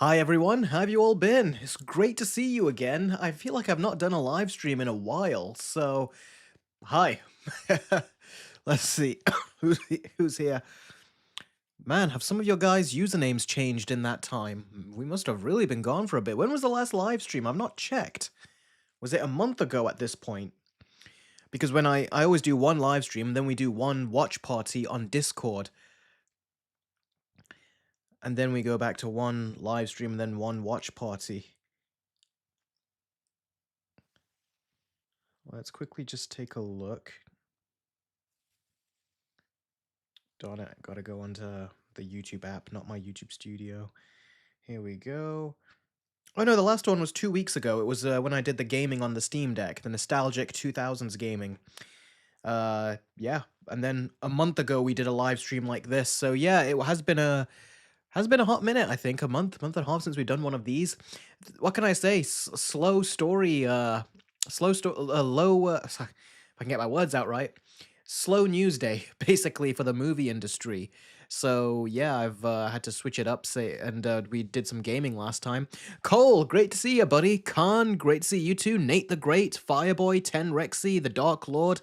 Hi everyone, how have you all been? It's great to see you again. I feel like I've not done a live stream in a while, so hi. Let's see who's here. Man, have some of your guys' usernames changed in that time? We must have really been gone for a bit. When was the last live stream? I've not checked. Was it a month ago at this point? Because when I always do one live stream, then we do one watch party on Discord. And then we go back to one live stream and then one watch party. Let's quickly just take a look. Darn it, gotta go onto the YouTube app, not my YouTube studio. Here we go. Oh no, the last one was 2 weeks ago. It was when I did the gaming on the Steam Deck, the nostalgic 2000s gaming. Yeah, and then a month ago we did a live stream like this. So yeah, it has been a hot minute. I think month and a half since we've done one of these. What can I say? Slow story. Slow story. Low. If I can get my words out right. Slow news day, basically, for the movie industry. So yeah, I've had to switch it up. And we did some gaming last time. Cole, great to see you, buddy. Khan, great to see you too. Nate the Great, Fireboy, Ten Rexy, the Dark Lord,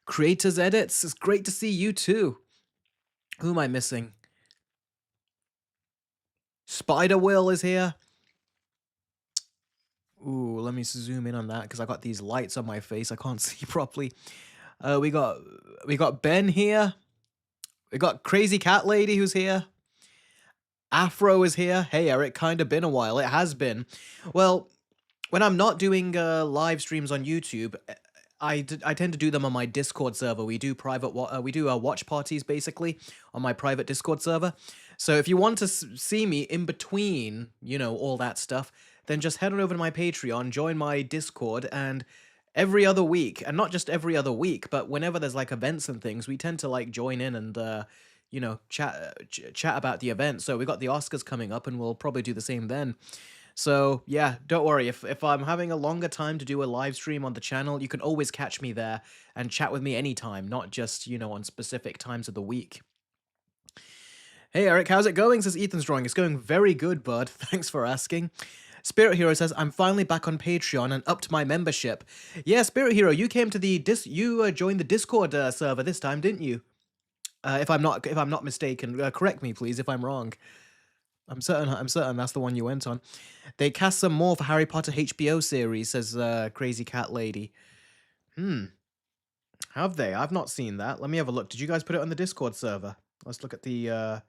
Creators Edits. It's great to see you too. Who am I missing? Spider Will is here. Ooh, let me zoom in on that because I got these lights on my face. I can't see properly. We got Ben here. We got Crazy Cat Lady who's here. Afro is here. Hey Eric, kinda been a while. It has been. Well, when I'm not doing live streams on YouTube, I tend to do them on my Discord server. We do watch parties basically on my private Discord server. So if you want to see me in between, all that stuff, then just head on over to my Patreon, join my Discord, and every other week, and not just every other week, but whenever there's like events and things, we tend to like join in and chat about the event. So we got the Oscars coming up, and we'll probably do the same then. So yeah, don't worry. If I'm having a longer time to do a live stream on the channel, you can always catch me there and chat with me anytime, not just, on specific times of the week. Hey Eric, how's it going? Says Ethan's drawing. It's going very good, bud. Thanks for asking. Spirit Hero says, I'm finally back on Patreon and upped my membership. Yeah, Spirit Hero, you came to you joined the Discord server this time, didn't you? If I'm not mistaken, correct me please if I'm wrong. I'm certain that's the one you went on. They cast some more for Harry Potter HBO series, says Crazy Cat Lady. Have they? I've not seen that. Let me have a look. Did you guys put it on the Discord server? Let's look at the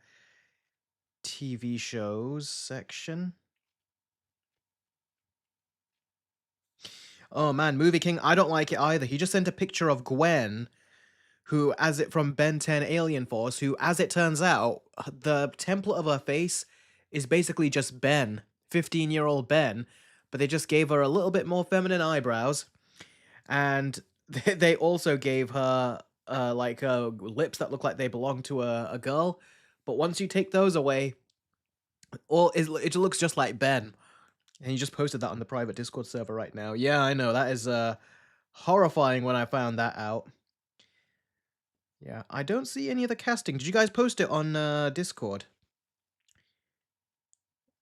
TV shows section. Oh man, Movie King, I don't like it either. He just sent a picture of Gwen, who, from Ben 10 Alien Force, who, as it turns out, the template of her face is basically just Ben, 15-year-old Ben, but they just gave her a little bit more feminine eyebrows, and they also gave her lips that look like they belong to a girl, but once you take those away, it looks just like Ben. And you just posted that on the private Discord server right now. Yeah, I know, that is horrifying when I found that out. Yeah, I don't see any of the casting. Did you guys post it on Discord?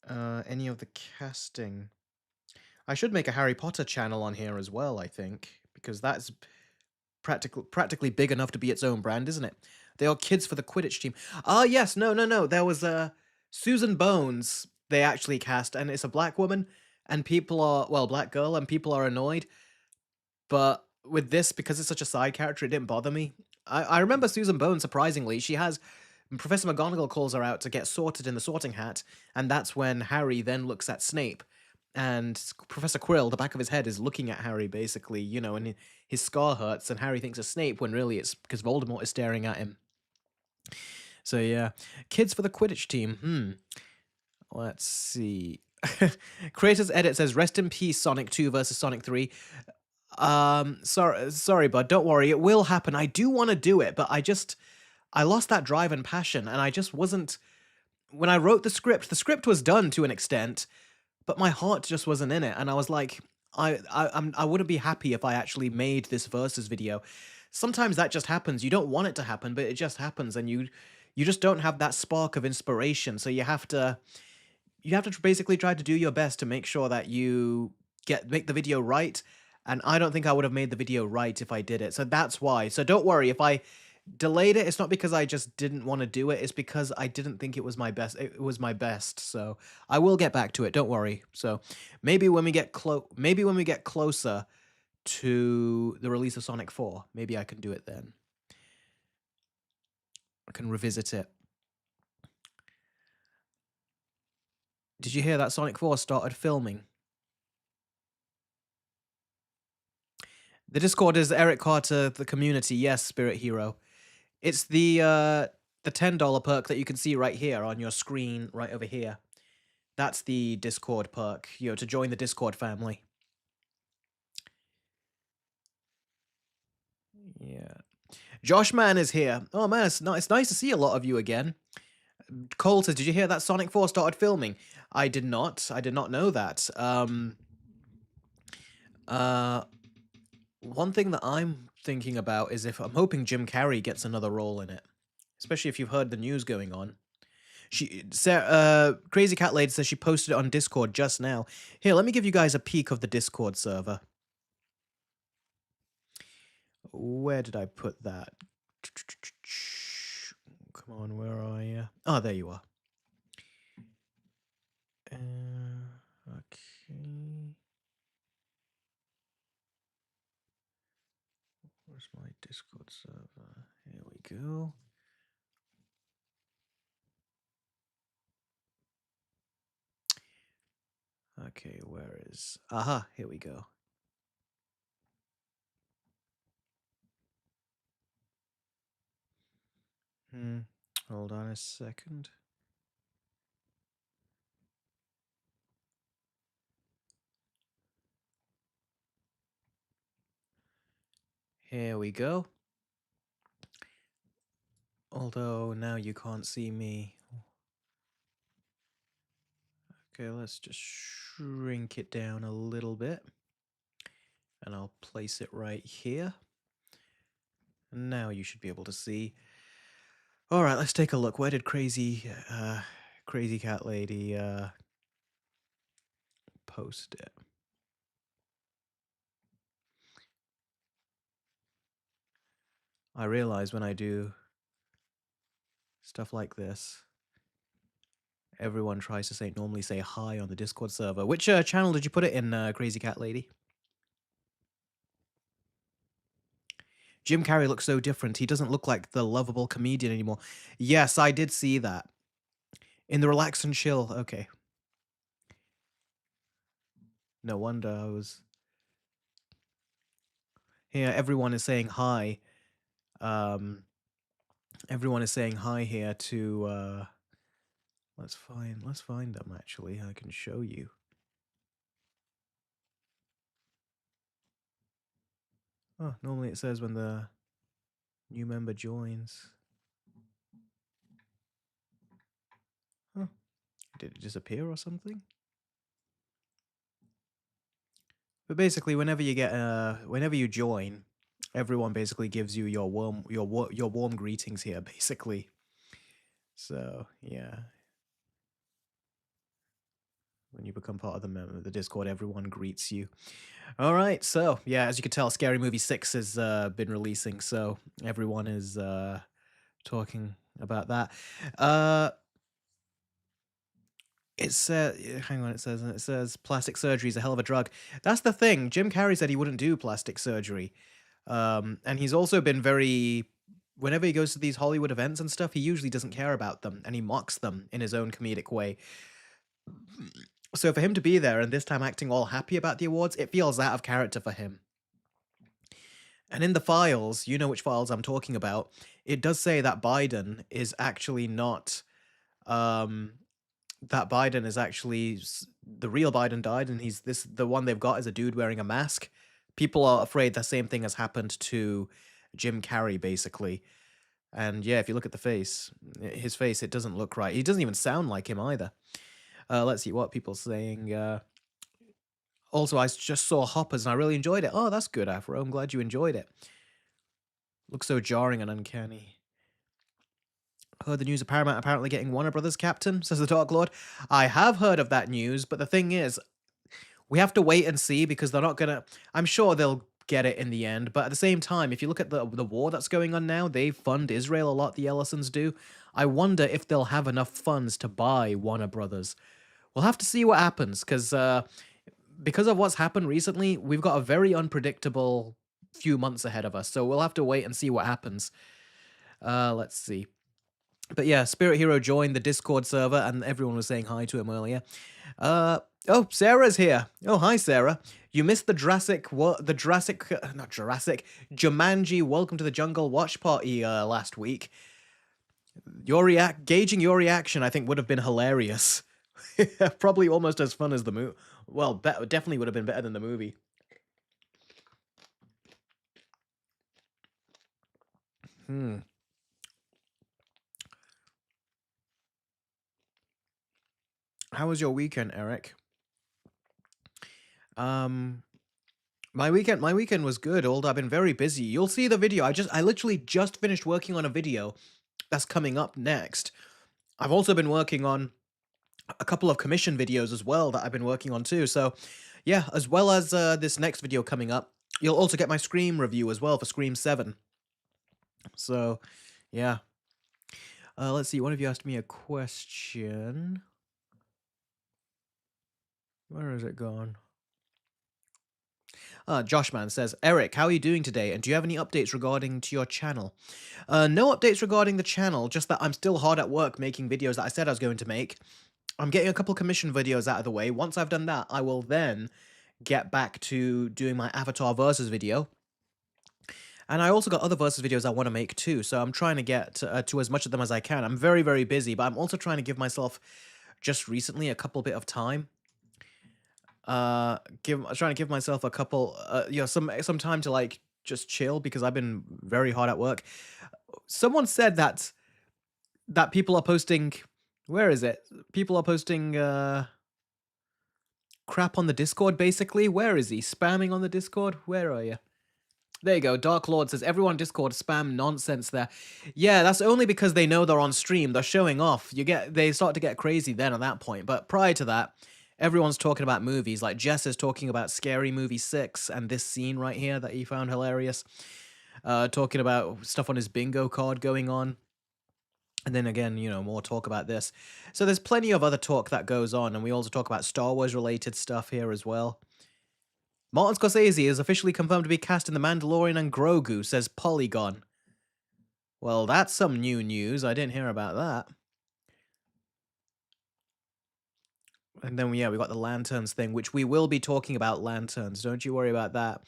Any of the casting? I should make a Harry Potter channel on here as well, I think, because that's practically big enough to be its own brand, isn't it? They are kids for the Quidditch team. Ah, yes, no. There was Susan Bones they actually cast, and it's a black woman, and black girl, and people are annoyed. But with this, because it's such a side character, it didn't bother me. I remember Susan Bones, surprisingly. Professor McGonagall calls her out to get sorted in the sorting hat, and that's when Harry then looks at Snape. And Professor Quirrell, the back of his head, is looking at Harry, basically, and his scar hurts, and Harry thinks it's Snape, when really it's because Voldemort is staring at him. So yeah, kids for the Quidditch team, Let's see. Creators Edit says, rest in peace, Sonic 2 versus Sonic 3. Sorry, bud, don't worry, it will happen. I do want to do it, but I lost that drive and passion, and I just wasn't... When I wrote the script was done to an extent, but my heart just wasn't in it, and I was like, I wouldn't be happy if I actually made this versus video. Sometimes that just happens. You don't want it to happen, but it just happens, and you just don't have that spark of inspiration, so you have to... you have to basically try to do your best to make sure that you make the video right. And I don't think I would have made the video right if I did it. So that's why. So don't worry if I delayed it. It's not because I just didn't want to do it. It's because I didn't think it was my best. It was my best. So I will get back to it. Don't worry. So maybe when we get closer to the release of Sonic 4, maybe I can do it then. I can revisit it. Did you hear that Sonic 4 started filming? The Discord is Eric Carter, the community. Yes, Spirit Hero. It's the $10 perk that you can see right here on your screen, right over here. That's the Discord perk, to join the Discord family. Yeah. Josh Man is here. Oh man, it's nice to see a lot of you again. Cole says, "Did you hear that Sonic 4 started filming?" I did not. I did not know that. One thing that I'm thinking about is if I'm hoping Jim Carrey gets another role in it, especially if you've heard the news going on. Crazy Cat Lady says she posted it on Discord just now. Here, let me give you guys a peek of the Discord server. Where did I put that? Come on, where are you? Oh, there you are. Okay. Where's my Discord server? Here we go. Okay, where is... Aha, here we go. Hold on a second. Here we go. Although now you can't see me. Okay, let's just shrink it down a little bit. And I'll place it right here. Now you should be able to see. All right, let's take a look. Where did Crazy Cat Lady post it? I realize when I do stuff like this, everyone tries to normally say hi on the Discord server. Which channel did you put it in, Crazy Cat Lady? Jim Carrey looks so different. He doesn't look like the lovable comedian anymore. Yes, I did see that. In the Relax and Chill. Okay. No wonder I was... Here, everyone is saying hi. Everyone is saying hi here to... Let's find them, actually. I can show you. Oh, normally it says when the new member joins. Huh. Did it disappear or something? But basically, whenever you join, everyone basically gives you your warm greetings here, basically. So yeah, when you become part of the Discord, everyone greets you. All right, so yeah, as you can tell, Scary Movie 6 has been releasing, so everyone is talking about that. It says, hang on, it says plastic surgery is a hell of a drug. That's the thing. Jim Carrey said he wouldn't do plastic surgery. And he's also been whenever he goes to these Hollywood events and stuff, he usually doesn't care about them and he mocks them in his own comedic way. So for him to be there and this time acting all happy about the awards, it feels out of character for him. And in the files, you know which files I'm talking about, it does say that Biden is actually not, that Biden is actually, the real Biden died, and the one they've got is a dude wearing a mask. People are afraid the same thing has happened to Jim Carrey, basically. And yeah, if you look at his face, it doesn't look right. He doesn't even sound like him either. Let's see what people saying. Also, I just saw Hoppers and I really enjoyed it. Oh, that's good, Afro. I'm glad you enjoyed it. Looks so jarring and uncanny. Heard the news of Paramount apparently getting Warner Brothers captain, says the Dark Lord. I have heard of that news, but the thing is, we have to wait and see because they're not gonna. I'm sure they'll get it in the end, but at the same time, if you look at the war that's going on now, they fund Israel a lot. The Ellisons do. I wonder if they'll have enough funds to buy Warner Brothers. We'll have to see what happens because of what's happened recently, we've got a very unpredictable few months ahead of us. So we'll have to wait and see what happens. Let's see. But yeah, Spirit Hero joined the Discord server, and everyone was saying hi to him earlier. Oh, Sarah's here. Oh, hi, Sarah. You missed the not Jurassic, Jumanji Welcome to the Jungle watch party last week. Gauging your reaction, I think, would have been hilarious. Probably almost as fun as the movie. Well, definitely would have been better than the movie. How was your weekend, Eric? My weekend was good. Although I've been very busy. You'll see the video. I literally just finished working on a video that's coming up next. I've also been working on a couple of commission videos as well that I've been working on too. So, yeah, as well as this next video coming up, you'll also get my Scream review as well for Scream 7. So, yeah. Let's see. One of you asked me a question. Where is it gone? Joshman says, Eric, how are you doing today? And do you have any updates regarding to your channel? No updates regarding the channel, just that I'm still hard at work making videos that I said I was going to make. I'm getting a couple commission videos out of the way. Once I've done that, I will then get back to doing my Avatar Versus video. And I also got other Versus videos I want to make too, so I'm trying to get to as much of them as I can. I'm very, very busy, but I'm also trying to give myself just recently a couple bit of time. Trying to give myself a couple, some time to like just chill because I've been very hard at work. Someone said that people are posting, where is it? People are posting crap on the Discord basically. Where is he? Spamming on the Discord? Where are you? There you go. Dark Lord says everyone Discord spam nonsense there. Yeah, that's only because they know they're on stream. They're showing off. They start to get crazy then at that point. But prior to that, everyone's talking about movies. Like Jess is talking about Scary Movie 6 and this scene right here that he found hilarious. Talking about stuff on his bingo card going on. And then again, more talk about this. So there's plenty of other talk that goes on. And we also talk about Star Wars related stuff here as well. Martin Scorsese is officially confirmed to be cast in The Mandalorian and Grogu, says Polygon. Well, that's some new news. I didn't hear about that. And then, yeah, we got the Lanterns thing, which we will be talking about Lanterns. Don't you worry about that.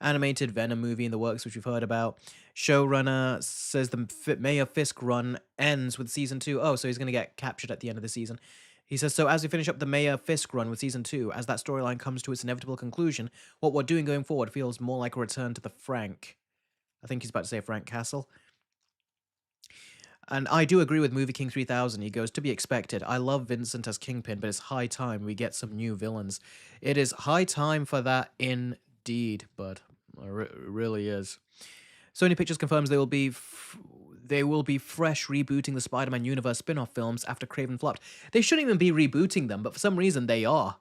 Animated Venom movie in the works, which we've heard about. Showrunner says the Mayor Fisk run ends with season 2. Oh, so he's going to get captured at the end of the season. He says, so as we finish up the Mayor Fisk run with season 2, as that storyline comes to its inevitable conclusion, what we're doing going forward feels more like a return to the Frank. I think he's about to say Frank Castle. And I do agree with Movie King 3000. He goes, to be expected. I love Vincent as Kingpin, but it's high time we get some new villains. It is high time for that indeed, bud. It really is. Sony Pictures confirms they will be fresh rebooting the Spider-Man universe spin-off films after Craven flopped. They shouldn't even be rebooting them, but for some reason they are.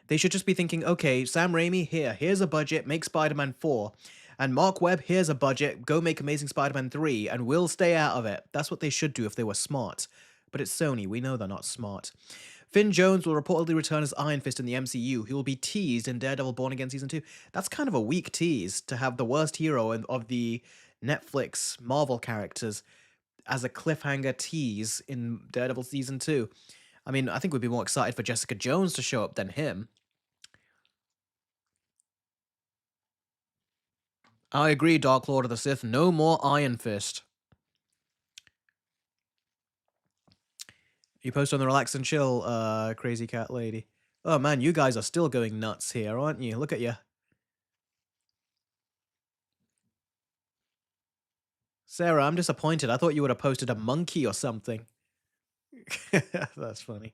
They should just be thinking, okay, Sam Raimi, here's a budget, make Spider-Man 4. And Mark Webb, here's a budget, go make Amazing Spider-Man 3, and we'll stay out of it. That's what they should do if they were smart. But it's Sony, we know they're not smart. Finn Jones will reportedly return as Iron Fist in the MCU. He will be teased in Daredevil Born Again Season 2. That's kind of a weak tease, to have the worst hero of the Netflix Marvel characters as a cliffhanger tease in Daredevil Season 2. I mean, I think we'd be more excited for Jessica Jones to show up than him. I agree, Dark Lord of the Sith. No more Iron Fist. You post on the Relax and Chill, Crazy Cat Lady. Oh man, you guys are still going nuts here, aren't you? Look at you. Sarah, I'm disappointed. I thought you would have posted a monkey or something. That's funny.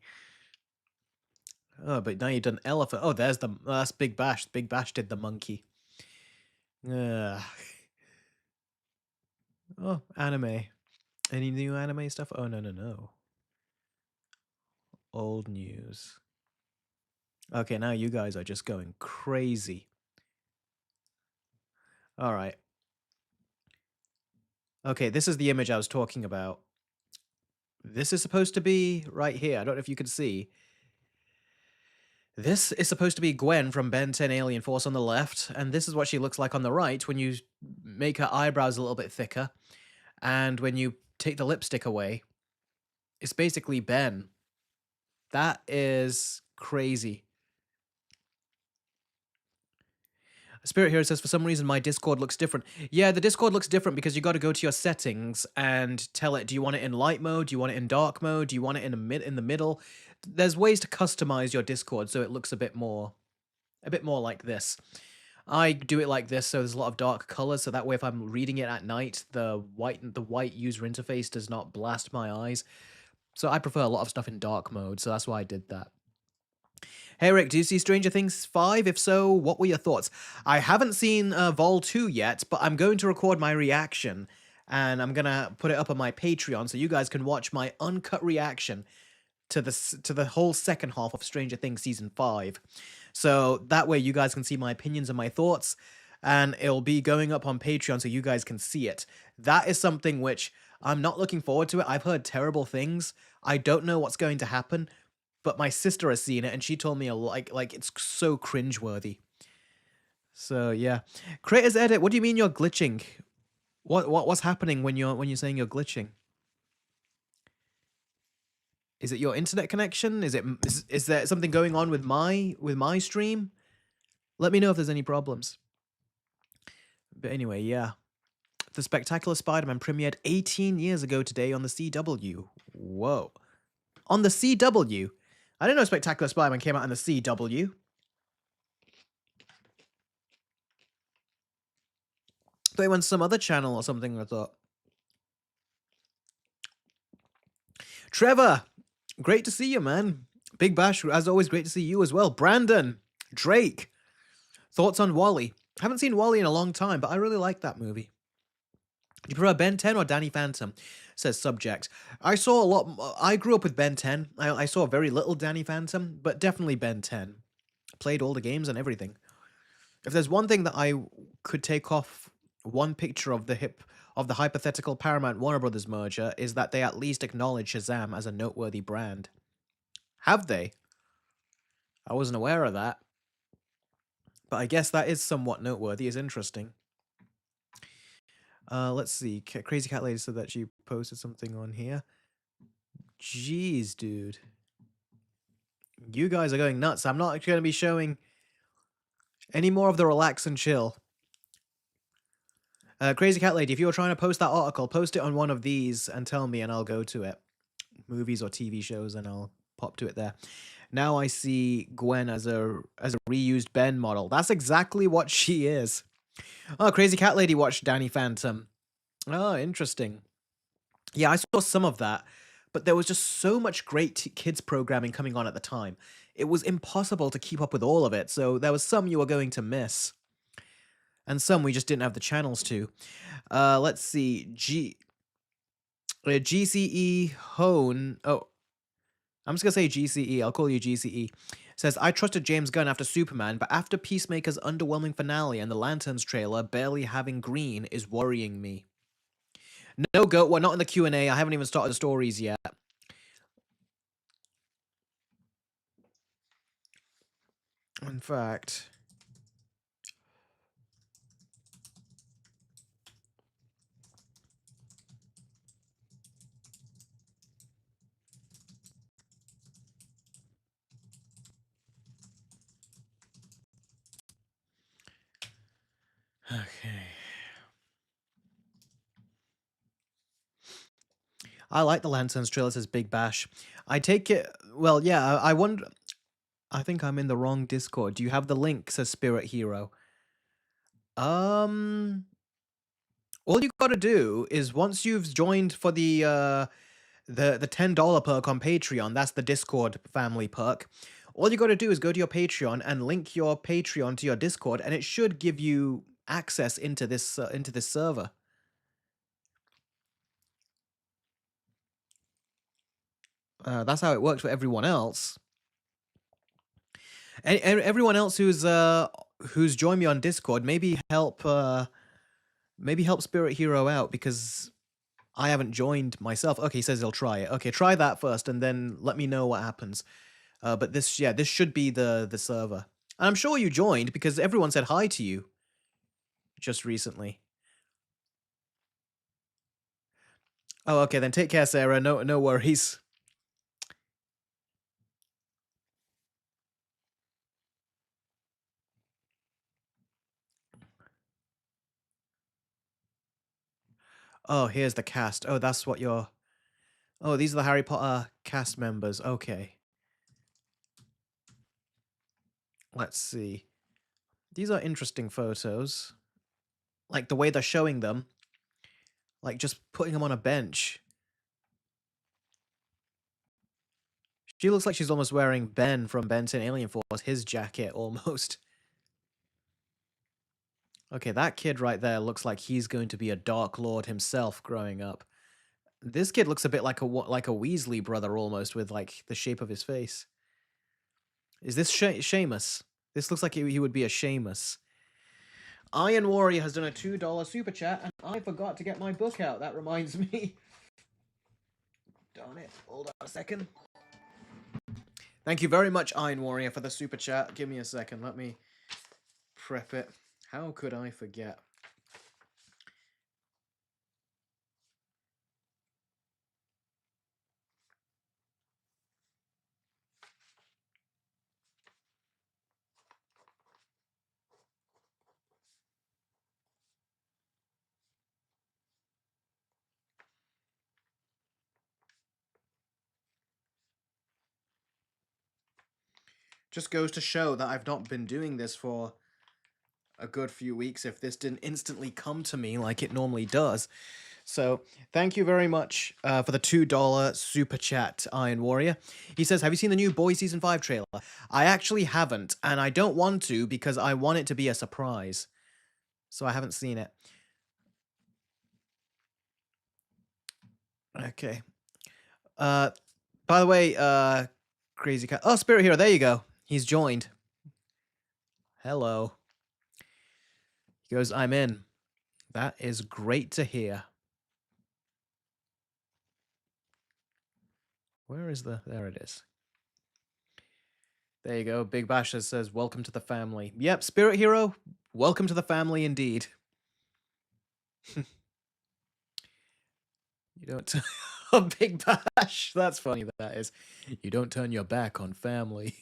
Oh, but now you've done elephant. Oh, that's Big Bash. Big Bash did the monkey. Oh, anime. Any new anime stuff? Oh, no, no, no. Old news. Okay, now you guys are just going crazy. All right. Okay, this is the image I was talking about. This is supposed to be right here. I don't know if you can see. This is supposed to be Gwen from Ben 10 Alien Force on the left, and this is what she looks like on the right when you make her eyebrows a little bit thicker, and when you take the lipstick away, it's basically Ben. That is crazy. Spirit Hero says, for some reason, my Discord looks different. Yeah, the Discord looks different because you got to go to your settings and tell it, do you want it in light mode? Do you want it in dark mode? Do you want it in the middle? There's ways to customize your Discord so it looks a bit more like this. I do it like this, so there's a lot of dark colors, so that way if I'm reading it at night, the white user interface does not blast my eyes. So I prefer a lot of stuff in dark mode, so that's why I did that. Hey Rick, do you see Stranger Things 5? If so, what were your thoughts? I haven't seen Vol 2 yet, but I'm going to record my reaction, and I'm gonna put it up on my Patreon so you guys can watch my uncut reaction to the whole second half of Stranger Things season 5. So that way you guys can see my opinions and my thoughts, and it'll be going up on Patreon so you guys can see it. That is something which I'm not looking forward to it. I've heard terrible things. I don't know what's going to happen, but my sister has seen it and she told me like it's so cringeworthy. So yeah. Creators Edit, what do you mean you're glitching? What's happening when you're saying you're glitching? Is it your internet connection? Is there something going on with my stream? Let me know if there's any problems. But anyway, yeah. The Spectacular Spider-Man premiered 18 years ago today on the CW. Whoa. On the CW? I didn't know Spectacular Spider-Man came out on the CW. They went some other channel or something, I thought. Trevor! Great to see you, man. Big Bash, as always, great to see you as well. Brandon! Drake! Thoughts on Wally? Haven't seen Wally in a long time, but I really like that movie. Do you prefer Ben 10 or Danny Phantom? Says Subject. I grew up with Ben 10. I saw very little Danny Phantom, but definitely Ben 10. Played all the games and everything. If there's one thing that I could take off one picture of the hypothetical Paramount Warner Brothers merger is that they at least acknowledge Shazam as a noteworthy brand. Have they? I wasn't aware of that. But I guess that is somewhat noteworthy. It's interesting. Let's see. Crazy Cat Lady said that she posted something on here. Jeez, dude. You guys are going nuts. I'm not going to be showing any more of the relax and chill. Crazy Cat Lady, if you're trying to post that article, post it on one of these and tell me and I'll go to it. Movies or TV shows and I'll pop to it there. Now I see Gwen as a reused Ben model. That's exactly what she is. Oh, Crazy Cat Lady watched Danny Phantom. Oh, interesting. Yeah, I saw some of that, but there was just so much great kids programming coming on at the time. It was impossible to keep up with all of it, so there was some you were going to miss. And some we just didn't have the channels to. Let's see. GCE Hone. Oh, I'm just going to say GCE. I'll call you GCE. Says, I trusted James Gunn after Superman, but after Peacemaker's underwhelming finale and the Lanterns trailer barely having green is worrying me. No, Goat, we're not in the Q&A. I haven't even started the stories yet. In fact... Okay. I like the Lanterns trailer, says Big Bash. I take it... Well, yeah, I wonder... I think I'm in the wrong Discord. Do you have the link, says Spirit Hero? All you gotta do is once you've joined for the $10 perk on Patreon, that's the Discord family perk. All you gotta do is go to your Patreon and link your Patreon to your Discord, and it should give you access into this server. That's how it worked for everyone else. And everyone else who's joined me on Discord, maybe help Spirit Hero out because I haven't joined myself. Okay, he says he'll try it. Okay, try that first, and then let me know what happens. But this should be the server. And I'm sure you joined because everyone said hi to you just recently. Oh, okay, then take care, Sarah. No worries. Oh, here's the cast. Oh, that's what you're. Oh, these are the Harry Potter cast members. Okay, let's see. These are interesting photos. Like the way they're showing them, like just putting them on a bench. She looks like she's almost wearing Ben from Ben 10 Alien Force, his jacket almost. Okay, that kid right there looks like he's going to be a Dark Lord himself growing up. This kid looks a bit like a Weasley brother almost with like the shape of his face. Is this Seamus? This looks like he would be a Seamus. Iron Warrior has done a $2 super chat, and I forgot to get my book out. That reminds me. Darn it. Hold on a second. Thank you very much, Iron Warrior, for the super chat. Give me a second. Let me prep it. How could I forget? Just goes to show that I've not been doing this for a good few weeks if this didn't instantly come to me like it normally does. So thank you very much for the $2 super chat, Iron Warrior. He says, have you seen the new Boy Season 5 trailer? I actually haven't, and I don't want to because I want it to be a surprise. So I haven't seen it. Okay. By the way, Crazy Cat. Oh, Spirit Hero, there you go. He's joined. Hello. He goes, I'm in. That is great to hear. Where is there it is. There you go. Big Bash says, welcome to the family. Yep, Spirit Hero, welcome to the family indeed. You don't... Oh, Big Bash. That's funny, that is. You don't turn your back on family.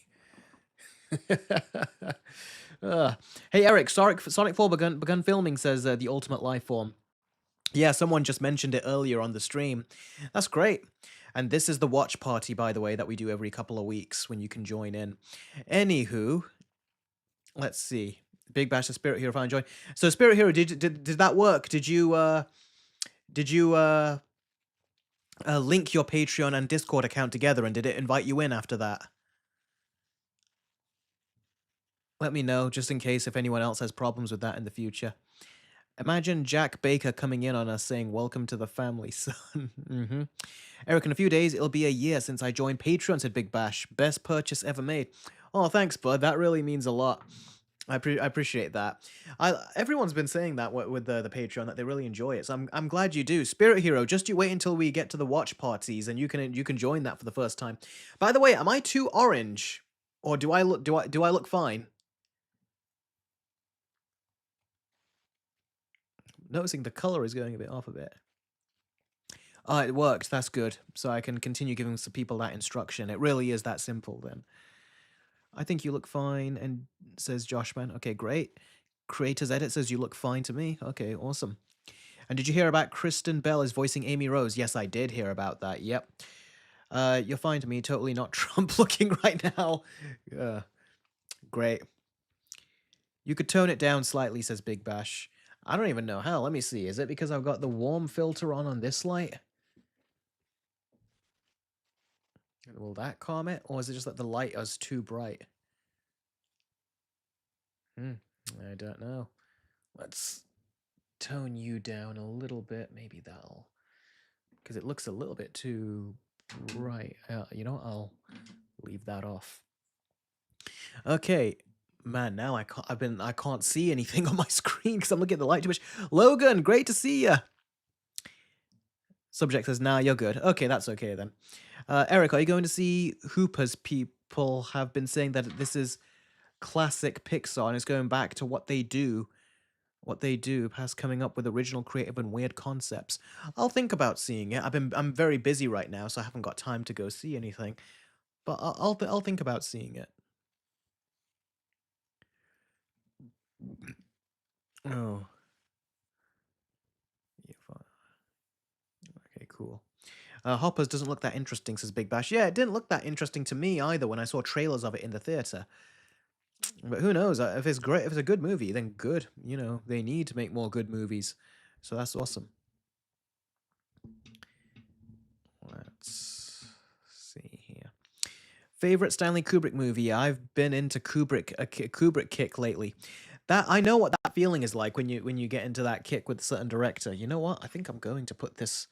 Hey, Eric, Sonic 4 begun filming, says the Ultimate Life Form. Yeah, someone just mentioned it earlier on the stream. That's great. And this is the watch party, by the way, that we do every couple of weeks when you can join in. Anywho, let's see. Big Bash, the Spirit Hero finally joined. So, Spirit Hero, did that work? Did you link your Patreon and Discord account together, and did it invite you in after that? Let me know, just in case if anyone else has problems with that in the future. Imagine Jack Baker coming in on us saying, welcome to the family, son. Eric, in a few days, it'll be a year since I joined Patreon, said Big Bash. Best purchase ever made. Oh, thanks, bud. That really means a lot. I appreciate that. Everyone's been saying that with the Patreon, that they really enjoy it. So I'm glad you do. Spirit Hero, just you wait until we get to the watch parties and you can join that for the first time. By the way, am I too orange, or do I look fine? Noticing the color is going a bit off a bit. Oh, it worked. That's good. So I can continue giving some people that instruction. It really is that simple then. I think you look fine, and says Joshman. Okay, great. Creators Edit says you look fine to me. Okay, awesome. And did you hear about Kristen Bell is voicing Amy Rose? Yes, I did hear about that. Yep. You're fine to me. Totally not Trump looking right now. Great. You could tone it down slightly, says Big Bash. I don't even know how. Let me see. Is it because I've got the warm filter on this light? Will that calm it? Or is it just that the light is too bright? I don't know. Let's tone you down a little bit. Maybe that'll... because it looks a little bit too Right. You know what? I'll leave that off. Okay. Man, now I can't see anything on my screen because I'm looking at the light too much. Logan, great to see you. Subject says, nah, you're good. Okay, that's okay then. Eric, are you going to see Hooper's? People have been saying that this is classic Pixar and it's going back to what they do, past coming up with original, creative, and weird concepts. I'll think about seeing it. I'm very busy right now, so I haven't got time to go see anything. But I'll think about seeing it. Oh, yeah, okay, cool. Hoppers doesn't look that interesting, says Big Bash. Yeah, it didn't look that interesting to me either when I saw trailers of it in the theater. But who knows? If it's great, if it's a good movie, then good. You know, they need to make more good movies, so that's awesome. Let's see here. Favorite Stanley Kubrick movie? I've been into Kubrick kick lately. That I know what that feeling is like when you get into that kick with a certain director. You know what? I think I'm going to put this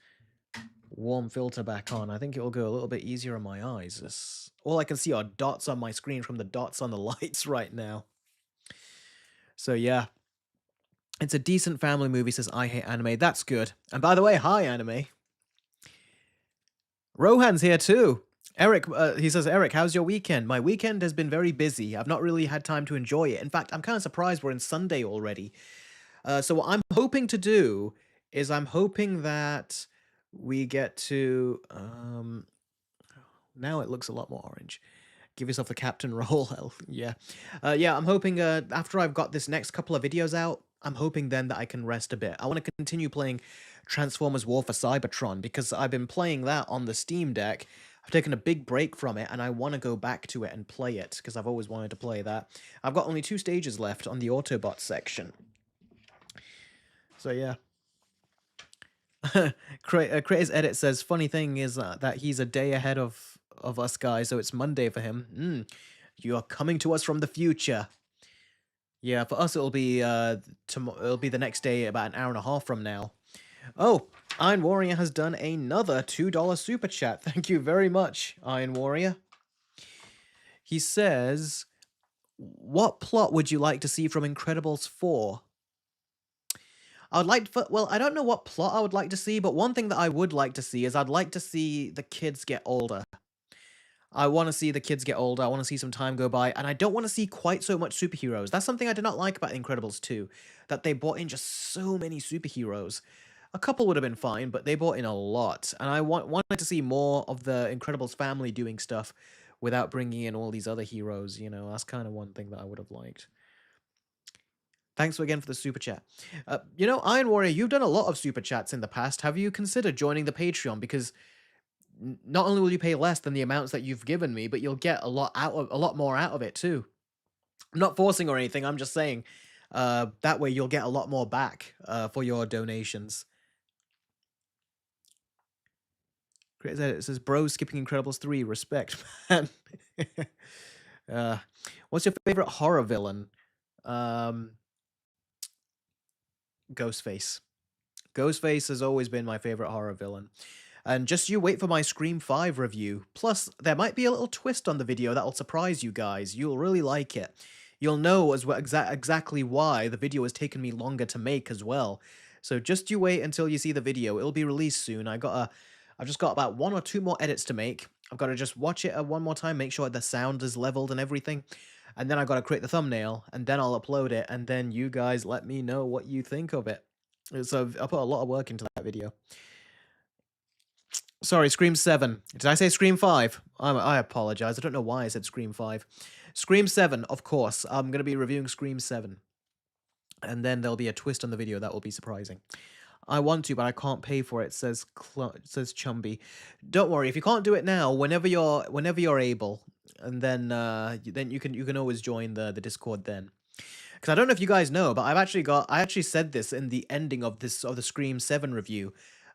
warm filter back on. I think it will go a little bit easier on my eyes. All I can see are dots on my screen from the dots on the lights right now. So yeah. It's a decent family movie, says I Hate Anime. That's good. And by the way, hi, anime. Rohan's here too. Eric, he says, Eric, how's your weekend? My weekend has been very busy. I've not really had time to enjoy it. In fact, I'm kind of surprised we're in Sunday already. So what I'm hoping to do is I'm hoping that we get to... now it looks a lot more orange. Give yourself the captain role. Yeah. Yeah, I'm hoping after I've got this next couple of videos out, I'm hoping then that I can rest a bit. I want to continue playing Transformers War for Cybertron because I've been playing that on the Steam Deck. I've taken a big break from it and I want to go back to it and play it because I've always wanted to play that. I've got only 2 stages left on the Autobot section. So yeah. Creator's Edit says, funny thing is that he's a day ahead of us guys, so it's Monday for him. You are coming to us from the future. Yeah, for us it'll be it'll be the next day, about an hour and a half from now. Oh, Iron Warrior has done another $2 super chat. Thank you very much, Iron Warrior. He says, what plot would you like to see from Incredibles 4? I would like to, well, I don't know what plot I would like to see, but one thing that I would like to see is I'd like to see the kids get older. I want to see the kids get older. I want to see some time go by, and I don't want to see quite so much superheroes. That's something I did not like about Incredibles 2, that they brought in just so many superheroes. A couple would have been fine, but they brought in a lot, and I wanted to see more of the Incredibles family doing stuff without bringing in all these other heroes. You know, that's kind of one thing that I would have liked. Thanks again for the super chat. You know, Iron Warrior, you've done a lot of super chats in the past. Have you considered joining the Patreon? Because not only will you pay less than the amounts that you've given me, but you'll get a lot more out of it too. I'm not forcing or anything. I'm just saying that way you'll get a lot more back for your donations. It says, bro, skipping Incredibles 3. Respect, man. What's your favorite horror villain? Ghostface. Ghostface has always been my favorite horror villain. And just you wait for my Scream 5 review. Plus, there might be a little twist on the video that'll surprise you guys. You'll really like it. You'll know as well exactly why the video has taken me longer to make as well. So just you wait until you see the video. It'll be released soon. I've just got about 1 or 2 more edits to make. I've got to just watch it one more time, make sure the sound is leveled and everything. And then I've got to create the thumbnail, and then I'll upload it, and then you guys let me know what you think of it. So I put a lot of work into that video. Sorry, Scream 7. Did I say Scream 5? I apologize. I don't know why I said Scream 5. Scream 7, of course. I'm going to be reviewing Scream 7. And then there'll be a twist on the video that will be surprising. I want to, but I can't pay for it, says Chumby. Don't worry, if you can't do it now, whenever you're able, and then you can always join the Discord then. Because I don't know if you guys know, but I actually said this in the ending of the Scream 7 review.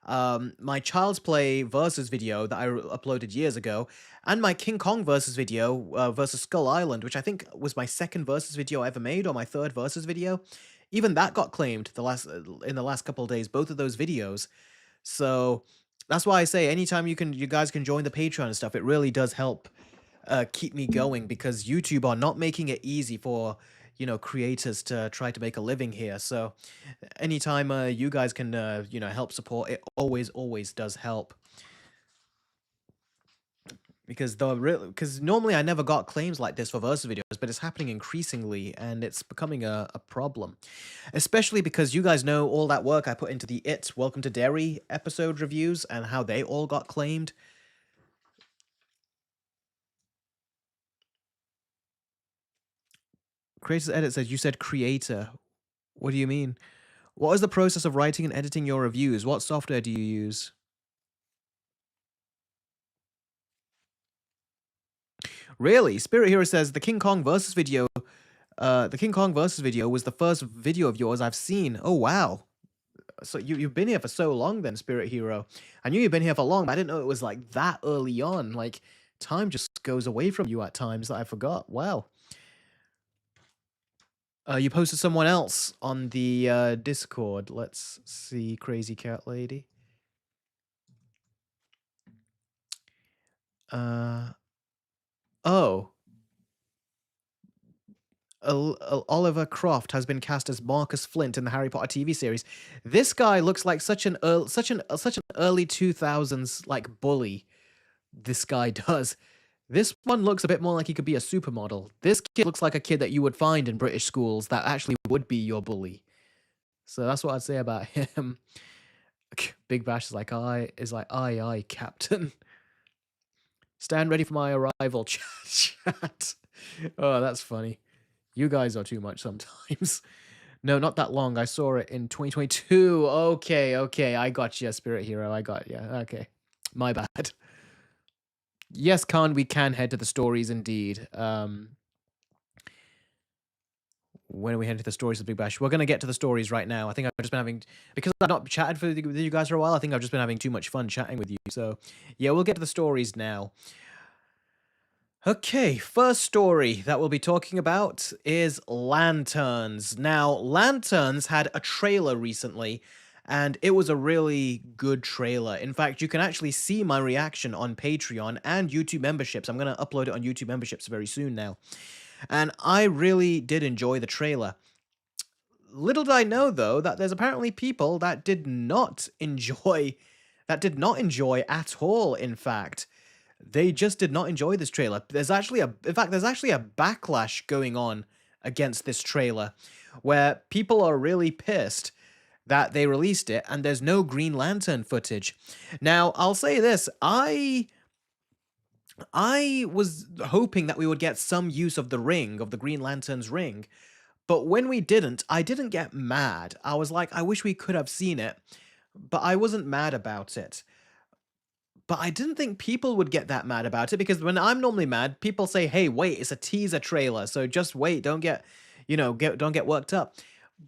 My Child's Play versus video that I uploaded years ago, and my King Kong versus video versus Skull Island, which I think was my 2nd versus video I ever made, or my 3rd versus video. Even that got claimed in the last couple of days, both of those videos. So That's why I say anytime you guys can join the Patreon and stuff, it really does help keep me going because YouTube are not making it easy for creators to try to make a living here. So anytime you guys can help support, it always does help. Because normally I never got claims like this for verse videos, but it's happening increasingly and it's becoming a problem. Especially because you guys know all that work I put into the Welcome to Derry episode reviews and how they all got claimed. Creator's Edit says, you said creator. What do you mean? What is the process of writing and editing your reviews? What software do you use? Really? Spirit Hero says, the King Kong versus video was the first video of yours I've seen. Oh, wow. So you've been here for so long then, Spirit Hero. I knew you've been here for long, but I didn't know it was like that early on. Like, time just goes away from you at times that I forgot. Wow. You posted someone else on the Discord. Let's see, Crazy Cat Lady. Oh. Oliver Croft has been cast as Marcus Flint in the Harry Potter TV series. This guy looks like such an early 2000s like bully. This guy does. This one looks a bit more like he could be a supermodel. This kid looks like a kid that you would find in British schools that actually would be your bully. So that's what I'd say about him. Big Bash is like, aye, Captain. Stand ready for my arrival, chat. Oh, that's funny. You guys are too much sometimes. No, not that long. I saw it in 2022. Okay. I got you, Spirit Hero. I got you. Okay. My bad. Yes, Khan, we can head to the stories indeed. When are we heading to the stories of Big Bash? We're going to get to the stories right now. I think I've just been having, because I've not chatted with you guys for a while, I think I've just been having too much fun chatting with you. So, yeah, we'll get to the stories now. Okay, first story that we'll be talking about is Lanterns. Now, Lanterns had a trailer recently, and it was a really good trailer. In fact, you can actually see my reaction on Patreon and YouTube memberships. I'm going to upload it on YouTube memberships very soon now. And I really did enjoy the trailer. Little did I know, though, that there's apparently people that did not enjoy at all, in fact. They just did not enjoy this trailer. There's actually a backlash going on against this trailer where people are really pissed that they released it and there's no Green Lantern footage. Now, I'll say this, I was hoping that we would get some use of the ring, of the Green Lantern's ring, but when we didn't, I didn't get mad. I was like, I wish we could have seen it, but I wasn't mad about it. But I didn't think people would get that mad about it because when I'm normally mad, people say, "Hey, wait, it's a teaser trailer, so just wait, don't get, don't get worked up."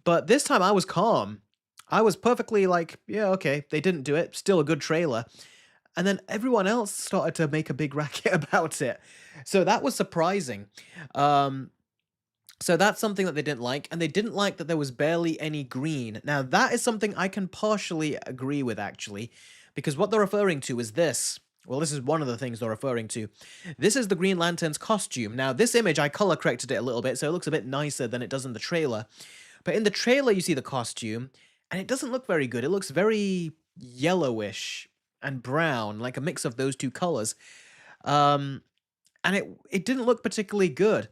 But this time I was calm. I was perfectly like, "Yeah, okay, they didn't do it. Still a good trailer." And then everyone else started to make a big racket about it. So that was surprising. Um so that's something that they didn't like, and they didn't like that there was barely any green. Now, that is something I can partially agree with, actually, because what they're referring to is this. Well, this is one of the things they're referring to. This is the Green Lantern's costume. Now, this image, I color corrected it a little bit, so it looks a bit nicer than it does in the trailer. But in the trailer, you see the costume, and it doesn't look very good. It looks very yellowish and brown, like a mix of those two colors. Um, and it didn't look particularly good.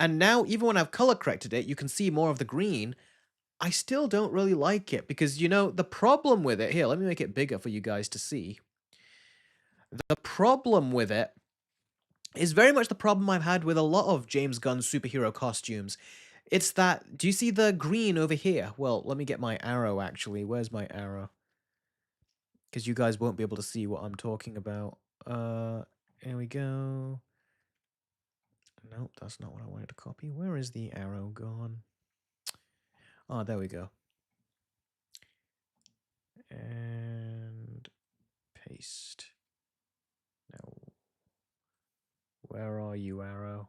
And now, even when I've color corrected it, you can see more of the green. I still don't really like it because, the problem with it, here, let me make it bigger for you guys to see. The problem with it is very much the problem I've had with a lot of James Gunn's superhero costumes. It's that, do you see the green over here? Well, let me get my arrow, actually. Where's my arrow? Because you guys won't be able to see what I'm talking about. Here we go. Nope, that's not what I wanted to copy. Where is the arrow gone? Oh, there we go. And paste. Now, where are you, arrow?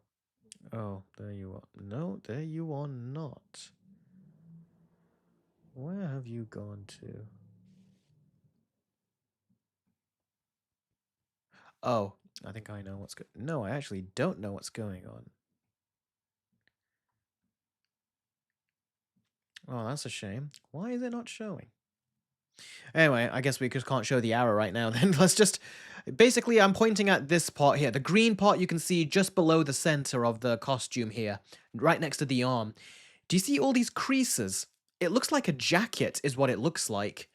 Oh, there you are. No, there you are not. Where have you gone to? Oh, I think I know what's good. No, I actually don't know what's going on. Oh, that's a shame. Why is it not showing? Anyway, I guess we just can't show the arrow right now then. Let's just... Basically, I'm pointing at this part here. The green part you can see just below the center of the costume here, right next to the arm. Do you see all these creases? It looks like a jacket is what it looks like.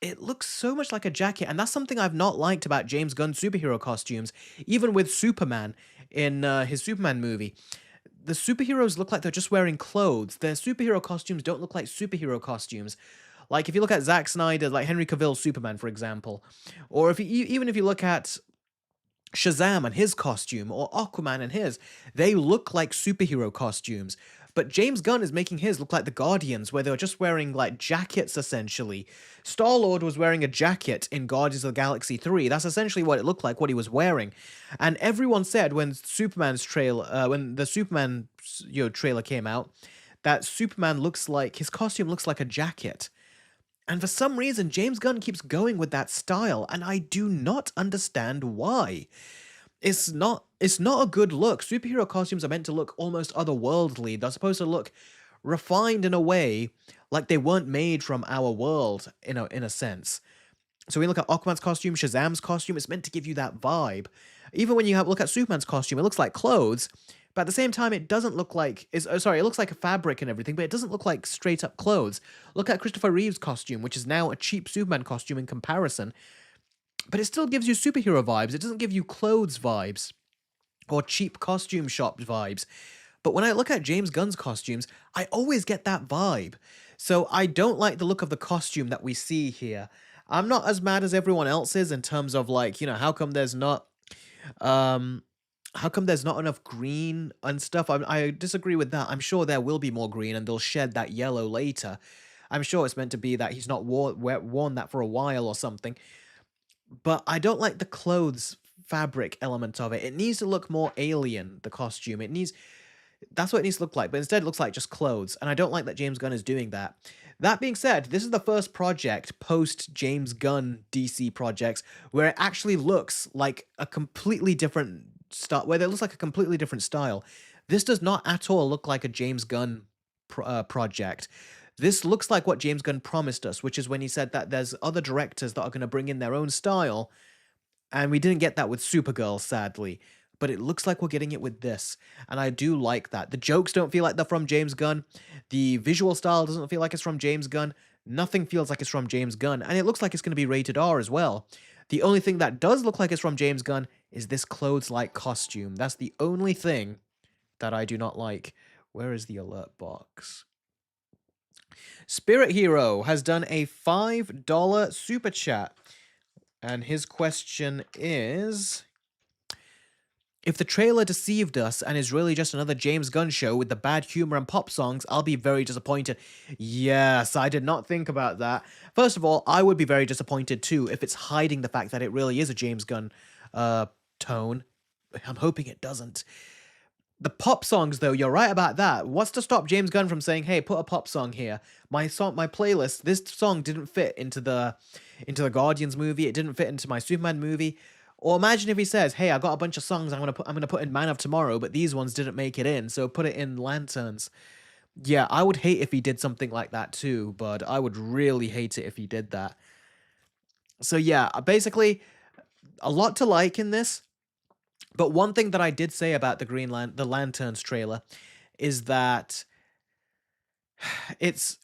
It looks so much like a jacket, and that's something I've not liked about James Gunn's superhero costumes, even with Superman in his Superman movie. The superheroes look like they're just wearing clothes. Their superhero costumes don't look like superhero costumes. Like if you look at Zack Snyder, like Henry Cavill's Superman, for example, or if you, even if you look at Shazam and his costume, or Aquaman and his, they look like superhero costumes. But James Gunn is making his look like the Guardians, where they were just wearing like jackets essentially. Star-Lord was wearing a jacket in Guardians of the Galaxy 3. That's essentially what it looked like, what he was wearing. And everyone said when when the Superman trailer came out, that Superman looks like his costume looks like a jacket. And for some reason, James Gunn keeps going with that style, and I do not understand why. It's not a good look. Superhero costumes are meant to look almost otherworldly. They're supposed to look refined in a way like they weren't made from our world in a sense. So when you look at Aquaman's costume, Shazam's costume, it's meant to give you that vibe. Even when you look at Superman's costume, it looks like clothes, but at the same time, it doesn't look like... it looks like a fabric and everything, but it doesn't look like straight up clothes. Look at Christopher Reeve's costume, which is now a cheap Superman costume in comparison, but it still gives you superhero vibes. It doesn't give you clothes vibes or cheap costume shop vibes. But when I look at James Gunn's costumes, I always get that vibe. So I don't like the look of the costume that we see here. I'm not as mad as everyone else is in terms of like, um how come there's not enough green and stuff? I disagree with that. I'm sure there will be more green and they'll shed that yellow later. I'm sure it's meant to be that he's not worn that for a while or something. But I don't like the clothes fabric element of it. It needs to look more alien, the costume. That's what it needs to look like, but instead it looks like just clothes, and I don't like that James Gunn is doing that. That being said, this is the first project post James Gunn DC projects where it actually looks like a completely different style, where it looks like a completely different style. This does not at all look like a James Gunn project. This looks like what James Gunn promised us, which is when he said that there's other directors that are going to bring in their own style, and we didn't get that with Supergirl, sadly. But it looks like we're getting it with this. And I do like that. The jokes don't feel like they're from James Gunn. The visual style doesn't feel like it's from James Gunn. Nothing feels like it's from James Gunn. And it looks like it's going to be rated R as well. The only thing that does look like it's from James Gunn is this clothes-like costume. That's the only thing that I do not like. Where is the alert box? Spirit Hero has done a $5 super chat. And his question is... If the trailer deceived us and is really just another James Gunn show with the bad humor and pop songs, I'll be very disappointed. Yes, I did not think about that. First of all, I would be very disappointed too if it's hiding the fact that it really is a James Gunn tone. I'm hoping it doesn't. The pop songs, though, you're right about that. What's to stop James Gunn from saying, "Hey, put a pop song here"? My playlist. This song didn't fit into the Guardians movie. It didn't fit into my Superman movie. Or imagine if he says, "Hey, I got a bunch of songs I'm gonna put in Man of Tomorrow, but these ones didn't make it in, so put it in Lanterns." Yeah, I would hate if he did something like that too, but I would really hate it if he did that. So yeah, basically, a lot to like in this. But one thing that I did say about the Lanterns trailer is that it's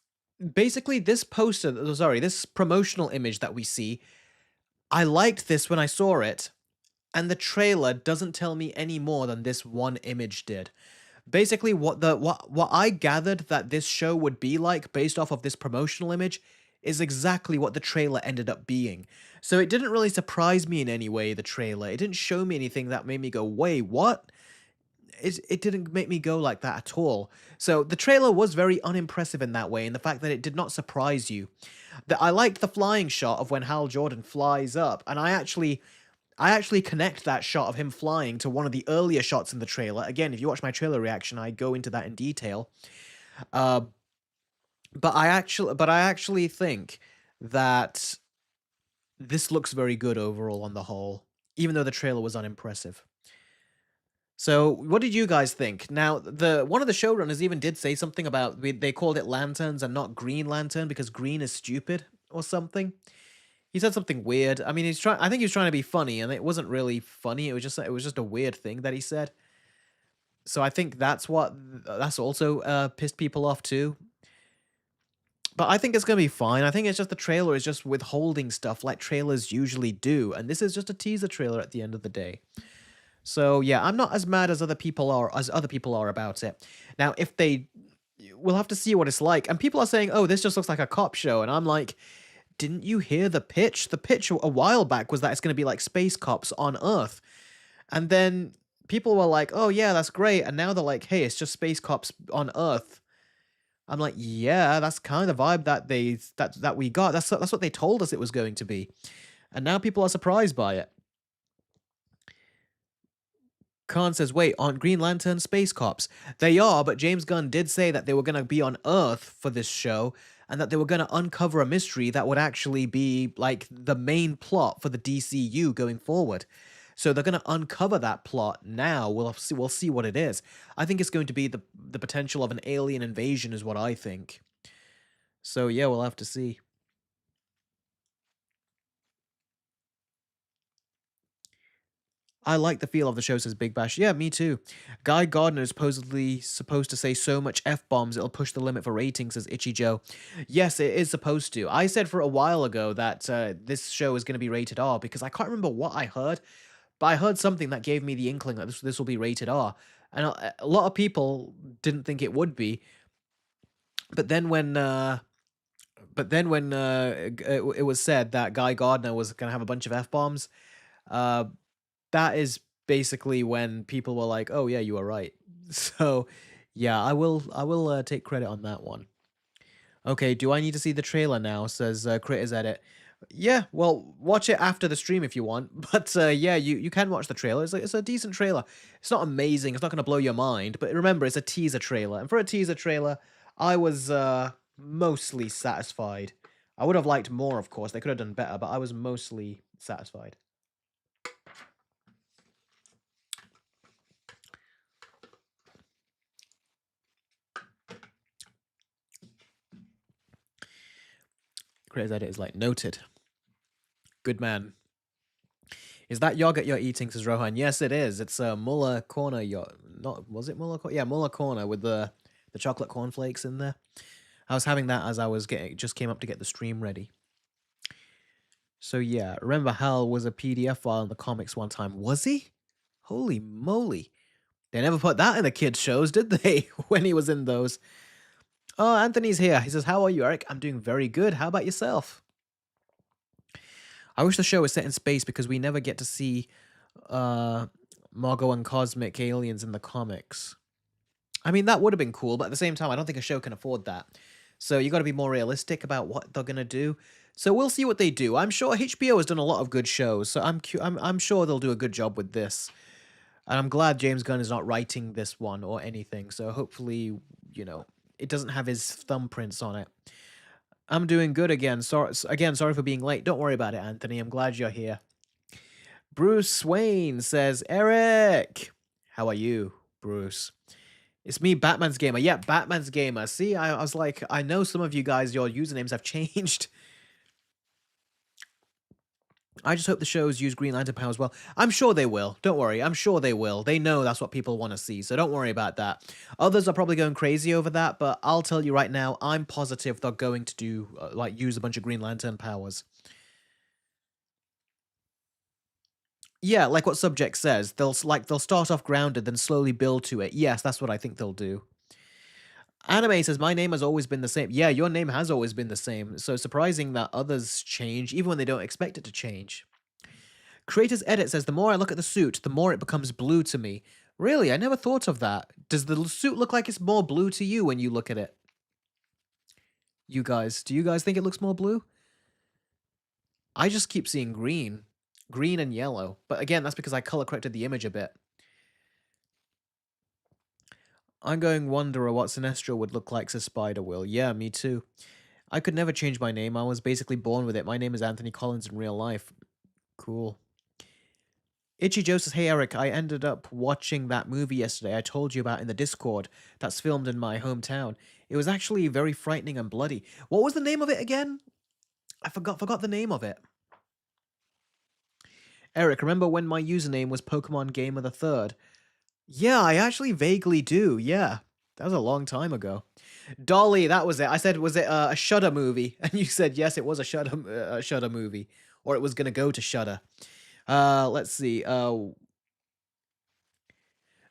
basically this promotional image that we see. I liked this when I saw it, and the trailer doesn't tell me any more than this one image did. Basically, what I gathered that this show would be like based off of this promotional image is exactly what the trailer ended up being. So it didn't really surprise me in any way, the trailer. It didn't show me anything that made me go, "Wait, what?" It didn't make me go like that at all. So the trailer was very unimpressive in that way, in the fact that it did not surprise you. I liked the flying shot of when Hal Jordan flies up, and I actually connect that shot of him flying to one of the earlier shots in the trailer. Again, if you watch my trailer reaction, I go into that in detail. Uh, but I actually think that this looks very good overall on the whole. even though the trailer was unimpressive. So, what did you guys think? Now, the one of the showrunners even did say something about they called it lanterns and not Green Lantern because green is stupid or something. He said something weird. I mean, he's trying. I think he was trying to be funny, and it wasn't really funny. It was just a weird thing that he said. So I think that's also pissed people off too. But I think it's gonna be fine. I think it's just the trailer is just withholding stuff like trailers usually do, and this is just a teaser trailer at the end of the day. So yeah, I'm not as mad as other people are about it. Now, if they we'll have to see what it's like. And people are saying, "Oh, this just looks like a cop show." And I'm like, "Didn't you hear the pitch? The pitch a while back was that it's going to be like space cops on Earth." And then people were like, "Oh, yeah, that's great." And now they're like, "Hey, it's just space cops on Earth." I'm like, "Yeah, that's kind of the vibe that we got. That's what they told us it was going to be." And now people are surprised by it. Khan says, "Wait, aren't Green Lantern space cops?" They are, but James Gunn did say that they were going to be on Earth for this show and that they were going to uncover a mystery that would actually be like the main plot for the DCU going forward. So they're going to uncover that plot now. We'll see what it is. I think it's going to be the potential of an alien invasion is what I think. So yeah, we'll have to see. I like the feel of the show, says Big Bash. Yeah, me too. Guy Gardner is supposedly supposed to say so much F bombs it'll push the limit for ratings, says Itchy Joe. Yes, it is supposed to. I said for a while ago that this show is going to be rated R because I can't remember what I heard, but I heard something that gave me the inkling that this will be rated R. And a lot of people didn't think it would be. But then when. It was said that Guy Gardner was going to have a bunch of F bombs, uh, that is basically when people were like, "Oh yeah, you are right." So, yeah, I will take credit on that one. Okay, do I need to see the trailer now? Says Critters Edit. Yeah, well, watch it after the stream if you want. But yeah, you can watch the trailer. It's a decent trailer. It's not amazing. It's not going to blow your mind. But remember, it's a teaser trailer, and for a teaser trailer, I was mostly satisfied. I would have liked more, of course. They could have done better, but I was mostly satisfied. Critters Edit is like noted. Good man. Is that yogurt you're eating, says Rohan? Yes, it is. It's a Muller Corner yogurt. Not was it Muller Corner? Yeah, Muller Corner with the chocolate cornflakes in there. I was having that as I was just came up to get the stream ready. So yeah, remember Hal was a PDF file in the comics one time. Was he? Holy moly. They never put that in the kids' shows, did they? When he was in those. Oh, Anthony's here. He says, "How are you, Eric?" "I'm doing very good. How about yourself?" I wish the show was set in space because we never get to see uh Margot and cosmic aliens in the comics. I mean, that would have been cool, but at the same time, I don't think a show can afford that. So you got to be more realistic about what they're gonna do. So we'll see what they do. I'm sure HBO has done a lot of good shows, so I'm sure they'll do a good job with this. And I'm glad James Gunn is not writing this one or anything. So hopefully, it doesn't have his thumbprints on it. I'm doing good again. Sorry for being late. Don't worry about it, Anthony. I'm glad you're here. Bruce Swain says, "Eric, how are you, Bruce?" It's me, Batman's Gamer. Yeah, Batman's Gamer. See, I was like, I know some of you guys, your usernames have changed. I just hope the shows use Green Lantern power as well. I'm sure they will. Don't worry. I'm sure they will. They know that's what people want to see, so don't worry about that. Others are probably going crazy over that, but I'll tell you right now, I'm positive they're going to do, use a bunch of Green Lantern powers. Yeah, like what Subject says, they'll start off grounded, then slowly build to it. Yes, that's what I think they'll do. Anime says, "My name has always been the same." Yeah, your name has always been the same. So surprising that others change, even when they don't expect it to change. Creators Edit says, "The more I look at the suit, the more it becomes blue to me." Really? I never thought of that. Does the suit look like it's more blue to you when you look at it? Do you guys think it looks more blue? I just keep seeing green. Green and yellow. But again, that's because I color corrected the image a bit. I'm going wonder what Sinestro would look like, says Spider Will. Yeah, me too. I could never change my name. I was basically born with it. My name is Anthony Collins in real life. Cool. Itchy Joe says, "Hey Eric, I ended up watching that movie yesterday I told you about in the Discord that's filmed in my hometown. It was actually very frightening and bloody. What was the name of it again? I forgot the name of it. Eric, remember when my username was Pokemon Gamer the Third? Yeah, I actually vaguely do. Yeah, that was a long time ago. Dolly, that was it. I said, was it a Shudder movie? And you said yes, it was a Shudder movie, or it was gonna go to Shudder. Let's see.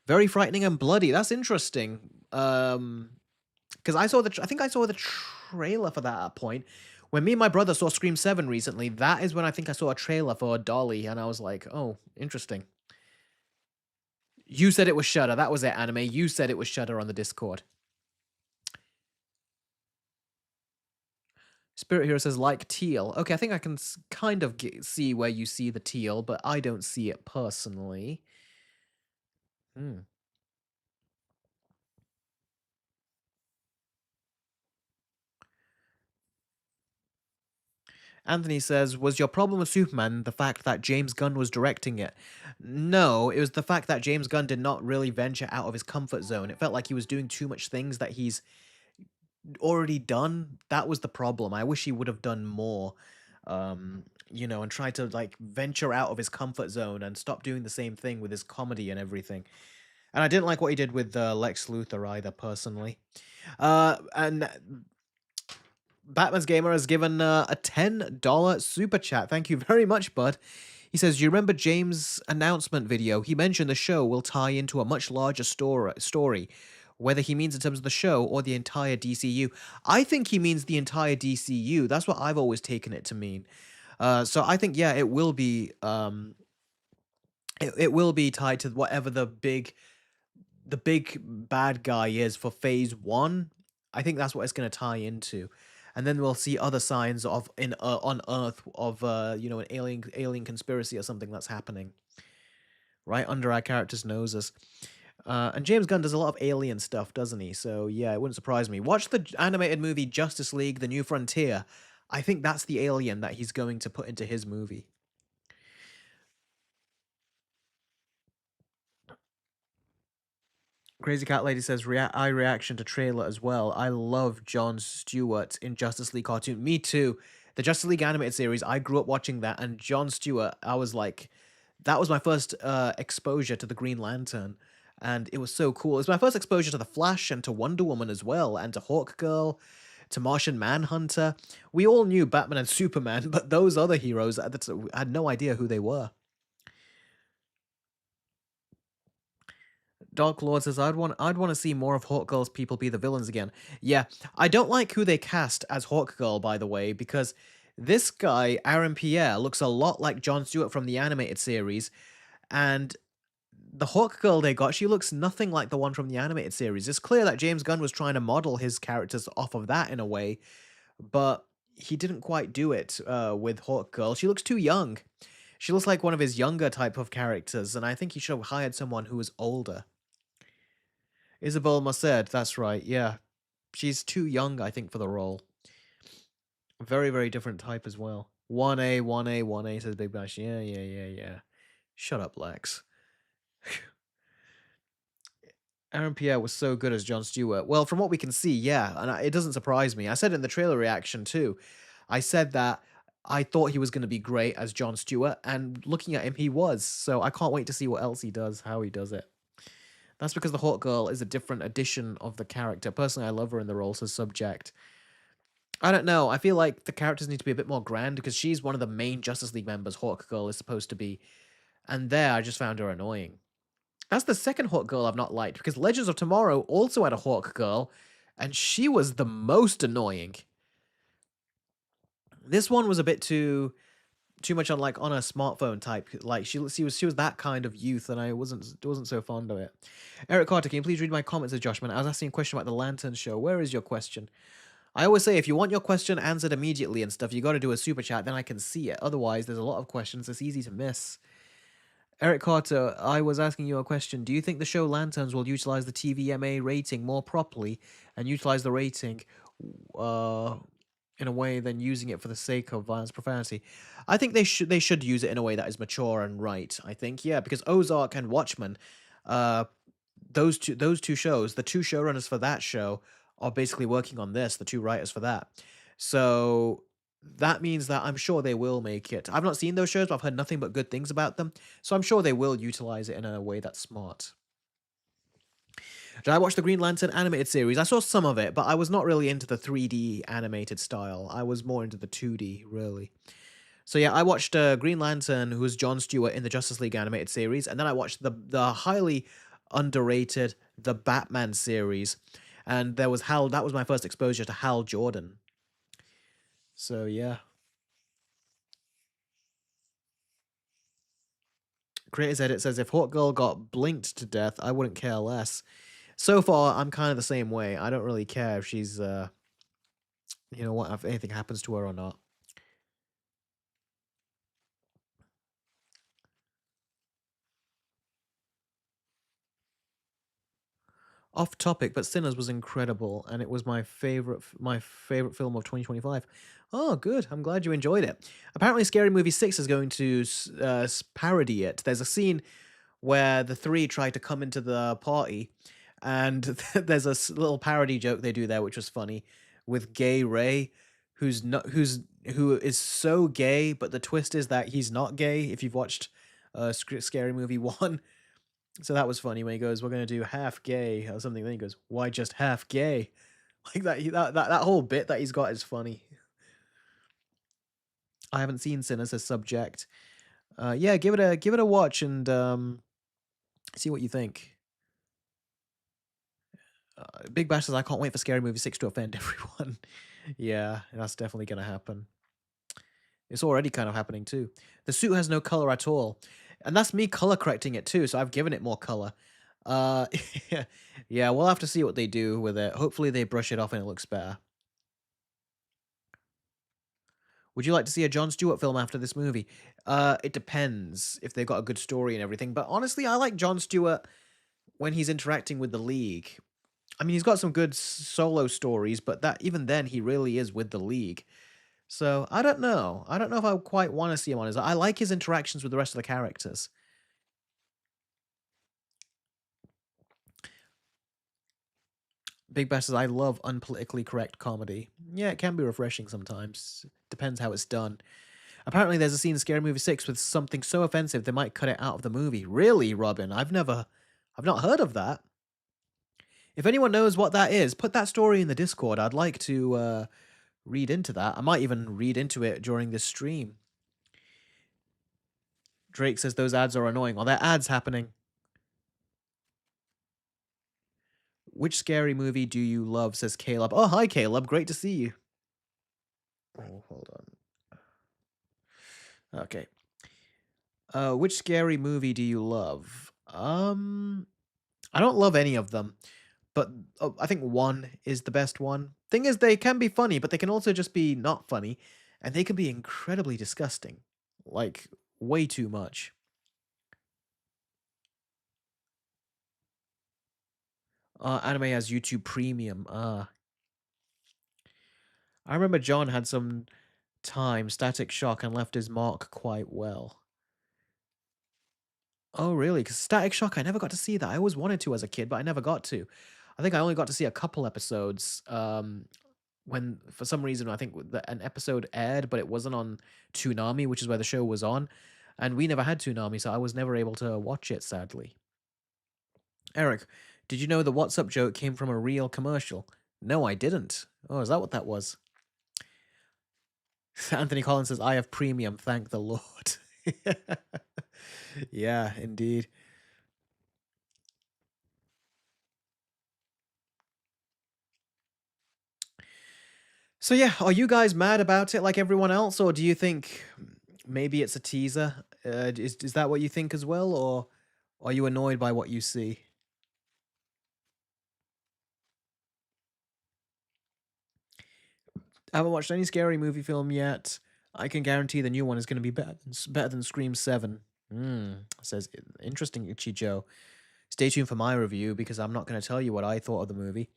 Very frightening and bloody. That's interesting. Because I think I saw the trailer for that at a point. When me and my brother saw Scream 7 recently, that is when I think I saw a trailer for Dolly, and I was like, oh, interesting. You said it was Shudder. That was it, anime. You said it was Shudder on the Discord. Spirit Hero says, like teal. Okay, I think I can kind of see where you see the teal, but I don't see it personally. Hmm. Anthony says, was your problem with Superman the fact that James Gunn was directing it? No, it was the fact that James Gunn did not really venture out of his comfort zone. It felt like he was doing too much things that he's already done. That was the problem. I wish he would have done more. And tried to like venture out of his comfort zone and stop doing the same thing with his comedy and everything. And I didn't like what he did with Lex Luthor either, personally. And Batman's Gamer has given a $10 super chat. Thank you very much, bud. He says, you remember James' announcement video? He mentioned the show will tie into a much larger story, whether he means in terms of the show or the entire DCU. I think he means the entire DCU. That's what I've always taken it to mean. So I think, yeah, it will be it will be tied to whatever the big bad guy is for phase 1. I think that's what it's going to tie into. And then we'll see other signs of in on Earth of an alien conspiracy or something that's happening right under our characters' noses. And James Gunn does a lot of alien stuff, doesn't he? So yeah, it wouldn't surprise me. Watch the animated movie Justice League: The New Frontier. I think that's the alien that he's going to put into his movie. Crazy Cat Lady says, I reaction to trailer as well. I love Jon Stewart in Justice League cartoon. Me too. The Justice League animated series, I grew up watching that, and Jon Stewart, I was like, that was my first exposure to the Green Lantern, and it was so cool. It was my first exposure to the Flash and to Wonder Woman as well, and to Hawk Girl, to Martian Manhunter. We all knew Batman and Superman, but those other heroes, I had no idea who they were. Dark Lord says, I'd want to see more of Hawkgirl's people be the villains again. Yeah, I don't like who they cast as Hawkgirl, by the way, because this guy, Aaron Pierre, looks a lot like Jon Stewart from the animated series, and the Hawkgirl they got, she looks nothing like the one from the animated series. It's clear that James Gunn was trying to model his characters off of that in a way, but he didn't quite do it with Hawkgirl. She looks too young. She looks like one of his younger type of characters, and I think he should have hired someone who was older. Isabel Merced, that's right, yeah. She's too young, I think, for the role. Very, very different type as well. 1A, 1A, 1A, says Big Bash. Yeah, yeah, yeah, yeah. Shut up, Lex. Aaron Pierre was so good as Jon Stewart. Well, from what we can see, yeah, and it doesn't surprise me. I said it in the trailer reaction too. I said that I thought he was going to be great as Jon Stewart, and looking at him, he was. So I can't wait to see what else he does, how he does it. That's because the Hawk Girl is a different edition of the character. Personally, I love her in the role as Subject. I don't know. I feel like the characters need to be a bit more grand because she's one of the main Justice League members. Hawk Girl is supposed to be, and there I just found her annoying. That's the second Hawk Girl I've not liked because Legends of Tomorrow also had a Hawk Girl, and she was the most annoying. This one was a bit too much on a smartphone type. Like she was that kind of youth, and I wasn't so fond of it. Eric Carter, can you please read my comments, as Josh, man? I was asking a question about the Lantern show. Where is your question? I always say if you want your question answered immediately and stuff, you got to do a super chat, then I can see it. Otherwise, there's a lot of questions. It's easy to miss. Eric Carter, I was asking you a question. Do you think the show Lanterns will utilize the TVMA rating more properly and utilize the rating? Uh, in a way than using it for the sake of violence profanity. I think they should use it in a way that is mature and right. I think, yeah, because Ozark and Watchmen, uh, those two shows, the two showrunners for that show are basically working on this, the two writers for that. So that means that I'm sure they will make it. I've not seen those shows, but I've heard nothing but good things about them. So I'm sure they will utilize it in a way that's smart. Did I watch the Green Lantern animated series? I saw some of it, but I was not really into the 3D animated style. I was more into the 2D, really. So yeah, I watched Green Lantern, who was Jon Stewart in the Justice League animated series, and then I watched the highly underrated the Batman series, and there was Hal. That was my first exposure to Hal Jordan. So yeah, Creators Edit says if Hawk Girl got blinked to death, I wouldn't care less. So far, I'm kind of the same way. I don't really care if she's what, if anything happens to her or not. Off topic, but Sinners was incredible, and it was my favorite film of 2025. Oh, good. I'm glad you enjoyed it. Apparently, Scary Movie 6 is going to parody it. There's a scene where the three try to come into the party, and there's a little parody joke they do there, which was funny, with Gay Ray, who is so gay, but the twist is that he's not gay. If you've watched Scary Movie 1, so that was funny when he goes, "We're gonna do half gay" or something. Then he goes, "Why just half gay?" Like that. That whole bit that he's got is funny. I haven't seen Sinners as subject. Yeah, give it a watch and see what you think. Big Bash says, "I can't wait for Scary Movie 6 to offend everyone." Yeah, that's definitely gonna happen. It's already kind of happening too. The suit has no color at all, and that's me color correcting it too. So I've given it more color. Uh, yeah, we'll have to see what they do with it. Hopefully, they brush it off and it looks better. Would you like to see a Jon Stewart film after this movie? It depends if they've got a good story and everything. But honestly, I like Jon Stewart when he's interacting with the League. I mean, he's got some good solo stories, but that even then, he really is with the League. So I don't know. I don't know if I quite want to see him on his. I like his interactions with the rest of the characters. Big Bass says, I love unpolitically correct comedy. Yeah, it can be refreshing sometimes. Depends how it's done. Apparently, there's a scene in Scary Movie 6 with something so offensive they might cut it out of the movie. Really, Robin? I've not heard of that. If anyone knows what that is, put that story in the Discord. I'd like to read into that. I might even read into it during this stream. Drake says those ads are annoying. Are there ads happening? Which scary movie do you love? Says Caleb. Oh, hi, Caleb. Great to see you. Oh, hold on. Okay. Which scary movie do you love? I don't love any of them, but I think one is the best one. Thing is, they can be funny, but they can also just be not funny, and they can be incredibly disgusting, like way too much. Anime has YouTube Premium. I remember John had some time Static Shock and left his mark quite well. Oh, really? Because Static Shock, I never got to see that. I always wanted to as a kid, but I never got to. I think I only got to see a couple episodes. When for some reason I think an episode aired, but it wasn't on Toonami, which is where the show was on, and we never had Toonami, so I was never able to watch it. Sadly. Eric, did you know the "What's Up" joke came from a real commercial? No, I didn't. Oh, is that what that was? Anthony Collins says, "I have premium, thank the Lord." Yeah, indeed. So yeah, are you guys mad about it like everyone else, or do you think maybe it's a teaser? Is that what you think as well, or are you annoyed by what you see? I haven't watched any scary movie film yet. I can guarantee the new one is going to be better than Scream 7. Says interesting Itchy Joe. Stay tuned for my review because I'm not going to tell you what I thought of the movie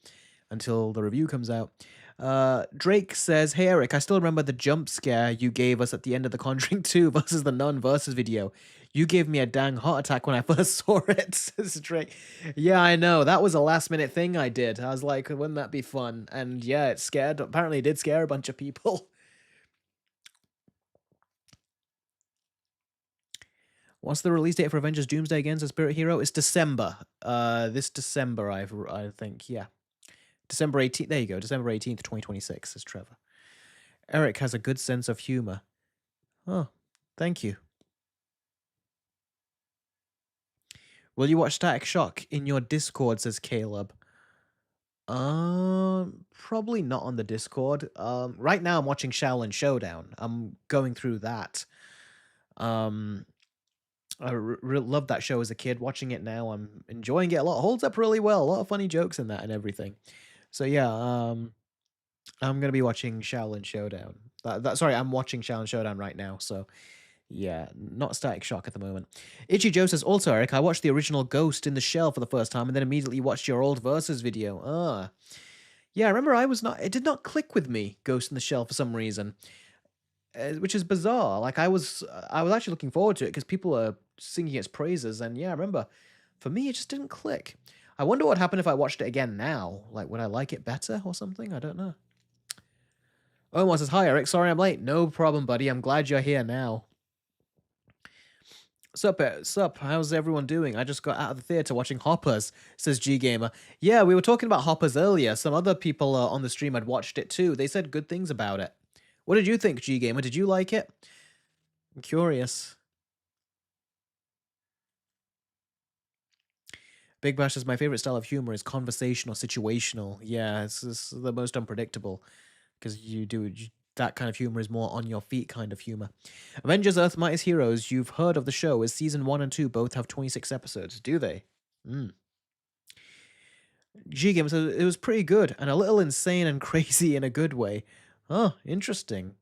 until the review comes out. Drake says, "Hey Eric, I still remember the jump scare you gave us at the end of the Conjuring 2 versus the Nun versus video. You gave me a dang heart attack when I first saw it." Says Drake. Yeah, I know. That was a last minute thing I did. I was like, wouldn't that be fun? And yeah, it scared. Apparently, it did scare a bunch of people. What's the release date for Avengers Doomsday Against a Spirit Hero? It's December. This December, I think. Yeah. December 18th. There you go. December 18th, 2026, says Trevor. Eric has a good sense of humor. Oh, thank you. Will you watch Static Shock in your Discord, says Caleb. Probably not on the Discord. Right now I'm watching Shaolin Showdown. I'm going through that. Um, I loved that show as a kid. Watching it now, I'm enjoying it a lot. Holds up really well. A lot of funny jokes in that and everything. So yeah, I'm gonna be watching Shaolin Showdown. Sorry, I'm watching Shaolin Showdown right now. So yeah, not Static Shock at the moment. Itchy Joe says, also, Eric, I watched the original Ghost in the Shell for the first time and then immediately watched your old Versus video. Ah. Yeah, I remember it did not click with me, Ghost in the Shell, for some reason, which is bizarre. Like, I was actually looking forward to it because people are singing its praises, and yeah, I remember, for me, it just didn't click. I wonder what would happen if I watched it again now. Like, would I like it better or something? I don't know. Omar says, hi, Eric, sorry I'm late. No problem, buddy. I'm glad you're here now. Sup, how's everyone doing? I just got out of the theater watching Hoppers, says G Gamer. Yeah, we were talking about Hoppers earlier. Some other people on the stream had watched it too. They said good things about it. What did you think, G Gamer? Did you like it? I'm curious. Big Bash says, my favorite style of humor is conversational, situational. Yeah, it's the most unpredictable because that kind of humor is more on your feet kind of humor. Avengers Earth Mightiest Heroes, you've heard of the show, as season 1 and 2 both have 26 episodes, do they? G Game says it was pretty good and a little insane and crazy in a good way. Oh, interesting.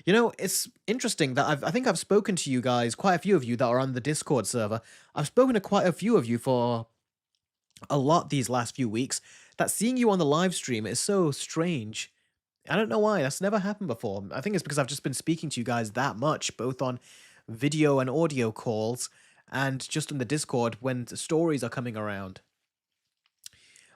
You know, it's interesting that I think I've spoken to you guys, quite a few of you that are on the Discord server. I've spoken to quite a few of you for a lot these last few weeks. That seeing you on the live stream is so strange. I don't know why. That's never happened before. I think it's because I've just been speaking to you guys that much, both on video and audio calls, and just in the Discord when the stories are coming around.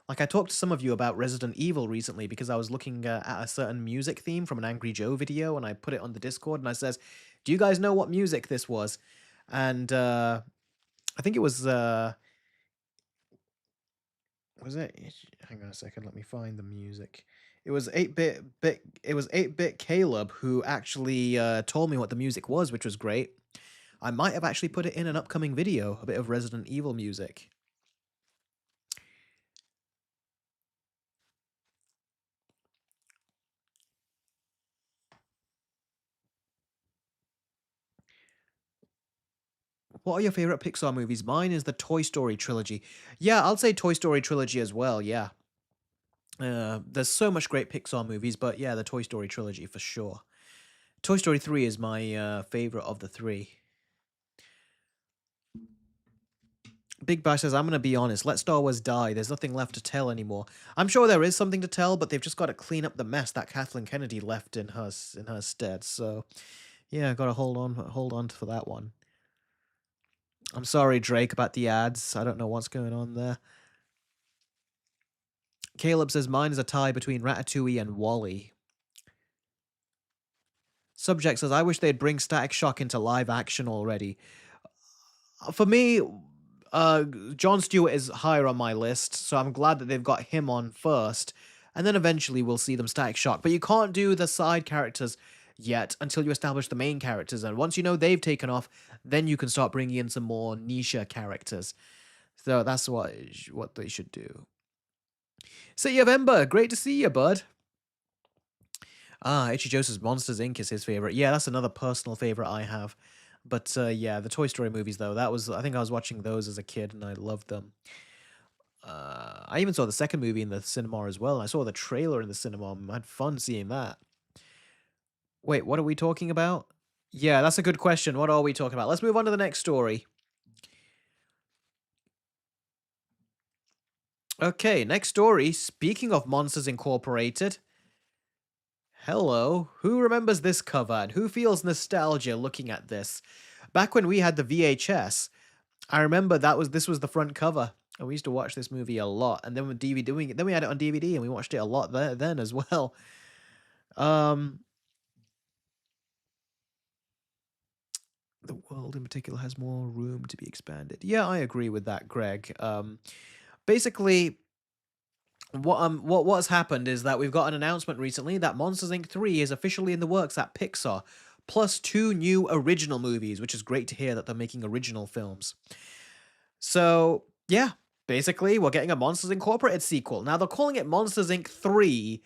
Like, I talked to some of you about Resident Evil recently because I was looking at a certain music theme from an Angry Joe video, and I put it on the Discord, and I says, do you guys know what music this was? And I think it was it? Hang on a second, let me find the music. It was 8-bit Caleb who actually told me what the music was, which was great. I might have actually put it in an upcoming video, a bit of Resident Evil music. What are your favorite Pixar movies? Mine is the Toy Story trilogy. Yeah, I'll say Toy Story trilogy as well. Yeah. There's so much great Pixar movies, but yeah, the Toy Story trilogy for sure. Toy Story 3 is my favorite of the three. Big Bash says, I'm going to be honest, let Star Wars die. There's nothing left to tell anymore. I'm sure there is something to tell, but they've just got to clean up the mess that Kathleen Kennedy left in her stead. So, yeah, got to hold on for that one. I'm sorry, Drake, about the ads. I don't know what's going on there. Caleb says, mine is a tie between Ratatouille and Wall-E. Subject says, I wish they'd bring Static Shock into live action already. For me, Jon Stewart is higher on my list, so I'm glad that they've got him on first, and then eventually we'll see them Static Shock. But you can't do the side characters yet until you establish the main characters, and once you know they've taken off, then you can start bringing in some more niche characters. So that's what they should do. City of Ember, great to see you, bud. Itchy Joseph's Monsters Inc. is his favorite. Yeah, that's another personal favorite I have. But yeah, the Toy Story movies though, I think I was watching those as a kid and I loved them. I even saw the second movie in the cinema as well. And I saw the trailer in the cinema. I had fun seeing that. Wait, what are we talking about? Yeah, that's a good question. What are we talking about? Let's move on to the next story. Okay, next story. Speaking of Monsters Incorporated, hello. Who remembers this cover and who feels nostalgia looking at this? Back when we had the VHS, I remember this was the front cover. And we used to watch this movie a lot. And then with DVD, then we had it on DVD and we watched it a lot there then as well. Um, the world in particular has more room to be expanded. Yeah, I agree with that, Greg. Basically, what's happened is that we've got an announcement recently that Monsters Inc. 3 is officially in the works at Pixar, plus two new original movies, which is great to hear that they're making original films. So, yeah, basically, we're getting a Monsters Incorporated sequel. Now, they're calling it Monsters Inc. 3,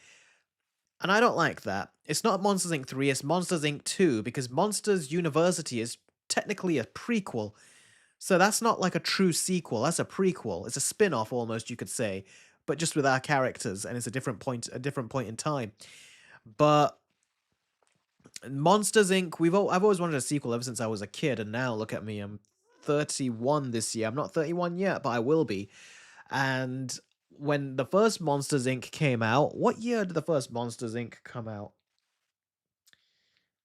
and I don't like that. It's not Monsters Inc. 3, it's Monsters Inc. 2, because Monsters University is technically a prequel. So that's not like a true sequel, that's a prequel. It's a spin-off almost, you could say, but just with our characters, and it's a different point in time. But Monsters Inc. I've always wanted a sequel ever since I was a kid, and now look at me, I'm 31 this year. I'm not 31 yet, but I will be. And when the first Monsters Inc. came out, what year did the first Monsters Inc. come out?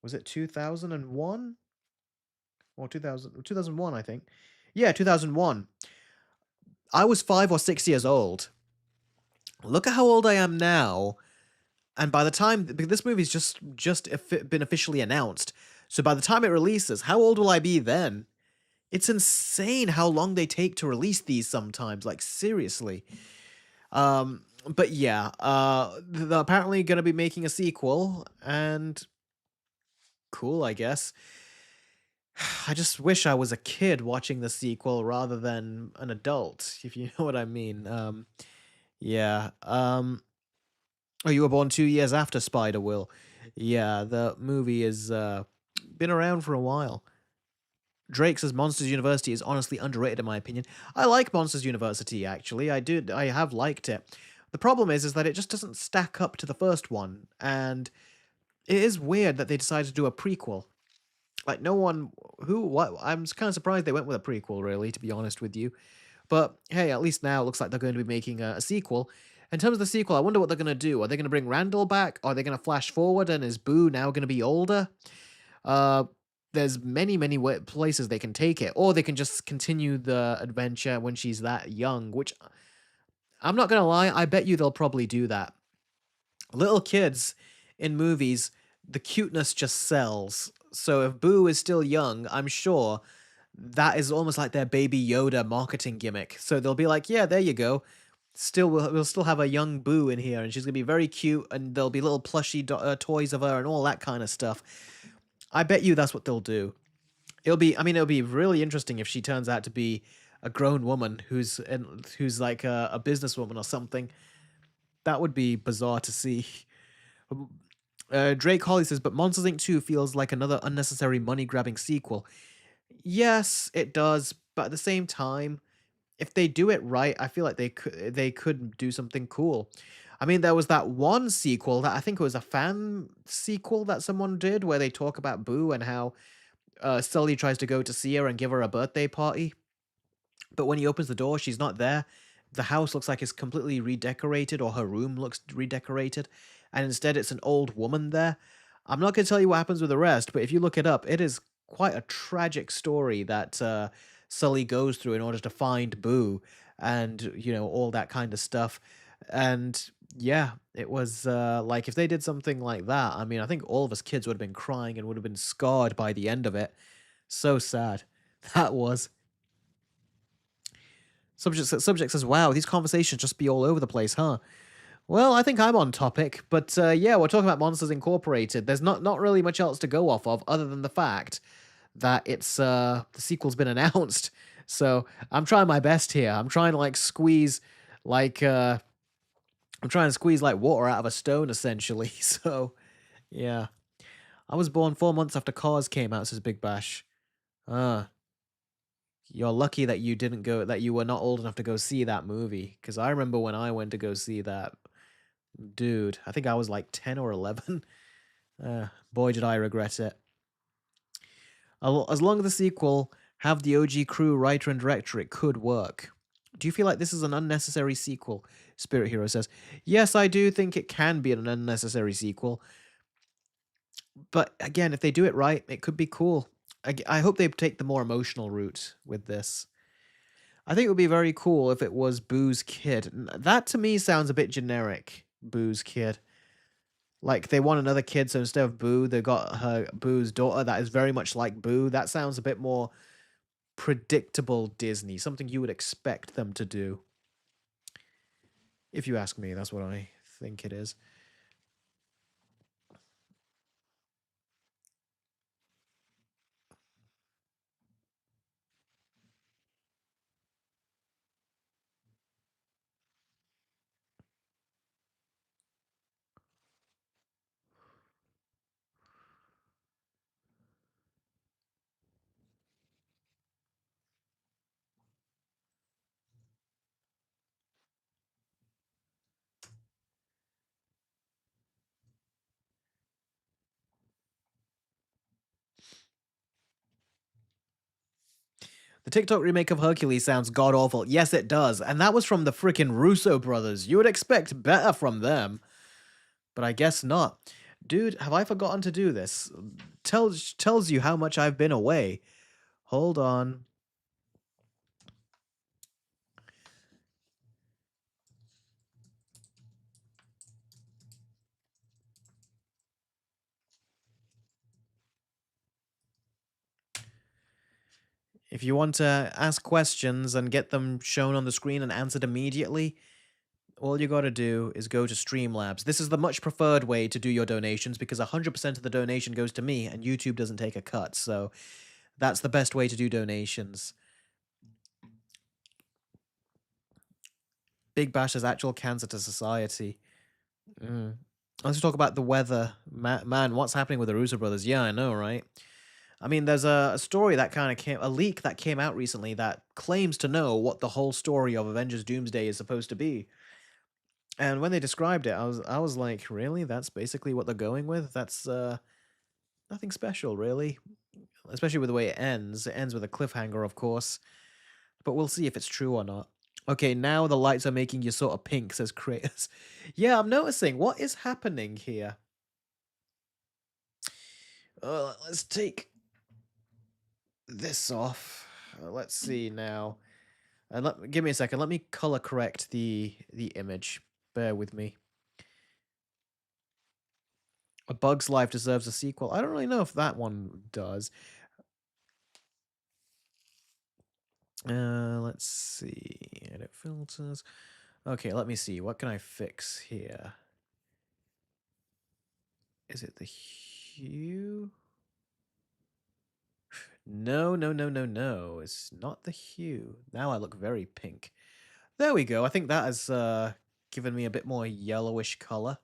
Was it 2001? Or 2001, I think. Yeah, 2001. I was 5 or 6 years old. Look at how old I am now, and by the time because this movie's been officially announced, so by the time it releases, how old will I be then? It's insane how long they take to release these sometimes, like, seriously. But yeah, they're apparently gonna be making a sequel, and cool, I guess. I just wish I was a kid watching the sequel rather than an adult, if you know what I mean. Yeah. Oh, you were born 2 years after Spider-Will. Yeah, the movie has been around for a while. Drake says Monsters University is honestly underrated in my opinion. I like Monsters University actually. I have liked it. The problem is that it just doesn't stack up to the first one, and it is weird that they decided to do a prequel. Like no one who what I'm kind of surprised they went with a prequel really, to be honest with you. But hey, at least now it looks like they're going to be making a sequel. In terms of the sequel, I wonder what they're going to do. Are they going to bring Randall back? Are they going to flash forward and is Boo now going to be older? Uh, there's many places they can take it, or they can just continue the adventure when she's that young. Which I'm not going to lie, I bet you they'll probably do that. Little kids in movies, the cuteness just sells. So if Boo is still young, I'm sure that is almost like their Baby Yoda marketing gimmick. So they'll be like, "Yeah, there you go. Still, we'll still have a young Boo in here, and she's gonna be very cute, and there'll be little plushy toys of her and all that kind of stuff." I bet you that's what they'll do. I mean, it'll be really interesting if she turns out to be a grown woman who's like a businesswoman or something. That would be bizarre to see. Drake Holly says, but Monsters Inc. 2 feels like another unnecessary money grabbing sequel. Yes, it does, but at the same time, if they do it right, I feel like they could do something cool. I mean, there was that one sequel that I think it was a fan sequel that someone did where they talk about Boo and how Sully tries to go to see her and give her a birthday party. But when he opens the door, she's not there. The house looks like it's completely redecorated, or her room looks redecorated, and instead it's an old woman there. I'm not going to tell you what happens with the rest, but if you look it up, it is quite a tragic story that Sully goes through in order to find Boo, and all that kind of stuff. And yeah, it was like if they did something like that, I mean, I think all of us kids would have been crying and would have been scarred by the end of it. So sad. That was. Subject says, "Wow, these conversations just be all over the place, huh?" Well, I think I'm on topic, but yeah, we're talking about Monsters Incorporated. There's not really much else to go off of other than the fact that it's the sequel's been announced. So I'm trying my best here. I'm trying to like I'm trying to squeeze like water out of a stone, essentially. So yeah, I was born 4 months after Cars came out. Says Big Bash. Ah. You're lucky that you were not old enough to go see that movie. Because I remember when I went to go see that, dude, I think I was like 10 or 11. Boy, did I regret it. As long as the sequel have the OG crew, writer, and director, it could work. Do you feel like this is an unnecessary sequel? Spirit Hero says, yes, I do think it can be an unnecessary sequel. But again, if they do it right, it could be cool. I hope they take the more emotional route with this. I think it would be very cool if it was Boo's kid. That to me sounds a bit generic. Boo's kid. Like they want another kid, so instead of Boo, they got her Boo's daughter that is very much like Boo. That sounds a bit more predictable Disney, something you would expect them to do. If you ask me, that's what I think it is. The TikTok remake of Hercules sounds god awful. Yes, it does. And that was from the freaking Russo brothers. You would expect better from them. But I guess not. Dude, have I forgotten to do this? Tells you how much I've been away. Hold on. If you want to ask questions and get them shown on the screen and answered immediately, all you gotta do is go to Streamlabs. This is the much preferred way to do your donations because 100% of the donation goes to me and YouTube doesn't take a cut. So that's the best way to do donations. Big Bash has actual cancer to society. Mm. Let's talk about the weather. Man, what's happening with the Russo brothers? Yeah, I know, right? I mean, there's a story that kind of came, a leak that came out recently that claims to know what the whole story of Avengers Doomsday is supposed to be. And when they described it, I was like, really? That's basically what they're going with? That's nothing special, really. Especially with the way it ends. It ends with a cliffhanger, of course. But we'll see if it's true or not. Okay, now the lights are making you sort of pink, says Kratos. Yeah, I'm noticing. What is happening here? Let's take this off. Let's see now. And give me a second. Let me color correct the image. Bear with me. A Bug's Life deserves a sequel. I don't really know if that one does. Let's see. Edit filters. Okay, let me see. What can I fix here? Is it the hue? No, no, no, no, no. It's not the hue. Now I look very pink. There we go. I think that has given me a bit more yellowish color.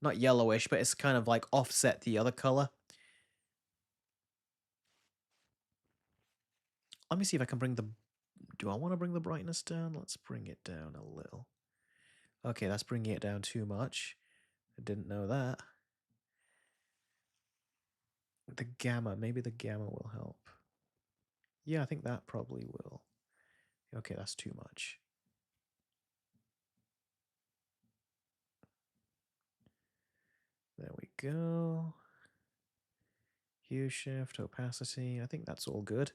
Not yellowish, but it's kind of like offset the other color. Let me see if I can bring the... Do I want to bring the brightness down? Let's bring it down a little. Okay, that's bringing it down too much. I didn't know that. The gamma. Maybe the gamma will help. Yeah, I think that probably will. Okay, that's too much. There we go. Hue shift, opacity. I think that's all good.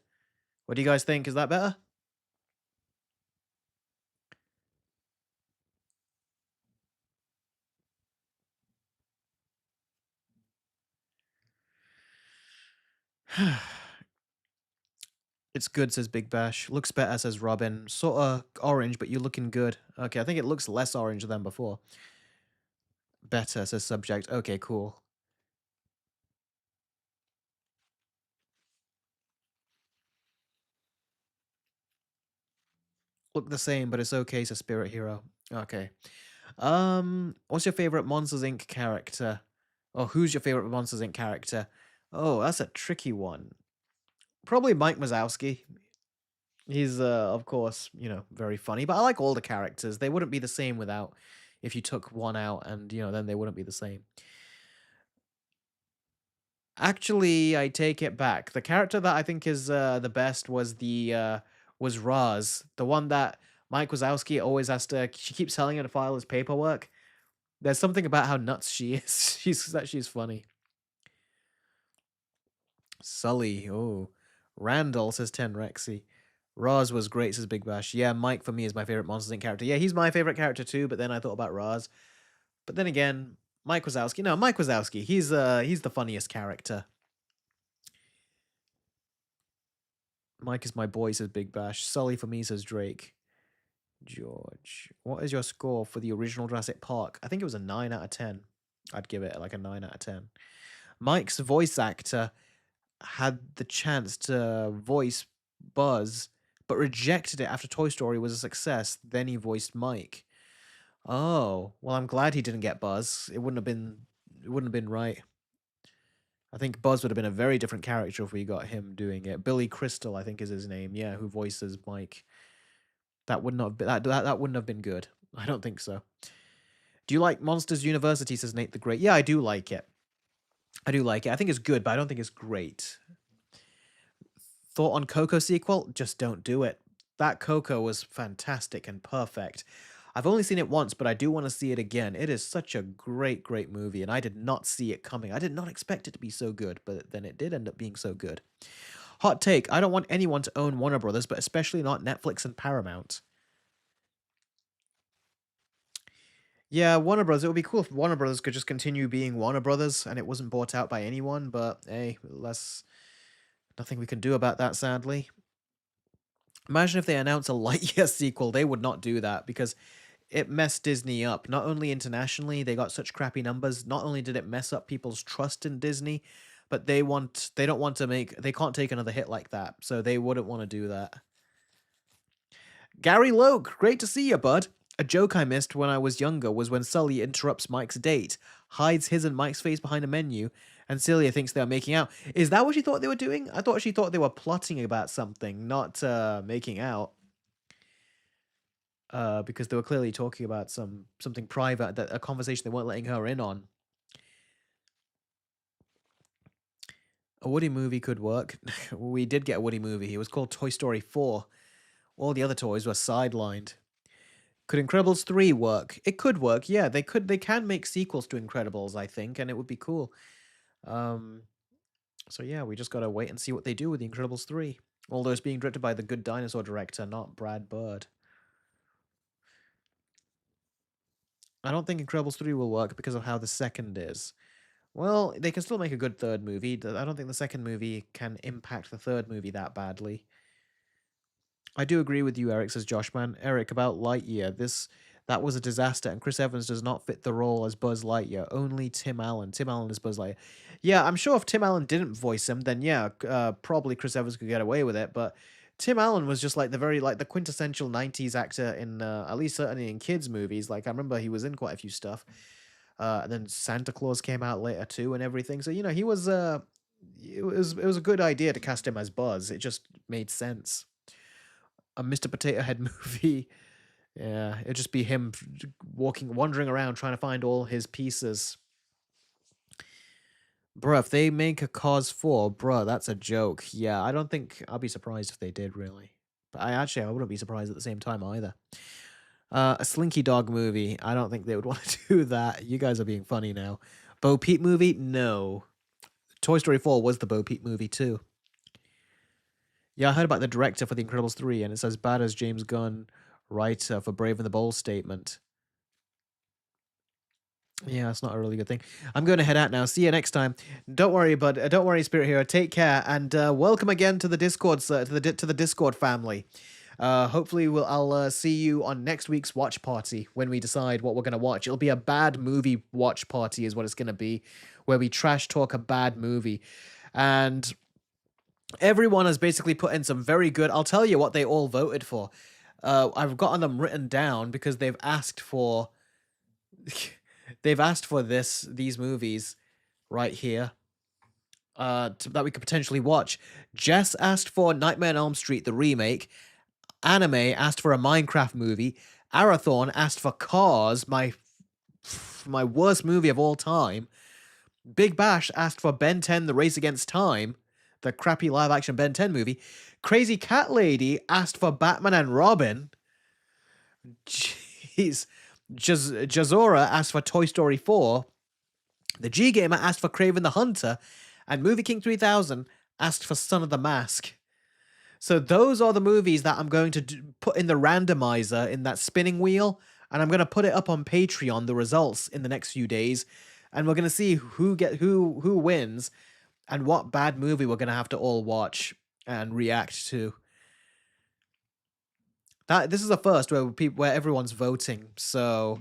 What do you guys think? Is that better? It's good, says Big Bash. Looks better, says Robin. Sorta orange, but you're looking good. Okay, I think it looks less orange than before. Better, says Subject. Okay, cool. Look the same, but it's okay, says Spirit Hero. Okay. What's your favorite Monsters Inc. character? Or who's your favorite Monsters Inc. character? Oh, that's a tricky one. Probably Mike Wazowski. He's, of course, very funny. But I like all the characters. They wouldn't be the same without if you took one out, and then they wouldn't be the same. Actually, I take it back. The character that I think is the best was the was Roz, the one that Mike Wazowski always has to. She keeps telling him to file his paperwork. There's something about how nuts she is. She's funny. Sully, oh, Randall says 10 Rexy. Roz was great, says Big Bash. Yeah, Mike for me is my favorite Monsters Inc. character. Yeah, he's my favorite character too. But then I thought about Roz. But then again, Mike Wazowski. No, Mike Wazowski. He's the funniest character. Mike is my boy, says Big Bash. Sully for me, says Drake. George, what is your score for the original Jurassic Park? I think it was a 9 out of 10. I'd give it like a 9 out of 10. Mike's voice actor had the chance to voice Buzz, but rejected it after Toy Story was a success. Then he voiced Mike. Oh, well, I'm glad he didn't get Buzz. It wouldn't have been right. I think Buzz would have been a very different character if we got him doing it. Billy Crystal, I think is his name. Yeah, who voices Mike. That would not have been, that wouldn't have been good. I don't think so. Do you like Monsters University, says Nate the Great? Yeah, I do like it. I do like it. I think it's good, but I don't think it's great. Thought on Coco sequel? Just don't do it. That Coco was fantastic and perfect. I've only seen it once, but I do want to see it again. It is such a great, great movie, and I did not see it coming. I did not expect it to be so good, but then it did end up being so good. Hot take, I don't want anyone to own Warner Brothers, but especially not Netflix and Paramount. Yeah, Warner Brothers, it would be cool if Warner Brothers could just continue being Warner Brothers and it wasn't bought out by anyone, but hey, nothing we can do about that, sadly. Imagine if they announce a Lightyear sequel. They would not do that because it messed Disney up. Not only internationally, they got such crappy numbers. Not only did it mess up people's trust in Disney, but they can't take another hit like that. So they wouldn't want to do that. Gary Loke, great to see you, bud. A joke I missed when I was younger was when Sully interrupts Mike's date, hides his and Mike's face behind a menu, and Celia thinks they are making out. Is that what she thought they were doing? I thought she thought they were plotting about something, not making out. Because they were clearly talking about something private, a conversation they weren't letting her in on. A Woody movie could work. We did get a Woody movie. It was called Toy Story 4. All the other toys were sidelined. Could Incredibles 3 work? It could work, yeah. They can make sequels to Incredibles, I think, and it would be cool. So yeah, we just gotta wait and see what they do with the Incredibles 3. Although it's being directed by the Good Dinosaur director, not Brad Bird. I don't think Incredibles 3 will work because of how the second is. Well, they can still make a good third movie. I don't think the second movie can impact the third movie that badly. I do agree with you, Eric, says Josh, man. Eric, about Lightyear. That was a disaster, and Chris Evans does not fit the role as Buzz Lightyear. Only Tim Allen. Tim Allen is Buzz Lightyear. Yeah, I'm sure if Tim Allen didn't voice him, then yeah, probably Chris Evans could get away with it. But Tim Allen was just like the quintessential '90s actor in at least certainly in kids movies. Like I remember he was in quite a few stuff. And then Santa Claus came out later too, and everything. So he was it was a good idea to cast him as Buzz. It just made sense. A Mr. Potato Head movie. Yeah, it'd just be him wandering around trying to find all his pieces. Bruh, if they make a Cause 4, bruh, that's a joke. Yeah, I don't think I'll be surprised if they did, really. But I wouldn't be surprised at the same time either. A Slinky Dog movie. I don't think they would want to do that. You guys are being funny now. Bo Peep movie? No. Toy Story 4 was the Bo Peep movie too. Yeah, I heard about the director for The Incredibles 3, and it's as bad as James Gunn, writer for Brave and the Bold statement. Yeah, that's not a really good thing. I'm going to head out now. See you next time. Don't worry, bud. Don't worry, Spirit Hero. Take care, and welcome again to the Discord, to the Discord family. Hopefully, I'll see you on next week's watch party when we decide what we're going to watch. It'll be a bad movie watch party, is what it's going to be, where we trash talk a bad movie, and everyone has basically put in some very good. I'll tell you what they all voted for. I've gotten them written down because they've asked for. They've asked for these movies right here that we could potentially watch. Jess asked for Nightmare on Elm Street, the remake. Anime asked for a Minecraft movie. Arathorn asked for Cars, my worst movie of all time. Big Bash asked for Ben 10, The Race Against Time. the crappy live action Ben 10 movie. Crazy Cat Lady asked for Batman and Robin. Jeez. Jazora asked for Toy Story 4. The G Gamer asked for Craven the Hunter. And Movie King 3000 asked for Son of the Mask. So those are the movies that I'm going to put in the randomizer in that spinning wheel, and I'm going to put it up on Patreon, the results in the next few days, and we're going to see who wins and what bad movie we're going to have to all watch and react to. This is the first where everyone's voting. So,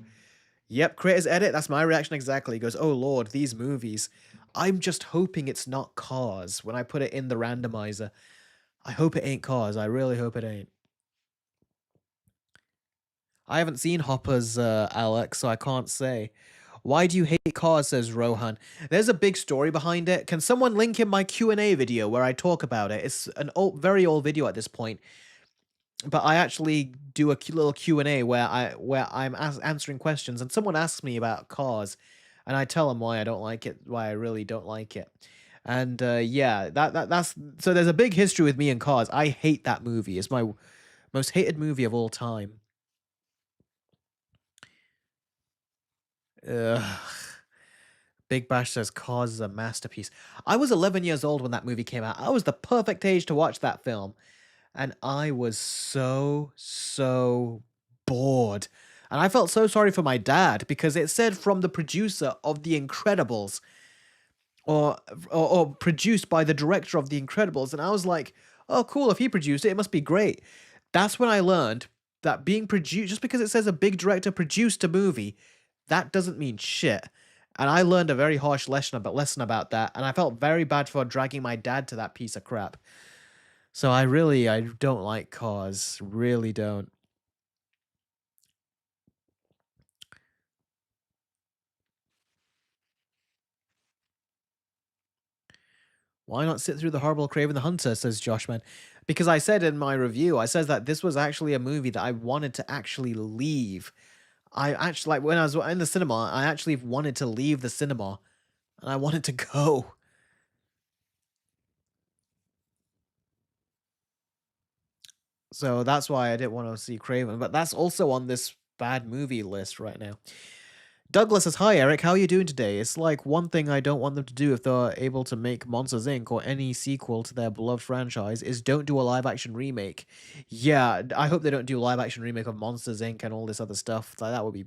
yep, creators edit. That's my reaction exactly. He goes, "Oh Lord, these movies." I'm just hoping it's not Cars when I put it in the randomizer. I hope it ain't Cars. I really hope it ain't. I haven't seen Hopper's, Alex, so I can't say. Why do you hate Cars, says Rohan. There's a big story behind it. Can someone link in my Q&A video where I talk about it? It's an very old video at this point, but I actually do a little Q&A where I'm answering questions, and someone asks me about Cars, and I tell them why I don't like it, why I really don't like it. And yeah, that's so there's a big history with me and Cars. I hate that movie. It's my most hated movie of all time. Ugh. Big Bash says Cars is a masterpiece. I was 11 years old when that movie came out. I was the perfect age to watch that film. And I was so bored. And I felt so sorry for my dad because it said from the producer of The Incredibles or, or produced by the director of The Incredibles. And I was like, oh, cool. If he produced it, it must be great. That's when I learned that being produced, just because it says a big director produced a movie, that doesn't mean shit. And I learned a very harsh lesson about that. And I felt very bad for dragging my dad to that piece of crap. So I don't like Cars. Really don't. Why not sit through the horrible Craven the Hunter, says Joshman. Because I said in my review, I says that this was actually a movie that I wanted to actually leave. I actually, like, when I was in the cinema, I actually wanted to leave the cinema. And I wanted to go. So that's why I didn't want to see Craven. But that's also on this bad movie list right now. Douglas says, "Hi Eric, how are you doing today? It's like one thing I don't want them to do if they're able to make Monsters Inc. or any sequel to their beloved franchise is don't do a live action remake. Yeah, I hope they don't do a live action remake of Monsters Inc. and all this other stuff. That would be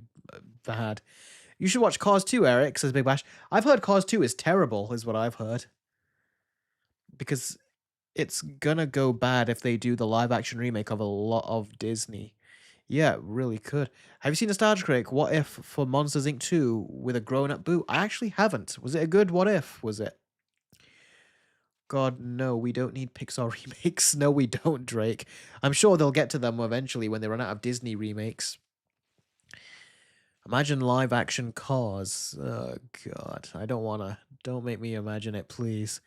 bad. You should watch Cars 2, Eric," says Big Bash. I've heard Cars 2 is terrible, is what I've heard. Because it's gonna go bad if they do the live action remake of a lot of Disney. Yeah, it really could. Have you seen Nostalgia Critic? What If for Monsters Inc. 2 with a grown up Boo? I actually haven't. Was it a good What If? Was it? God, no, we don't need Pixar remakes. No, we don't, Drake. I'm sure they'll get to them eventually when they run out of Disney remakes. Imagine live action Cars. Oh, God. I don't wanna. Don't make me imagine it, please.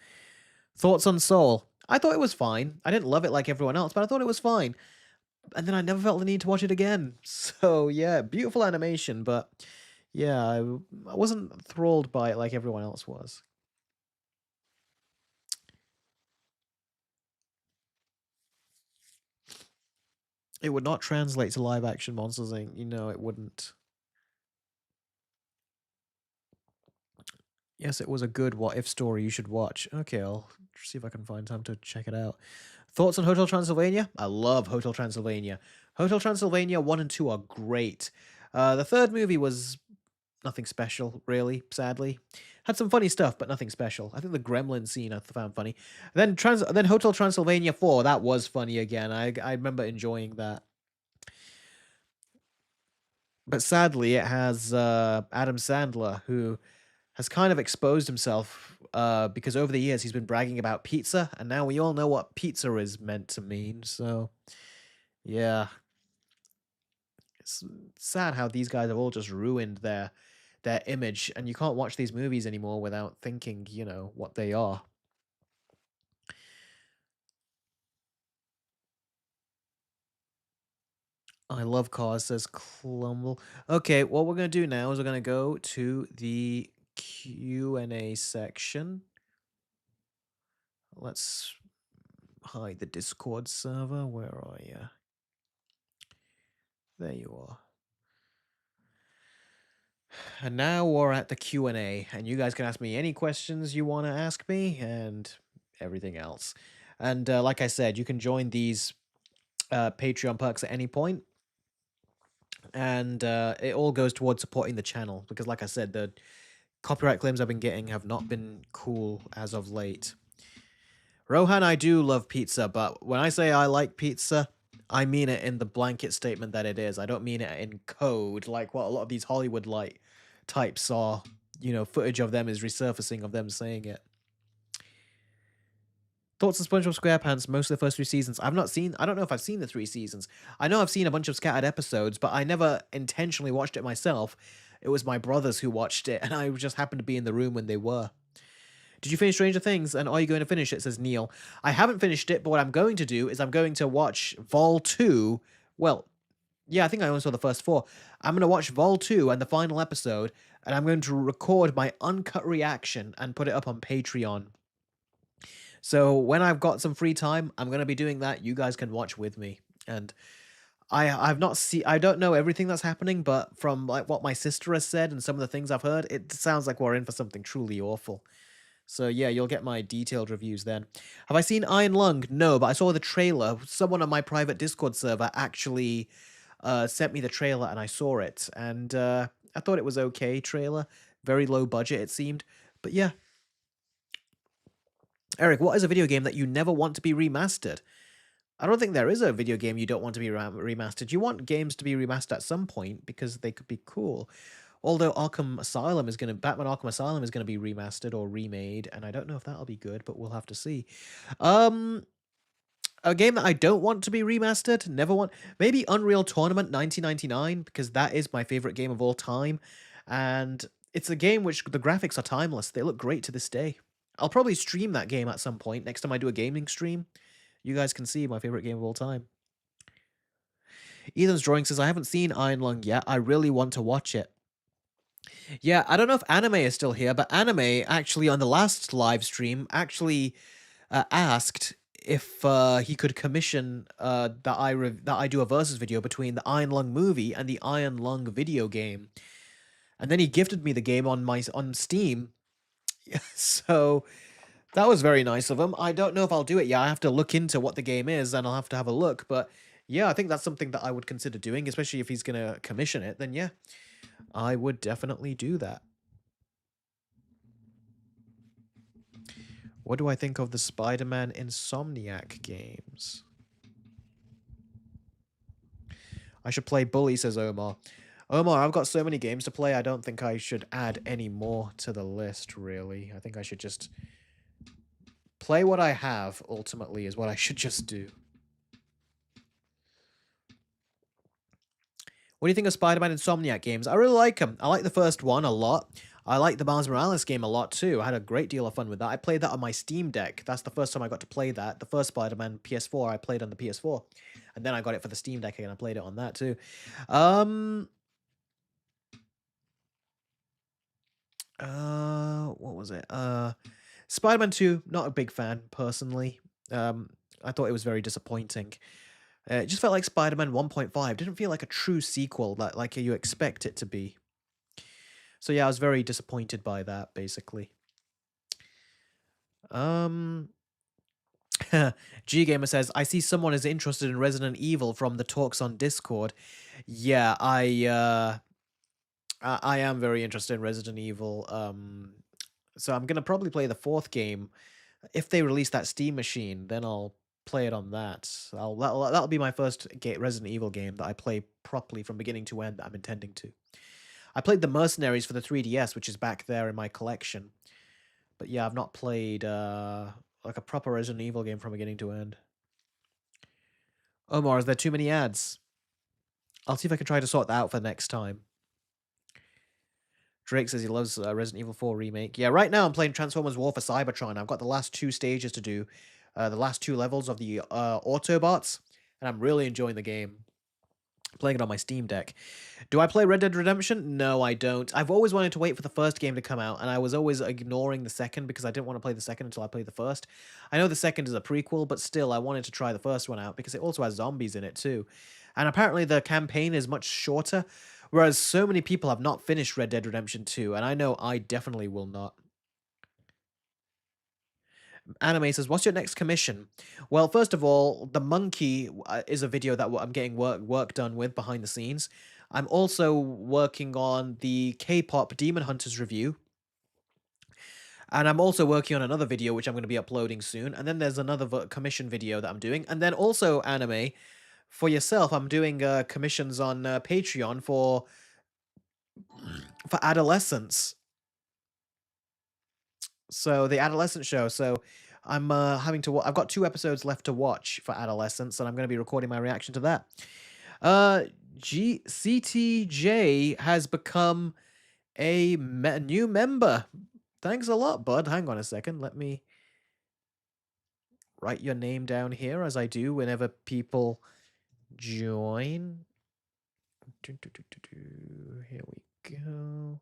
Thoughts on Soul? I thought it was fine. I didn't love it like everyone else, but I thought it was fine. And then I never felt the need to watch it again. So yeah, beautiful animation, but yeah, I wasn't enthralled by it like everyone else was. It would not translate to live action Monsters Inc. You know, it wouldn't. Yes, it was a good what if story you should watch. Okay, I'll see if I can find time to check it out. Thoughts on Hotel Transylvania? I love Hotel Transylvania. Hotel Transylvania 1 and 2 are great. The third movie was nothing special, really, sadly. Had some funny stuff, but nothing special. I think the gremlin scene I found funny. Then Hotel Transylvania 4, that was funny again. I remember enjoying that. But sadly, it has Adam Sandler, who has kind of exposed himself because over the years he's been bragging about pizza, and now we all know what pizza is meant to mean. So, yeah, it's sad how these guys have all just ruined their image, and you can't watch these movies anymore without thinking, you know, what they are. I love Cars, says Clumble. Okay, what we're gonna do now is we're gonna go to the Q&A section. Let's hide the Discord server. Where are you? There you are. And now we're at the Q&A, and you guys can ask me any questions you want to ask me and everything else. And like I said, you can join these Patreon perks at any point, and it all goes towards supporting the channel because, like I said, the copyright claims I've been getting have not been cool as of late. Rohan, I do love pizza, but when I say I like pizza, I mean it in the blanket statement that it is. I don't mean it in code, like what a lot of these Hollywood like types are. You know, footage of them is resurfacing of them saying it. Thoughts on SpongeBob SquarePants, most of the first 3 seasons. I don't know if I've seen the 3 seasons. I know I've seen a bunch of scattered episodes, but I never intentionally watched it myself. It was my brothers who watched it, and I just happened to be in the room when they were. Did you finish Stranger Things, and are you going to finish it, says Neil. I haven't finished it, but what I'm going to do is I'm going to watch Vol 2. Well, yeah, I think I only saw the first 4. I'm going to watch Vol 2 and the final episode, and I'm going to record my uncut reaction and put it up on Patreon. So when I've got some free time, I'm going to be doing that. You guys can watch with me. And I've not seen, I don't know everything that's happening, but from like what my sister has said and some of the things I've heard, it sounds like we're in for something truly awful. So yeah, you'll get my detailed reviews then. Have I seen Iron Lung? No, but I saw the trailer. Someone on my private Discord server actually sent me the trailer and I saw it. And I thought it was okay trailer. Very low budget, it seemed. But yeah. Eric, what is a video game that you never want to be remastered? I don't think there is a video game you don't want to be remastered. You want games to be remastered at some point because they could be cool. Although Batman Arkham Asylum is gonna be remastered or remade, and I don't know if that'll be good, but we'll have to see. Um, a game that I don't want to be remastered, never want, maybe Unreal Tournament 1999 because that is my favorite game of all time, and it's a game which the graphics are timeless. They look great to this day. I'll probably stream that game at some point next time I do a gaming stream. You guys can see my favorite game of all time. Ethan's drawing says I haven't seen Iron Lung yet. I really want to watch it. Yeah, I don't know if Anime is still here, but Anime actually on the last live stream actually asked if he could commission that I do a versus video between the Iron Lung movie and the Iron Lung video game, and then he gifted me the game on Steam. So that was very nice of him. I don't know if I'll do it yet. I have to look into what the game is, and I'll have to have a look. But yeah, I think that's something that I would consider doing, especially if he's gonna commission it. Then yeah, I would definitely do that. What do I think of the Spider-Man Insomniac games? I should play Bully, says Omar. Omar, I've got so many games to play, I don't think I should add any more to the list, really. I think I should just play what I have, ultimately, is what I should just do. What do you think of Spider-Man Insomniac games? I really like them. I like the first one a lot. I like the Miles Morales game a lot too. I had a great deal of fun with that. I played that on my Steam Deck. That's the first time I got to play that. The first Spider-Man PS4 I played on the PS4. And then I got it for the Steam Deck and I played it on that too. What was it? Spider-Man 2, not a big fan, personally. I thought it was very disappointing. It just felt like Spider-Man 1.5. Didn't feel like a true sequel that like you expect it to be. So yeah, I was very disappointed by that, basically. G Gamer says, I see someone is interested in Resident Evil from the talks on Discord. Yeah, I am very interested in Resident Evil. So I'm gonna probably play the 4th game. If they release that Steam machine, then I'll play it on that. That'll be my first Resident Evil game that I play properly from beginning to end that I'm intending to. I played the Mercenaries for the 3DS, which is back there in my collection. But yeah, I've not played like a proper Resident Evil game from beginning to end. Omar, is there too many ads? I'll see if I can try to sort that out for next time. Drake says he loves Resident Evil 4 Remake. Yeah, right now I'm playing Transformers War for Cybertron. I've got the last 2 stages to do. The last 2 levels of the Autobots. And I'm really enjoying the game. Playing it on my Steam Deck. Do I play Red Dead Redemption? No, I don't. I've always wanted to wait for the first game to come out, and I was always ignoring the second because I didn't want to play the second until I played the first. I know the second is a prequel, but still, I wanted to try the first one out because it also has zombies in it too. And apparently the campaign is much shorter, whereas so many people have not finished Red Dead Redemption 2, and I know I definitely will not. Anime says, "What's your next commission?" Well, first of all, the monkey is a video that I'm getting work done with behind the scenes. I'm also working on the K-pop Demon Hunters review, and I'm also working on another video which I'm going to be uploading soon. And then there's another commission video that I'm doing, and then also anime for yourself. I'm doing commissions on Patreon for adolescents. So the adolescent show. So I'm having to. I've got 2 episodes left to watch for adolescents, and I'm going to be recording my reaction to that. CTJ has become a new member. Thanks a lot, bud. Hang on a second. Let me write your name down here as I do whenever people join. Here we go.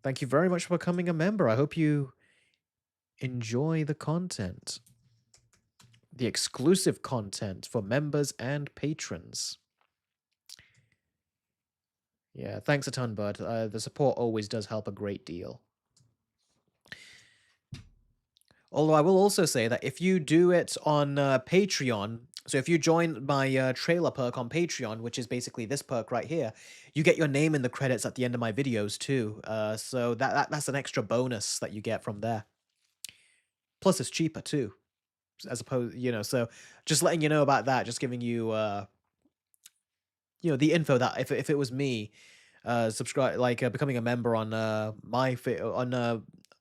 Thank you very much for becoming a member. I hope you enjoy the content. The exclusive content for members and patrons. Yeah, thanks a ton, bud. The support always does help a great deal. Although I will also say that if you do it on Patreon, so if you join my trailer perk on Patreon, which is basically this perk right here, you get your name in the credits at the end of my videos too. So that's an extra bonus that you get from there. Plus, it's cheaper too, as opposed, so just letting you know about that, just giving you, the info that if it was me, subscribe, like becoming a member on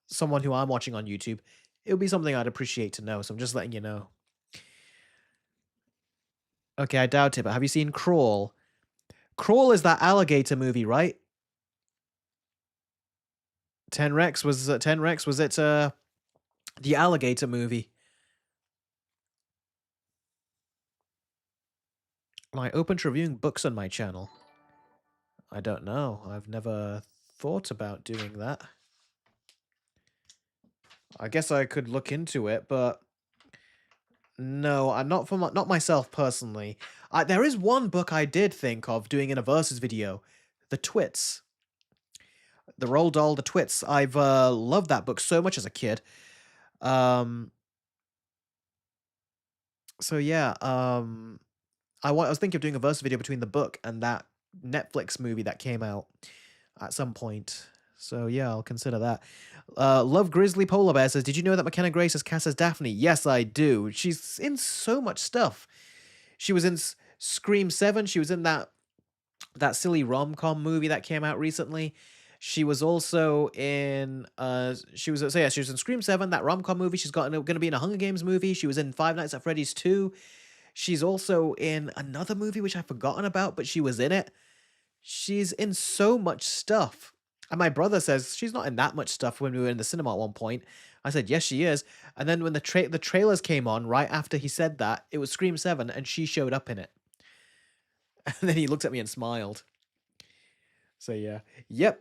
someone who I'm watching on YouTube, it would be something I'd appreciate to know. So I'm just letting you know. Okay, I doubt it, but have you seen Crawl? Crawl is that alligator movie, right? Tenrex was it the alligator movie? Am I open to reviewing books on my channel? I don't know. I've never thought about doing that. I guess I could look into it, but no, I'm not not myself personally. There is one book I did think of doing in a versus video, The Twits. The Roald Dahl, The Twits. I've loved that book so much as a kid. So yeah, I was thinking of doing a versus video between the book and that Netflix movie that came out at some point. So yeah, I'll consider that. Love Grizzly Polar Bear says, "Did you know that McKenna Grace is cast as Daphne?" Yes, I do. She's in so much stuff. She was in Scream 7. She was in that silly rom-com movie that came out recently. She was also in she was in Scream 7, that rom-com movie. She's going to be in a Hunger Games movie. She was in Five Nights at Freddy's 2. She's also in another movie which I've forgotten about, but she was in it. She's in so much stuff. And my brother says she's not in that much stuff when we were in the cinema at one point. I said, yes, she is. And then when the trailers came on, right after he said that, it was Scream 7, and she showed up in it. And then he looked at me and smiled. So yeah. Yep.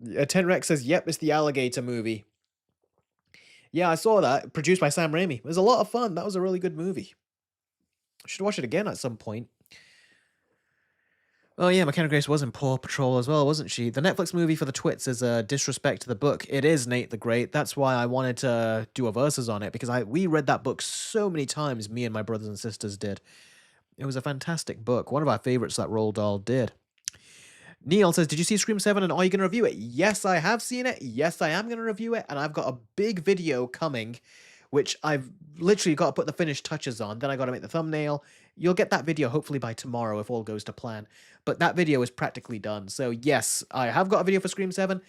Tenrex says, yep, it's the alligator movie. Yeah, I saw that. Produced by Sam Raimi. It was a lot of fun. That was a really good movie. I should watch it again at some point. Oh yeah, McKenna Grace was in Paw Patrol as well, wasn't she? The Netflix movie for the Twits is a disrespect to the book. It is Nate the Great. That's why I wanted to do a versus on it, because we read that book so many times, me and my brothers and sisters did. It was a fantastic book. One of our favorites that Roald Dahl did. Neil says, "Did you see Scream 7 and are you going to review it?" Yes, I have seen it. Yes, I am going to review it. And I've got a big video coming, which I've literally got to put the finished touches on. Then I got to make the thumbnail. You'll get that video hopefully by tomorrow if all goes to plan. But that video is practically done. So yes, I have got a video for Scream 7.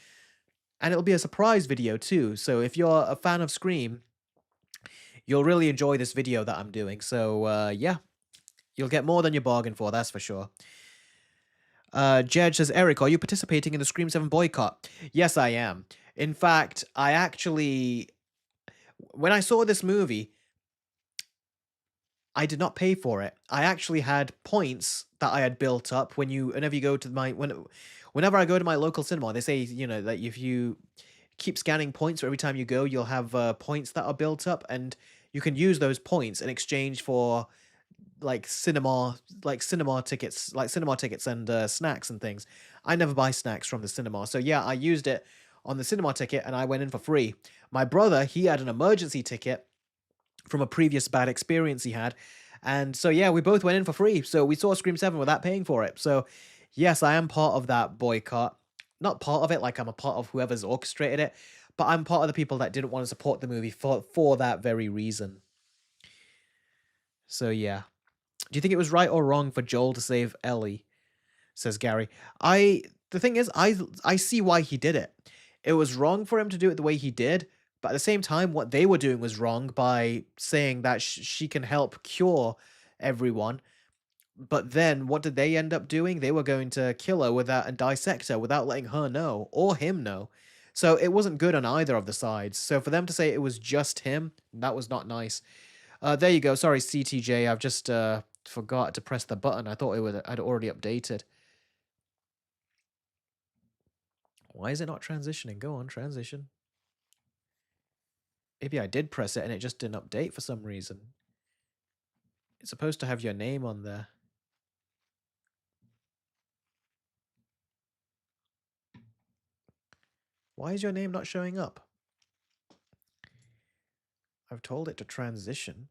And it'll be a surprise video too. So if you're a fan of Scream, you'll really enjoy this video that I'm doing. So yeah, you'll get more than you bargained for, that's for sure. Jed says, "Eric, are you participating in the Scream 7 boycott?" Yes, I am. In fact, I actually, when I saw this movie, I did not pay for it. I actually had points that I had built up whenever you go to whenever I go to my local cinema, they say, that if you keep scanning points, or every time you go, you'll have points that are built up, and you can use those points in exchange for cinema tickets and snacks and things. I never buy snacks from the cinema. So yeah, I used it on the cinema ticket and I went in for free. My brother, he had an emergency ticket from a previous bad experience he had. And so yeah, we both went in for free. So we saw Scream 7 without paying for it. So yes, I am part of that boycott. Not part of it like I'm a part of whoever's orchestrated it, but I'm part of the people that didn't want to support the movie for that very reason. So yeah. Do you think it was right or wrong for Joel to save Ellie? Says Gary. The thing is, I see why he did it. It was wrong for him to do it the way he did, but at the same time, what they were doing was wrong by saying that she can help cure everyone. But then, what did they end up doing? They were going to kill her without and dissect her without letting her know or him know. So it wasn't good on either of the sides. So for them to say it was just him, that was not nice. There you go. Sorry, CTJ. I've just forgot to press the button. I thought I'd already updated. Why is it not transitioning? Go on, transition. Maybe I did press it and it just didn't update for some reason. It's supposed to have your name on there. Why is your name not showing up? I've told it to transition.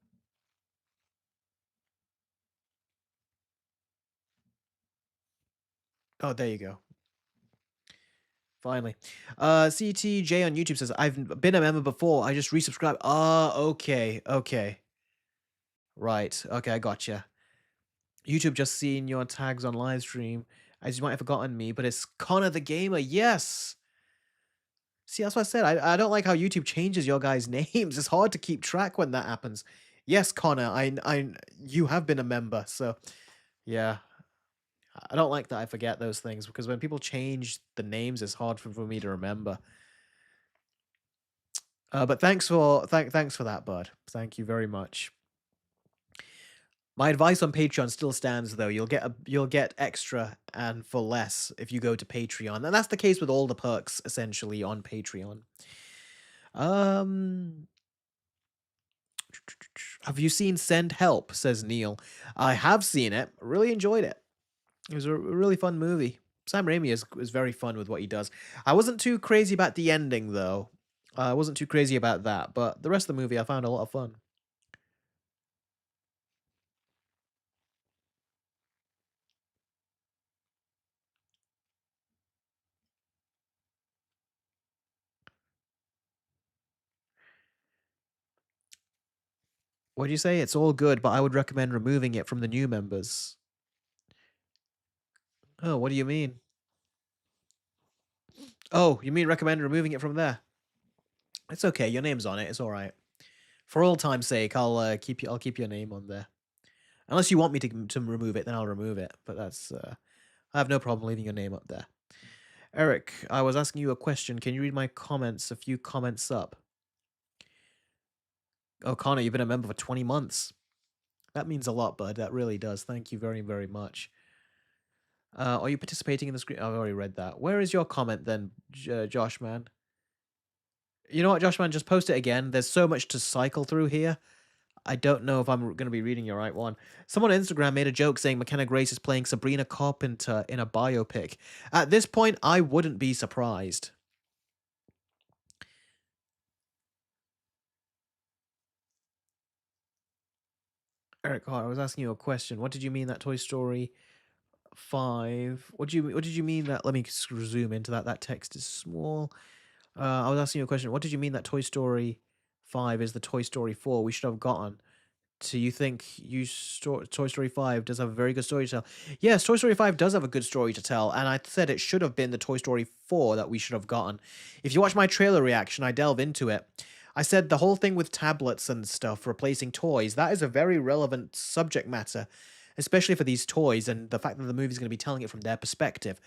Oh, there you go. Finally. CTJ on YouTube says, I've been a member before. I just resubscribed. Ah, okay. Okay. Right. Okay, I gotcha. YouTube just seen your tags on live stream, as you might have forgotten me, but it's Connor the Gamer. Yes. See, that's what I said. I don't like how YouTube changes your guys' names. It's hard to keep track when that happens. Yes, Connor, you have been a member, so yeah. I don't like that I forget those things because when people change the names, it's hard for me to remember. But thanks for that, bud. Thank you very much. My advice on Patreon still stands though. You'll get extra and for less if you go to Patreon. And that's the case with all the perks essentially on Patreon. Um have you seen Send Help? Says Neil. I have seen it. Really enjoyed it. It was a really fun movie. Sam Raimi is very fun with what he does. I wasn't too crazy about the ending though. I wasn't too crazy about that, but the rest of the movie I found a lot of fun. What'd you say? It's all good, but I would recommend removing it from the new members. Oh, what do you mean? Oh, you mean recommend removing it from there? It's okay. Your name's on it. It's all right. For all time's sake, I'll keep your name on there. Unless you want me to remove it, then I'll remove it. But that's I have no problem leaving your name up there. Eric, I was asking you a question. Can you read my comments? A few comments up. Oh, Connor, you've been a member for 20 months. That means a lot, bud. That really does. Thank you very, very much. Are you participating in the screen? I've already read that. Where is your comment then, Josh, man? You know what, Josh, man? Just post it again. There's so much to cycle through here. I don't know if I'm going to be reading your right one. Someone on Instagram made a joke saying McKenna Grace is playing Sabrina Carpenter in a biopic. At this point, I wouldn't be surprised. Eric, I was asking you a question. What did you mean that Toy Story 5? What did you mean that? Let me zoom into that. That text is small. I was asking you a question. What did you mean that Toy Story 5 is the Toy Story 4 we should have gotten? Do you think Toy Story 5 does have a very good story to tell? Yes, Toy Story 5 does have a good story to tell, and I said it should have been the Toy Story 4 that we should have gotten. If you watch my trailer reaction, I delve into it. I said the whole thing with tablets and stuff replacing toys, that is a very relevant subject matter, especially for these toys and the fact that the movie's going to be telling it from their perspective.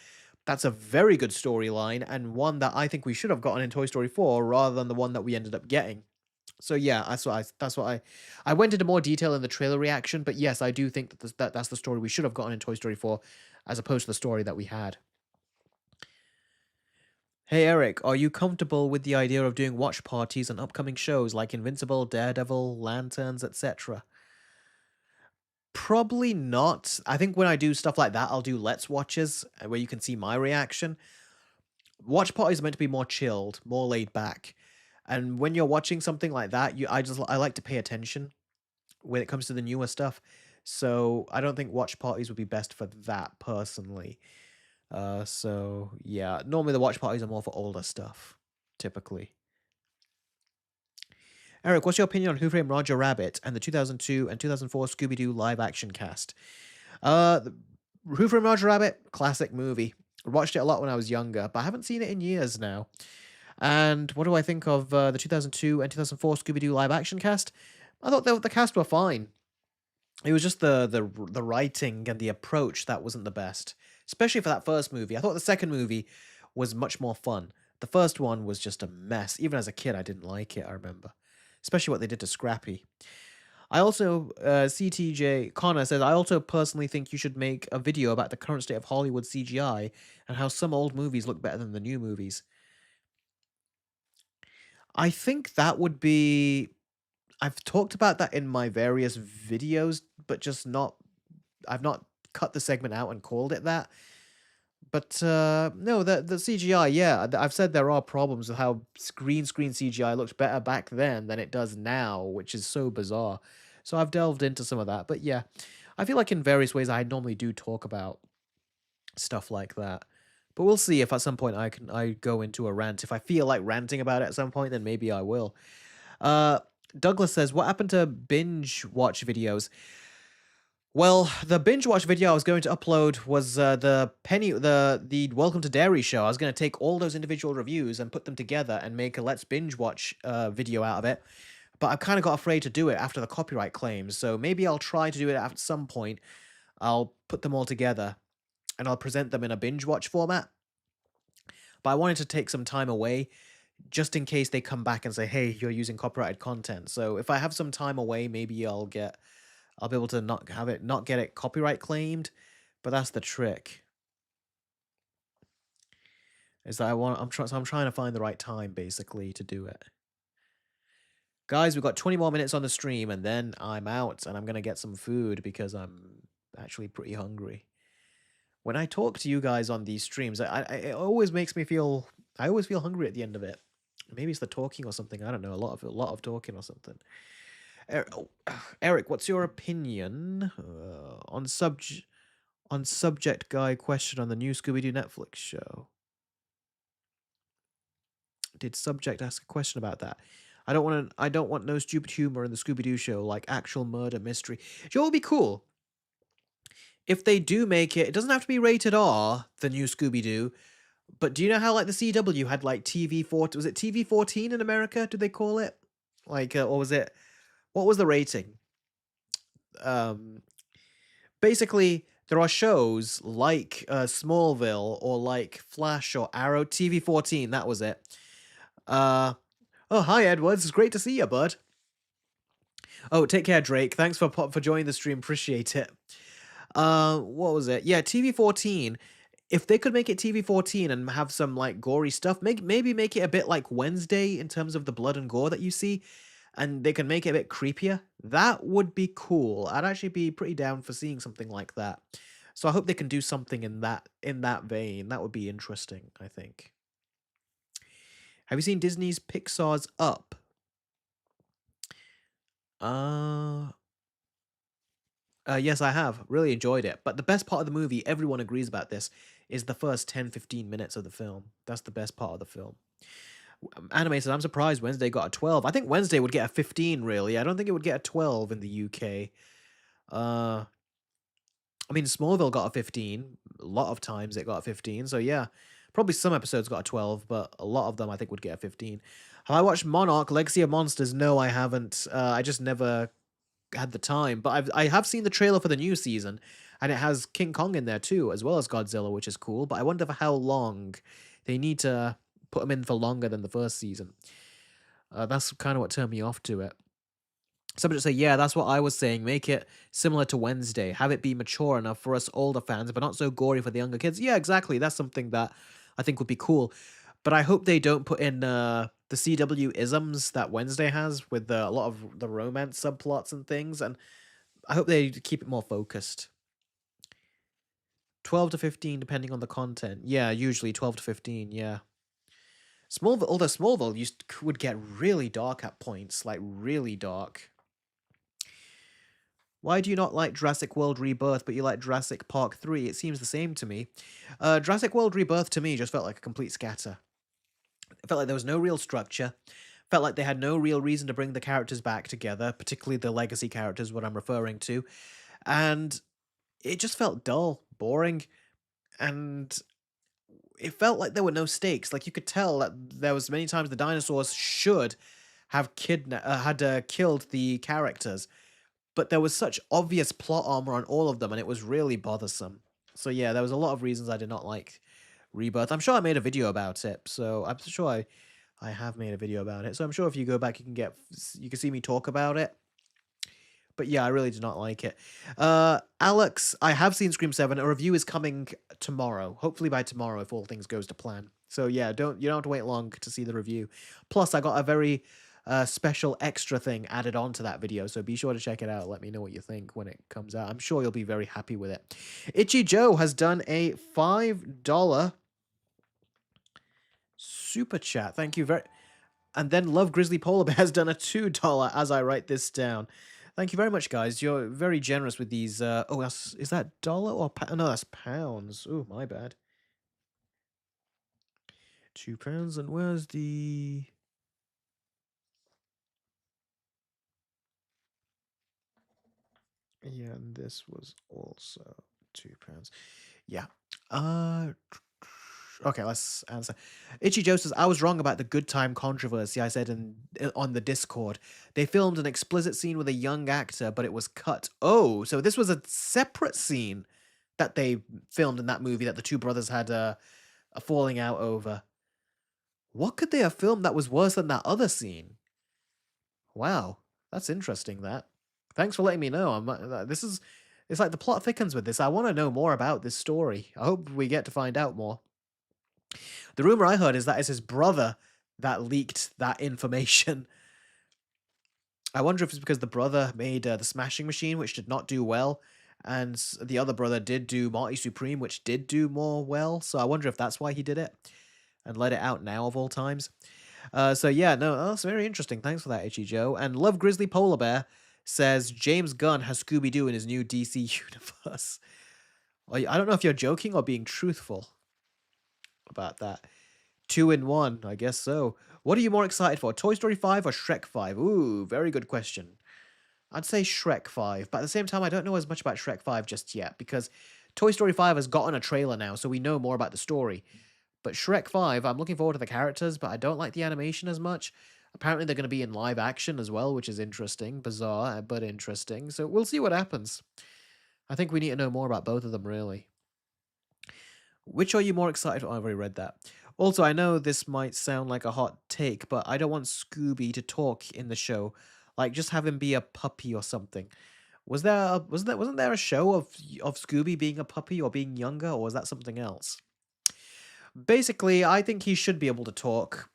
That's a very good storyline and one that I think we should have gotten in Toy Story 4 rather than the one that we ended up getting. So yeah, I went into more detail in the trailer reaction, but yes, I do think that that's the story we should have gotten in Toy Story 4, as opposed to the story that we had. Hey Eric, are you comfortable with the idea of doing watch parties on upcoming shows like Invincible, Daredevil, Lanterns, etc.? Probably not. I think when I do stuff like that, I'll do Let's Watches where you can see my reaction. Watch parties are meant to be more chilled, more laid back. And when you're watching something like that, I like to pay attention when it comes to the newer stuff. So I don't think watch parties would be best for that personally. So yeah, normally the watch parties are more for older stuff, typically. Eric, what's your opinion on Who Framed Roger Rabbit and the 2002 and 2004 Scooby-Doo live action cast? The Who Framed Roger Rabbit, classic movie. I watched it a lot when I was younger, but I haven't seen it in years now. And what do I think of the 2002 and 2004 Scooby-Doo live action cast? I thought the cast were fine. It was just the writing and the approach that wasn't the best, especially for that first movie. I thought the second movie was much more fun. The first one was just a mess. Even as a kid, I didn't like it, I remember. Especially what they did to Scrappy. I also, CTJ Connor says, I also personally think you should make a video about the current state of Hollywood CGI and how some old movies look better than the new movies. I think that would be. I've talked about that in my various videos, but just not. I've not cut the segment out and called it that. But no, the CGI, yeah, I've said there are problems with how green screen CGI looked better back then than it does now, which is so bizarre. So I've delved into some of that. But yeah, I feel like in various ways I normally do talk about stuff like that. But we'll see if at some point I go into a rant. If I feel like ranting about it at some point, then maybe I will. Uh, Douglas says, "What happened to binge watch videos?" Well, the binge watch video I was going to upload was the Welcome to Dairy show. I was going to take all those individual reviews and put them together and make a Let's Binge Watch video out of it. But I kind of got afraid to do it after the copyright claims, so maybe I'll try to do it at some point. I'll put them all together and I'll present them in a binge watch format. But I wanted to take some time away just in case they come back and say, "Hey, you're using copyrighted content." So if I have some time away, maybe I'll be able to not get it copyright claimed. But that's the trick. Is that I'm trying to find the right time basically to do it. Guys, we've got 20 more minutes on the stream and then I'm out and I'm gonna get some food because I'm actually pretty hungry. When I talk to you guys on these streams, it always makes me feel. I always feel hungry at the end of it. Maybe it's the talking or something. I don't know. A lot of talking or something. Eric, what's your opinion on subject guy question on the new Scooby Doo Netflix show? Did subject ask a question about that? I don't want no stupid humor in the Scooby Doo show, like actual murder mystery. You know what would be cool? If they do make it, it doesn't have to be rated R, the new Scooby Doo. But do you know how like the CW had like TV4? Was it TV14 in America? Did they call it? Like, or was it? What was the rating? Um, Basically, there are shows like Smallville or like Flash or Arrow. TV14, that was it. Oh, hi Edwards, it's great to see you, bud. Oh, take care, Drake. Thanks for joining the stream. Appreciate it. What was it? Yeah, TV14. If they could make it TV14 and have some like gory stuff, maybe make it a bit like Wednesday in terms of the blood and gore that you see, and they can make it a bit creepier, that would be cool. I'd actually be pretty down for seeing something like that. So I hope they can do something in that vein. That would be interesting, I think. Have you seen Disney's Pixar's Up? Uh yes, I have. Really enjoyed it. But the best part of the movie, everyone agrees about this, is the first 10-15 minutes of the film. That's the best part of the film. Anime says, I'm surprised Wednesday got a 12. I think Wednesday would get a 15, really. I don't think it would get a 12 in the UK. I mean, Smallville got a 15. A lot of times it got a 15. So yeah, probably some episodes got a 12, but a lot of them I think would get a 15. Have I watched Monarch, Legacy of Monsters? No, I haven't. I just never had the time, but I have seen the trailer for the new season, and it has King Kong in there too, as well as Godzilla, which is cool. But I wonder for how long they need to put him in for longer than the first season. That's kind of what turned me off to it. Somebody say, yeah, that's what I was saying. Make it similar to Wednesday. Have it be mature enough for us older fans, but not so gory for the younger kids. Yeah, exactly. That's something that I think would be cool. But I hope they don't put in the CW isms that Wednesday has with a lot of the romance subplots and things. And I hope they keep it more focused. 12 to 15, depending on the content. Yeah, usually 12 to 15. Yeah. Smallville, although Smallville would get really dark at points, like really dark. Why do you not like Jurassic World Rebirth, but you like Jurassic Park 3? It seems the same to me. Jurassic World Rebirth to me just felt like a complete scatter. It felt like there was no real structure. Felt like they had no real reason to bring the characters back together, particularly the legacy characters, what I'm referring to. And it just felt dull, boring, and it felt like there were no stakes. Like you could tell that there was many times the dinosaurs should have killed the characters, but there was such obvious plot armor on all of them, and it was really bothersome. So yeah, there was a lot of reasons I did not like Rebirth. I'm sure I made a video about it, so I'm sure I have made a video about it. So I'm sure if you go back, you can see me talk about it. But yeah, I really did not like it. Alex, I have seen Scream 7. A review is coming tomorrow. Hopefully by tomorrow, if all things goes to plan. So yeah, you don't have to wait long to see the review. Plus, I got a very special extra thing added on to that video, so be sure to check it out. Let me know what you think when it comes out. I'm sure you'll be very happy with it. Itchy Joe has done a $5 super chat. Thank you very. And then Love Grizzly Polar Bear has done a $2 as I write this down. Thank you very much, guys. You're very generous with these. Is that dollar or no? That's pounds. Oh, my bad. £2, and where's the? Yeah, and this was also £2. Yeah. Okay, let's answer. Itchy Joe says, I was wrong about the good time controversy I said on the Discord. They filmed an explicit scene with a young actor, but it was cut. Oh, so this was a separate scene that they filmed in that movie that the two brothers had a falling out over. What could they have filmed that was worse than that other scene? Wow, that's interesting, that. Thanks for letting me know. It's like the plot thickens with this. I want to know more about this story. I hope we get to find out more. The rumor I heard is that it's his brother that leaked that information. I wonder if it's because the brother made the Smashing Machine, which did not do well, and the other brother did do Marty Supreme, which did do more well. So I wonder if that's why he did it and let it out now of all times. So yeah, no, that's very interesting. Thanks for that, Itchy Joe. And Love Grizzly Polar Bear says James Gunn has Scooby-Doo in his new DC universe. I don't know if you're joking or being truthful about that. 2 in 1, I guess so. What are you more excited for, Toy Story 5 or Shrek 5? Ooh, very good question. I'd say Shrek 5, but at the same time, I don't know as much about Shrek 5 just yet, because Toy Story 5 has gotten a trailer now, so we know more about the story. But Shrek 5, I'm looking forward to the characters, but I don't like the animation as much. Apparently, they're going to be in live action as well, which is interesting. Bizarre, but interesting. So we'll see what happens. I think we need to know more about both of them, really. Which are you more excited for? I've already read that. Also, I know this might sound like a hot take, but I don't want Scooby to talk in the show. Like, just have him be a puppy or something. Wasn't there a show of Scooby being a puppy or being younger, or was that something else? Basically, I think he should be able to talk,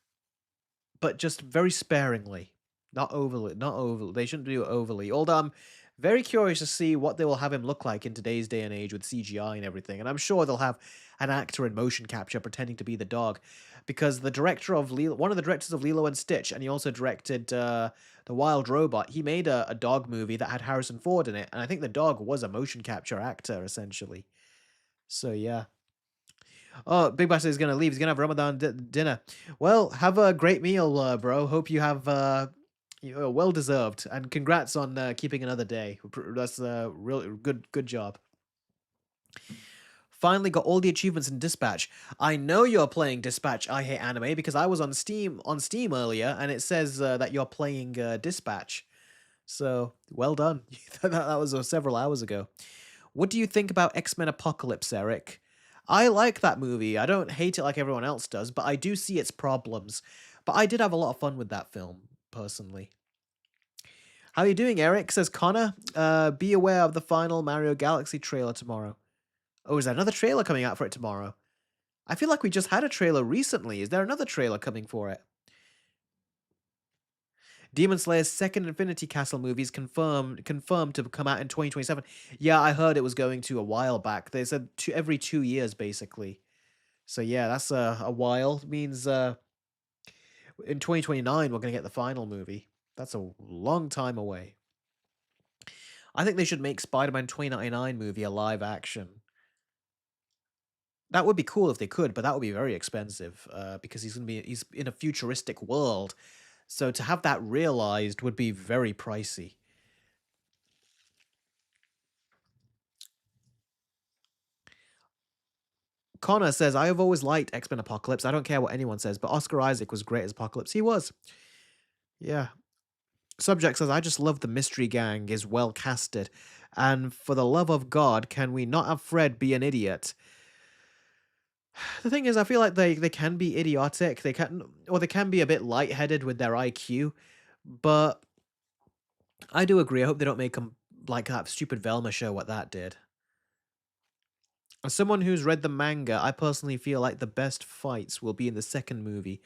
but just very sparingly. Not overly. Not overly. They shouldn't do it overly. Although I'm very curious to see what they will have him look like in today's day and age with CGI and everything. And I'm sure they'll have an actor in motion capture pretending to be the dog. Because the director of one of the directors of Lilo and Stitch, and he also directed The Wild Robot, he made a dog movie that had Harrison Ford in it. And I think the dog was a motion capture actor, essentially. So yeah. Oh, Big Bass is gonna leave. He's gonna have Ramadan dinner. Well, have a great meal, bro. Hope you have well deserved, and congrats on keeping another day. That's really good job. Finally got all the achievements in Dispatch. I know you're playing Dispatch I Hate Anime because I was on Steam earlier, and it says that you're playing Dispatch. So well done. That was several hours ago. What do you think about X-Men Apocalypse, Eric? I like that movie. I don't hate it like everyone else does, but I do see its problems. But I did have a lot of fun with that film, personally. How are you doing, Eric? Says Connor. Be aware of the final Mario Galaxy trailer tomorrow. Oh, is there another trailer coming out for it tomorrow? I feel like we just had a trailer recently. Is there another trailer coming for it? Demon Slayer's second Infinity Castle movie is confirmed to come out in 2027. Yeah, I heard it was going to a while back. They said every 2 years, basically. So yeah, that's a while. It means in 2029 we're gonna get the final movie. That's a long time away. I think they should make Spider-Man 2099 movie a live action. That would be cool if they could, but that would be very expensive because he's in a futuristic world. So to have that realized would be very pricey. Connor says, I have always liked X-Men Apocalypse. I don't care what anyone says, but Oscar Isaac was great as Apocalypse. He was. Yeah. Subject says, I just love the mystery gang is well casted. And for the love of God, can we not have Fred be an idiot? The thing is, I feel like they can be idiotic. They can be a bit lightheaded with their IQ. But I do agree. I hope they don't make them like that stupid Velma show, what that did. As someone who's read the manga, I personally feel like the best fights will be in the second movie.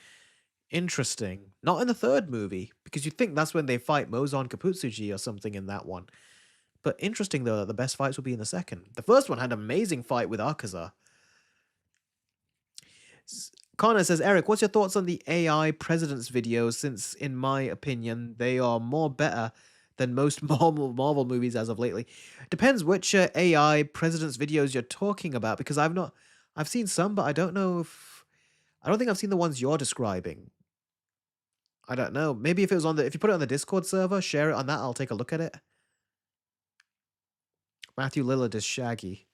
Interesting. Not in the third movie, because you'd think that's when they fight Mozon Kaputsuji or something in that one. But interesting, though, that the best fights will be in the second. The first one had an amazing fight with Akaza. Connor says, Eric, what's your thoughts on the AI president's videos? Since, in my opinion, they are more better than most Marvel movies as of lately. Depends which AI president's videos you're talking about, because I've seen some, but I don't think I've seen the ones you're describing. I don't know. Maybe if you put it on the Discord server, share it on that, I'll take a look at it. Matthew Lillard is Shaggy.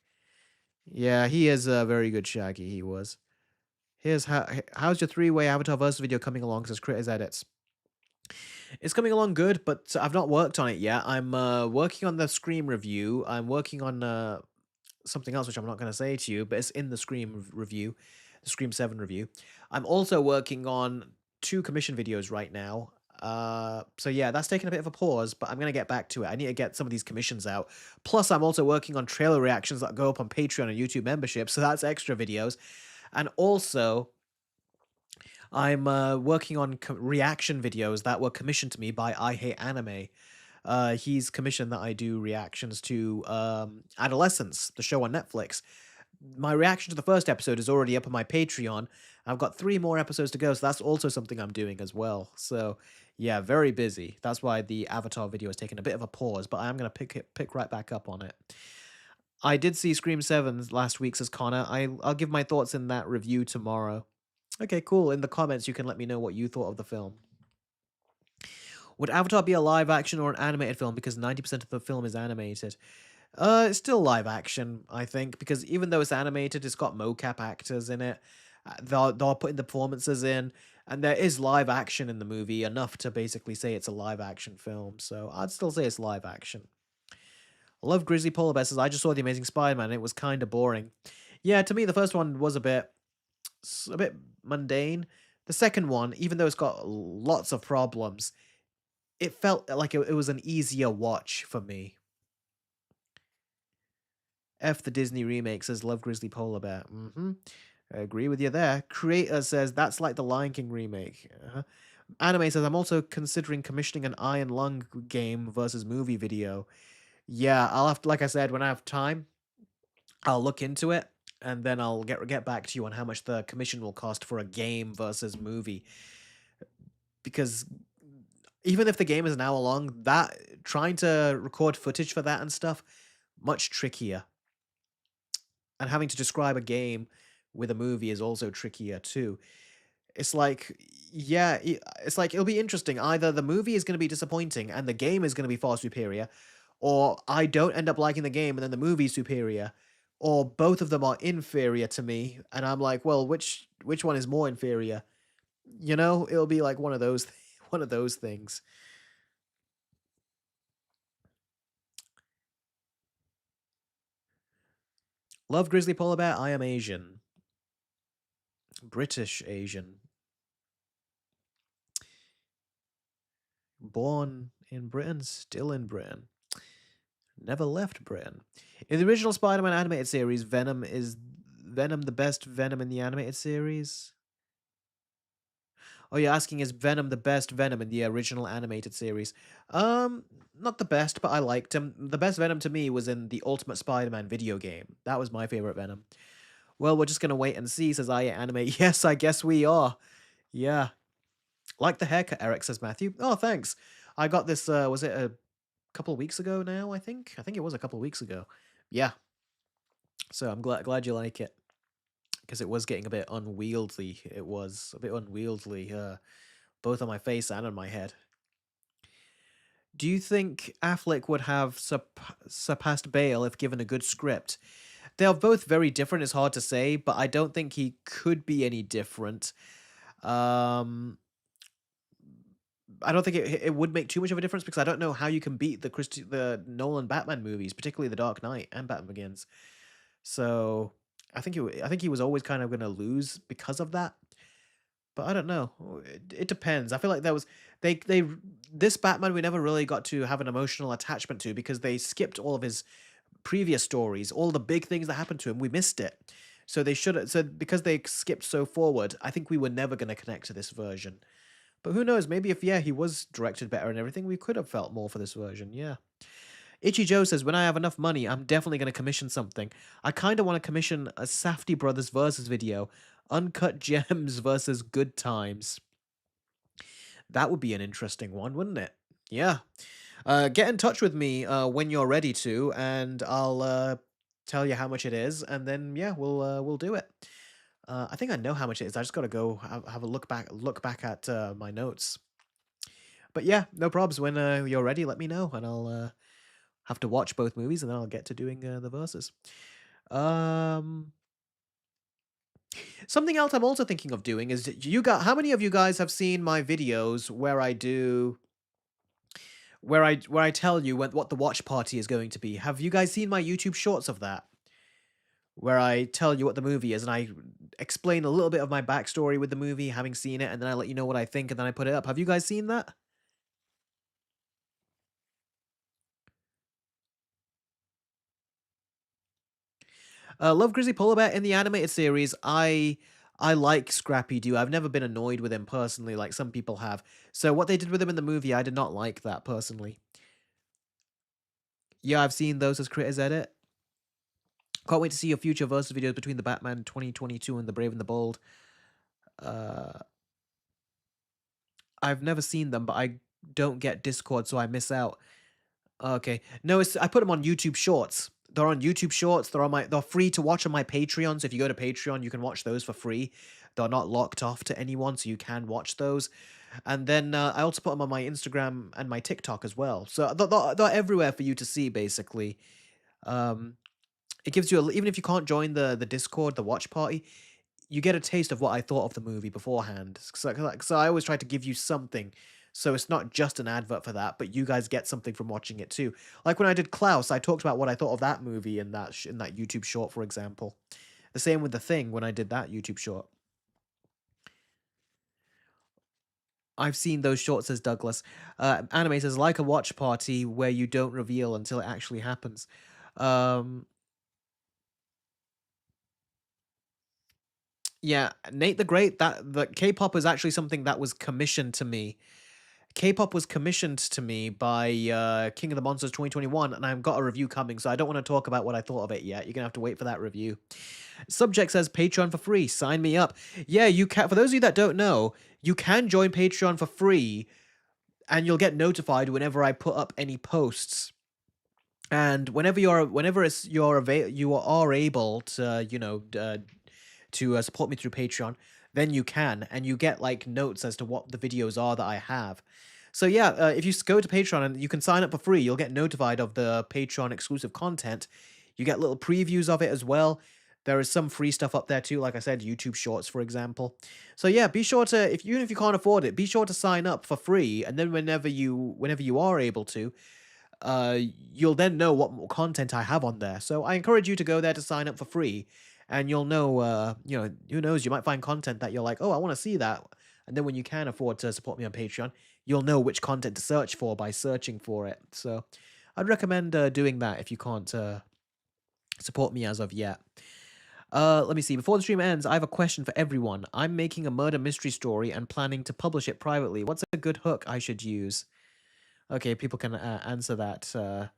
Yeah, he is a very good Shaggy, he was. How's your three-way Avatar versus video coming along, says Critters Edits. It's coming along good, but I've not worked on it yet. I'm working on the Scream review. I'm working on something else, which I'm not going to say to you, but it's in the Scream review, the Scream 7 review. I'm also working on 2 commission videos right now. So yeah, that's taken a bit of a pause, but I'm going to get back to it. I need to get some of these commissions out. Plus, I'm also working on trailer reactions that go up on Patreon and YouTube membership, so that's extra videos. And also, I'm working on reaction videos that were commissioned to me by I Hate Anime. He's commissioned that I do reactions to Adolescence, the show on Netflix. My reaction to the first episode is already up on my Patreon. I've got 3 more episodes to go, so that's also something I'm doing as well. So, yeah, very busy. That's why the Avatar video has taken a bit of a pause, but I am going to pick right back up on it. I did see Scream 7 last week, says Connor. I'll give my thoughts in that review tomorrow. Okay, cool. In the comments, you can let me know what you thought of the film. Would Avatar be a live action or an animated film? Because 90% of the film is animated. It's still live action, I think, because even though it's animated, it's got mocap actors in it. They're putting the performances in, and there is live action in the movie, enough to basically say it's a live action film. So I'd still say it's live action. I love Grizzly Polar Bear says, I just saw The Amazing Spider-Man, and it was kind of boring. Yeah, to me, the first one was a bit mundane. The second one, even though it's got lots of problems, it felt like it was an easier watch for me. F the Disney remake says, love Grizzly Polar Bear. I agree with you there. Creator says, that's like the Lion King remake. Anime says, I'm also considering commissioning an Iron Lung game versus movie video. Yeah, I'll have to, like I said, when I have time, I'll look into it, and then I'll get back to you on how much the commission will cost for a game versus movie. Because even if the game is an hour long, that trying to record footage for that and stuff, much trickier. And having to describe a game with a movie is also trickier too. It's like, yeah, it's like it'll be interesting. Either the movie is going to be disappointing and the game is going to be far superior, or I don't end up liking the game and then the movie's superior, or both of them are inferior to me, and I'm like, well, which one is more inferior? You know, it'll be like one of those one of those things. Love Grizzly Polar Bear. I am Asian. British Asian. Born in Britain, still in Britain. Never left Britain. In the original Spider-Man animated series, Venom the best Venom in the animated series? Oh, you're asking is Venom the best Venom in the original animated series? Um, Not the best, but I liked him. The best Venom to me was in the Ultimate Spider-Man video game. That was my favorite Venom. Well, we're just gonna wait and see, says I Anime. Yes, I guess we are. Yeah. Like the haircut, Eric, says Matthew. Oh, thanks. I got this, was it a couple of weeks ago now, I think? I think it was a couple of weeks ago. Yeah. So I'm glad you like it. Because it was getting a bit unwieldy. It was a bit unwieldy, both on my face and on my head. Do you think Affleck would have surpassed Bale if given a good script? They are both very different. It's hard to say, but I don't think he could be any different. Um, I don't think it would make too much of a difference because I don't know how you can beat the Nolan Batman movies, particularly The Dark Knight and Batman Begins. So I think he was always kind of going to lose because of that. But I don't know. It depends. I feel like there was they this Batman we never really got to have an emotional attachment to because they skipped all of his previous stories, all the big things that happened to him. We missed it. So they should have. So because they skipped so forward, I think we were never going to connect to this version. But who knows? Maybe if he was directed better and everything, we could have felt more for this version. Yeah. Itchy Joe says, when I have enough money, I'm definitely going to commission something. I kind of want to commission a Safdie Brothers versus video. Uncut Gems versus Good Times. That would be an interesting one, wouldn't it? Yeah. Get in touch with me when you're ready to, and I'll tell you how much it is, and then yeah, we'll do it. I think I know how much it is. I just got to go have a look back at my notes. But yeah, no probs. When you're ready, let me know, and I'll have to watch both movies, and then I'll get to doing the verses. Um, Something else I'm also thinking of doing is you got how many of you guys have seen my videos where I do where I tell you what the watch party is going to be? Have you guys seen my YouTube shorts of that? Where I tell you what the movie is and I explain a little bit of my backstory with the movie, having seen it, and then I let you know what I think, and then I put it up. Have you guys seen that? Love Grizzly Polar Bear in the animated series. I like Scrappy Doo. I've never been annoyed with him personally, like some people have. So what they did with him in the movie, I did not like that personally. Yeah, I've seen those as Critters Edit. Can't wait to see your future versus videos between the Batman 2022 and the Brave and the Bold. Uh, I've never seen them, but I don't get Discord, so I miss out. Okay. No, I put them on YouTube Shorts. They're on YouTube Shorts. They're free to watch on my Patreon. So if you go to Patreon, you can watch those for free. They're not locked off to anyone, so you can watch those. And then I also put them on my Instagram and my TikTok as well. So they're everywhere for you to see, basically. Um, it gives you even if you can't join the Discord, the watch party, you get a taste of what I thought of the movie beforehand. So I always try to give you something. So it's not just an advert for that, but you guys get something from watching it too. Like when I did Klaus, I talked about what I thought of that movie in that YouTube short, for example. The same with The Thing when I did that YouTube short. I've seen those shorts, says Douglas. Anime says, like a watch party where you don't reveal until it actually happens. Um, yeah, Nate the Great, that the K-pop is actually something that was commissioned to me. K-pop was commissioned to me by King of the Monsters 2021, and I've got a review coming, so I don't want to talk about what I thought of it yet. You're gonna have to wait for that review. Subject says Patreon for free. Sign me up. Yeah, you can. For those of you that don't know, you can join Patreon for free, and you'll get notified whenever I put up any posts. And you are able to support me through Patreon, then you can, and you get like notes as to what the videos are that I have. So yeah, if you go to Patreon and you can sign up for free, you'll get notified of the Patreon exclusive content. You get little previews of it as well. There is some free stuff up there too, like I said, YouTube Shorts, for example. So yeah, be sure to even if you can't afford it, be sure to sign up for free, and then whenever you are able to, you'll then know what more content I have on there. So I encourage you to go there to sign up for free, and you'll know, who knows, you might find content that you're like, oh, I want to see that. And then when you can afford to support me on Patreon, you'll know which content to search for by searching for it. So I'd recommend doing that if you can't support me as of yet. Let me see. Before the stream ends, I have a question for everyone. I'm making a murder mystery story and planning to publish it privately. What's a good hook I should use? Okay, people can answer that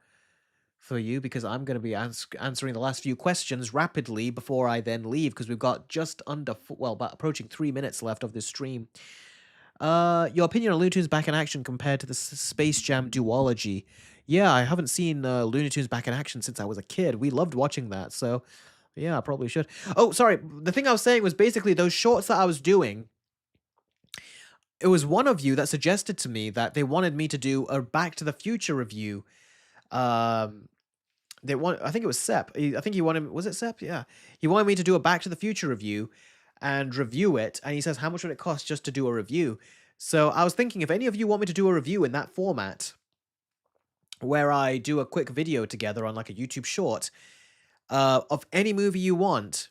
for you because I'm going to be answering the last few questions rapidly before I then leave because we've got just under, well, about approaching 3 minutes left of this stream. Your opinion on Looney Tunes Back in Action compared to the Space Jam duology? Yeah, I haven't seen Looney Tunes Back in Action since I was a kid. We loved watching that, so yeah, I probably should. Oh, sorry. The thing I was saying was basically those shorts that I was doing. It was one of you that suggested to me that they wanted me to do a Back to the Future review. Um, I think it was Sep. I think he wanted, was it Sep? Yeah. He wanted me to do a Back to the Future review and review it. And he says, how much would it cost just to do a review? So I was thinking, if any of you want me to do a review in that format, where I do a quick video together on like a YouTube short, of any movie you want,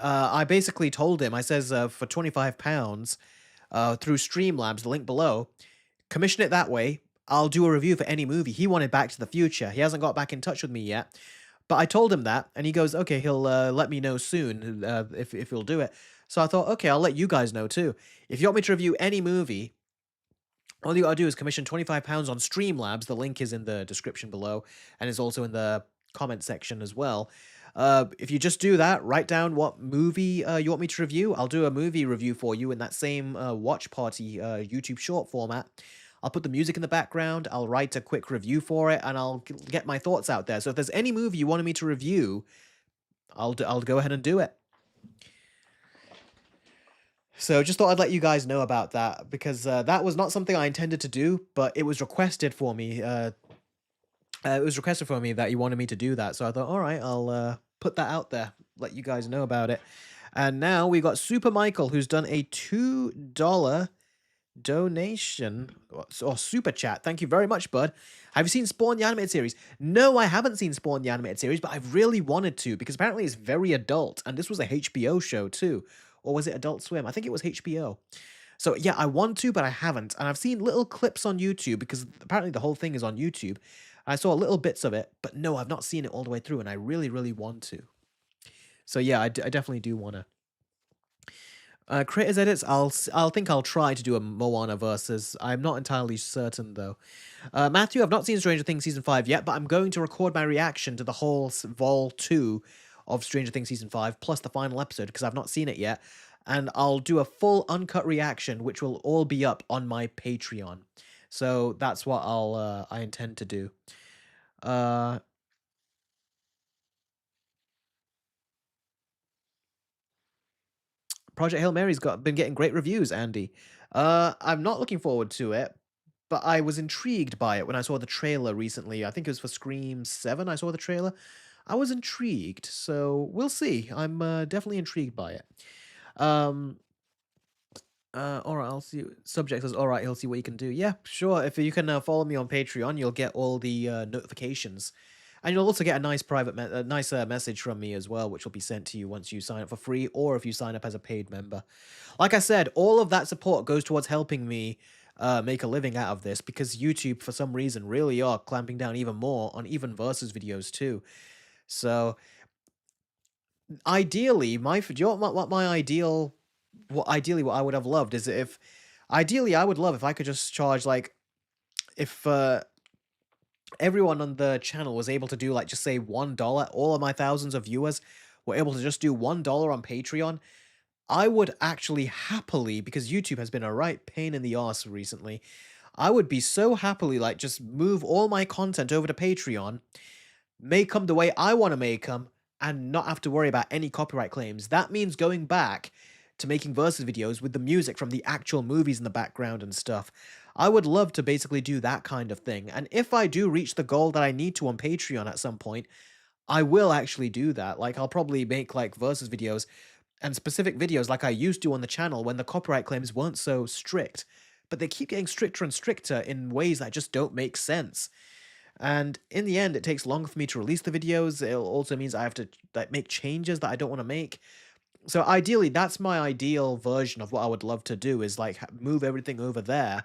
I basically told him, I says, for £25, through Streamlabs, the link below, commission it that way. I'll do a review for any movie. He wanted Back to the Future. He hasn't got back in touch with me yet. But I told him that, and he goes, okay, he'll let me know soon if he'll do it. So I thought, okay, I'll let you guys know too. If you want me to review any movie, all you gotta do is commission £25 on Streamlabs. The link is in the description below, and is also in the comment section as well. If you just do that, write down what movie you want me to review. I'll do a movie review for you in that same watch party YouTube short format. I'll put the music in the background, I'll write a quick review for it, and I'll get my thoughts out there. So if there's any movie you wanted me to review, I'll go ahead and do it. So just thought I'd let you guys know about that, because that was not something I intended to do, but it was requested for me. It was requested for me that you wanted me to do that, so I thought, all right, I'll put that out there, let you guys know about it. And now we got Super Michael, who's done a $2 donation or super chat. Thank you very much, bud. Have you seen Spawn the animated series? No, I haven't seen Spawn the animated series, but I've really wanted to because apparently it's very adult, and this was a HBO show too. Or was it Adult Swim? I think it was HBO. So yeah, I want to, but I haven't. And I've seen little clips on YouTube because apparently the whole thing is on YouTube. I saw little bits of it, but no, I've not seen it all the way through, and I really, really want to. So yeah, I definitely do want to. Creators edits, I'll think I'll try to do a Moana versus. I'm not entirely certain though. Matthew, I've not seen Stranger Things season 5 yet, but I'm going to record my reaction to the whole Vol 2 of Stranger Things season 5 plus the final episode because I've not seen it yet, and I'll do a full uncut reaction which will all be up on my Patreon. So that's what I intend to do. Project Hail Mary's been getting great reviews, Andy. I'm not looking forward to it, but I was intrigued by it when I saw the trailer recently. I think it was for Scream 7 I saw the trailer. I was intrigued, so we'll see. I'm definitely intrigued by it. All right, I'll see. Subject says, all right, he'll see what he can do. Yeah, sure. If you can follow me on Patreon, you'll get all the notifications. And you'll also get a nice private, message from me as well, which will be sent to you once you sign up for free or if you sign up as a paid member. Like I said, all of that support goes towards helping me make a living out of this because YouTube, for some reason, really are clamping down even more on even versus videos too. So, ideally, do you know what my ideal, what I would have loved is if, ideally, I would love if I could just charge like, if everyone on the channel was able to do like just say $1, all of my thousands of viewers were able to just do $1 on Patreon, I would actually happily, because YouTube has been a right pain in the arse recently, I would be so happily like just move all my content over to Patreon, make them the way I want to make them, and not have to worry about any copyright claims. That means going back to making versus videos with the music from the actual movies in the background and stuff. I would love to basically do that kind of thing. And if I do reach the goal that I need to on Patreon at some point, I will actually do that. Like, I'll probably make like versus videos and specific videos like I used to on the channel when the copyright claims weren't so strict. But they keep getting stricter and stricter in ways that just don't make sense. And in the end, it takes longer for me to release the videos. It also means I have to like make changes that I don't want to make. So ideally, that's my ideal version of what I would love to do is like move everything over there,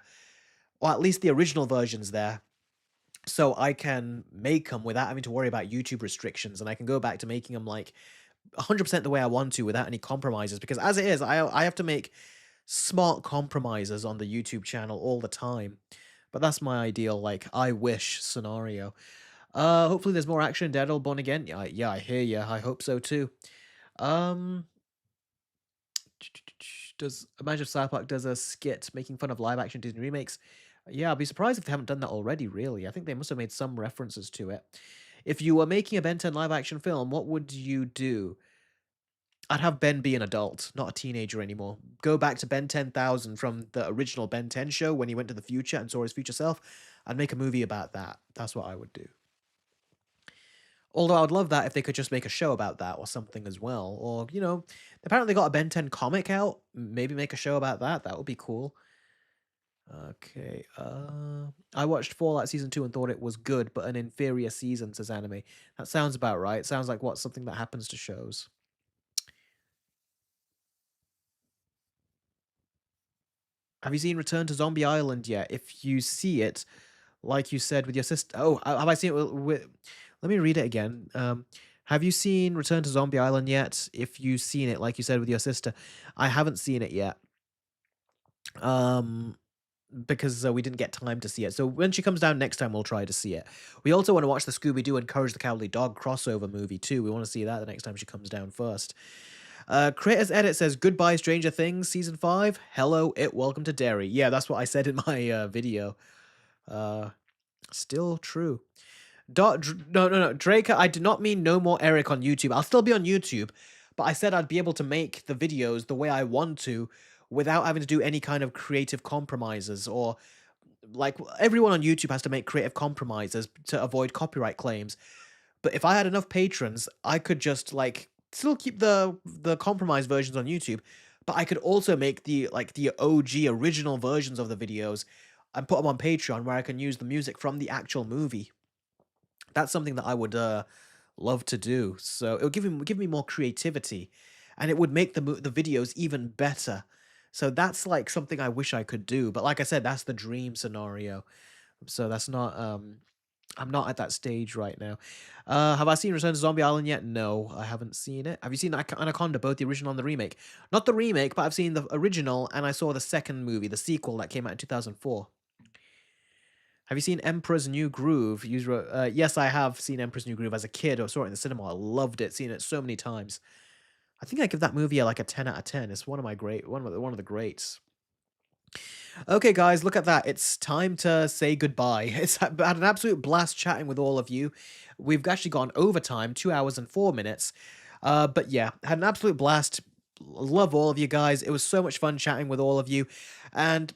or at least the original versions there, so I can make them without having to worry about YouTube restrictions, and I can go back to making them like 100% the way I want to without any compromises. Because as it is, I have to make smart compromises on the YouTube channel all the time. But that's my ideal, like, I wish scenario. Hopefully there's more action in Daredevil Born Again. Yeah, I hear you. I hope so too. Um, does imagine if South Park does a skit making fun of live action Disney remakes? Yeah, I'd be surprised if they haven't done that already, really. I think they must have made some references to it. If you were making a Ben 10 live action film, what would you do? I'd have Ben be an adult, not a teenager anymore. Go back to Ben 10,000 from the original Ben 10 show when he went to the future and saw his future self. I'd make a movie about that. That's what I would do. Although I would love that if they could just make a show about that or something as well. Or, apparently got a Ben 10 comic out. Maybe make a show about that. That would be cool. Okay. I watched Fallout Season 2 and thought it was good, but an inferior season, says Anime. That sounds about right. Sounds like what? Something that happens to shows. Have you seen Return to Zombie Island yet? If you see it, like you said with your sister. Oh, have I seen it with. Let me read it again. Have you seen Return to Zombie Island yet? If you've seen it, like you said with your sister, I haven't seen it yet. Um, because we didn't get time to see it. So when she comes down next time, we'll try to see it. We also want to watch the Scooby Doo and Courage the Cowardly Dog crossover movie too. We want to see that the next time she comes down first. Creators Edit says goodbye Stranger Things season 5. Hello, welcome to Derry. Yeah, that's what I said in my video. Still true. No, Draker, I did not mean no more Eric on YouTube. I'll still be on YouTube, but I said I'd be able to make the videos the way I want to without having to do any kind of creative compromises, or like everyone on YouTube has to make creative compromises to avoid copyright claims. But if I had enough patrons, I could just like still keep the compromised versions on YouTube, but I could also make the OG original versions of the videos and put them on Patreon where I can use the music from the actual movie. That's something that I would love to do. So it would give me more creativity, and it would make the videos even better. So that's like something I wish I could do. But like I said, that's the dream scenario. So that's not I'm not at that stage right now. Have I seen Return to Zombie Island yet? No, I haven't seen it. Have you seen Anaconda, both the original and the remake? Not the remake, but I've seen the original, and I saw the second movie, the sequel that came out in 2004. Have you seen Emperor's New Groove? Yes, I have seen Emperor's New Groove as a kid. I saw it in the cinema. I loved it. Seen it so many times. I think I give that movie like a 10 out of 10. It's one of one of the greats. Okay, guys, look at that. It's time to say goodbye. It's had an absolute blast chatting with all of you. We've actually gone overtime, 2 hours and 4 minutes. But yeah, had an absolute blast. Love all of you guys. It was so much fun chatting with all of you. And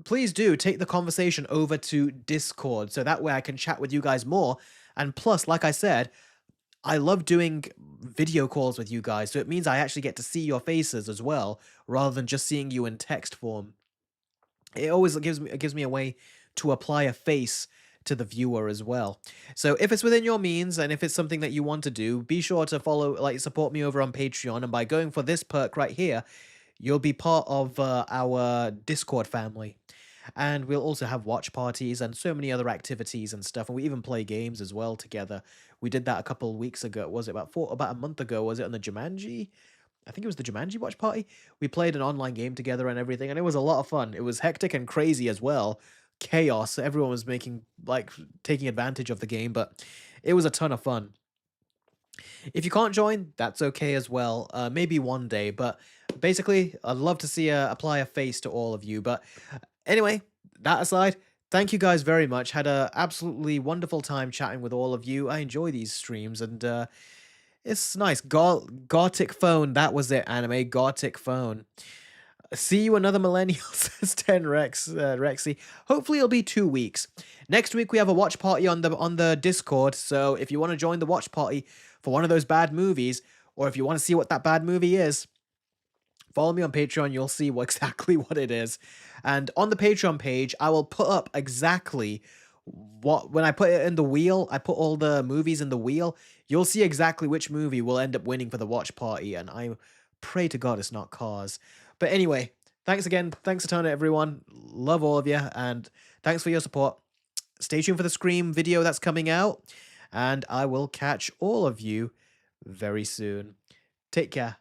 please do take the conversation over to Discord so that way I can chat with you guys more. And plus, like I said, I love doing video calls with you guys, so it means I actually get to see your faces as well, rather than just seeing you in text form. It always gives me a way to apply a face to the viewer as well. So if it's within your means and if it's something that you want to do, be sure to support me over on Patreon, and by going for this perk right here, you'll be part of our Discord family. And we'll also have watch parties and so many other activities and stuff. And we even play games as well together. We did that a couple of weeks ago. Was it about a month ago? Was it on the Jumanji? I think it was the Jumanji watch party. We played an online game together and everything, and it was a lot of fun. It was hectic and crazy as well. Chaos. Everyone was taking advantage of the game, but it was a ton of fun. If you can't join, that's okay as well. Maybe one day, but basically, I'd love to see apply a face to all of you. But anyway, that aside, thank you guys very much. Had a absolutely wonderful time chatting with all of you. I enjoy these streams, and it's nice. Gothic phone. That was it. Anime Gothic phone. See you another millennial, says 10 Rexy. Hopefully it'll be 2 weeks. Next week we have a watch party on the Discord. So if you want to join the watch party for one of those bad movies, or if you want to see what that bad movie is, follow me on Patreon. You'll see exactly what it is. And on the Patreon page, I will put up exactly when I put it in the wheel. I put all the movies in the wheel. You'll see exactly which movie will end up winning for the watch party, and I'm pray to God it's not Cars. But anyway, thanks again. Thanks a ton, everyone. Love all of you, and thanks for your support. Stay tuned for the Scream video that's coming out, and I will catch all of you very soon. Take care.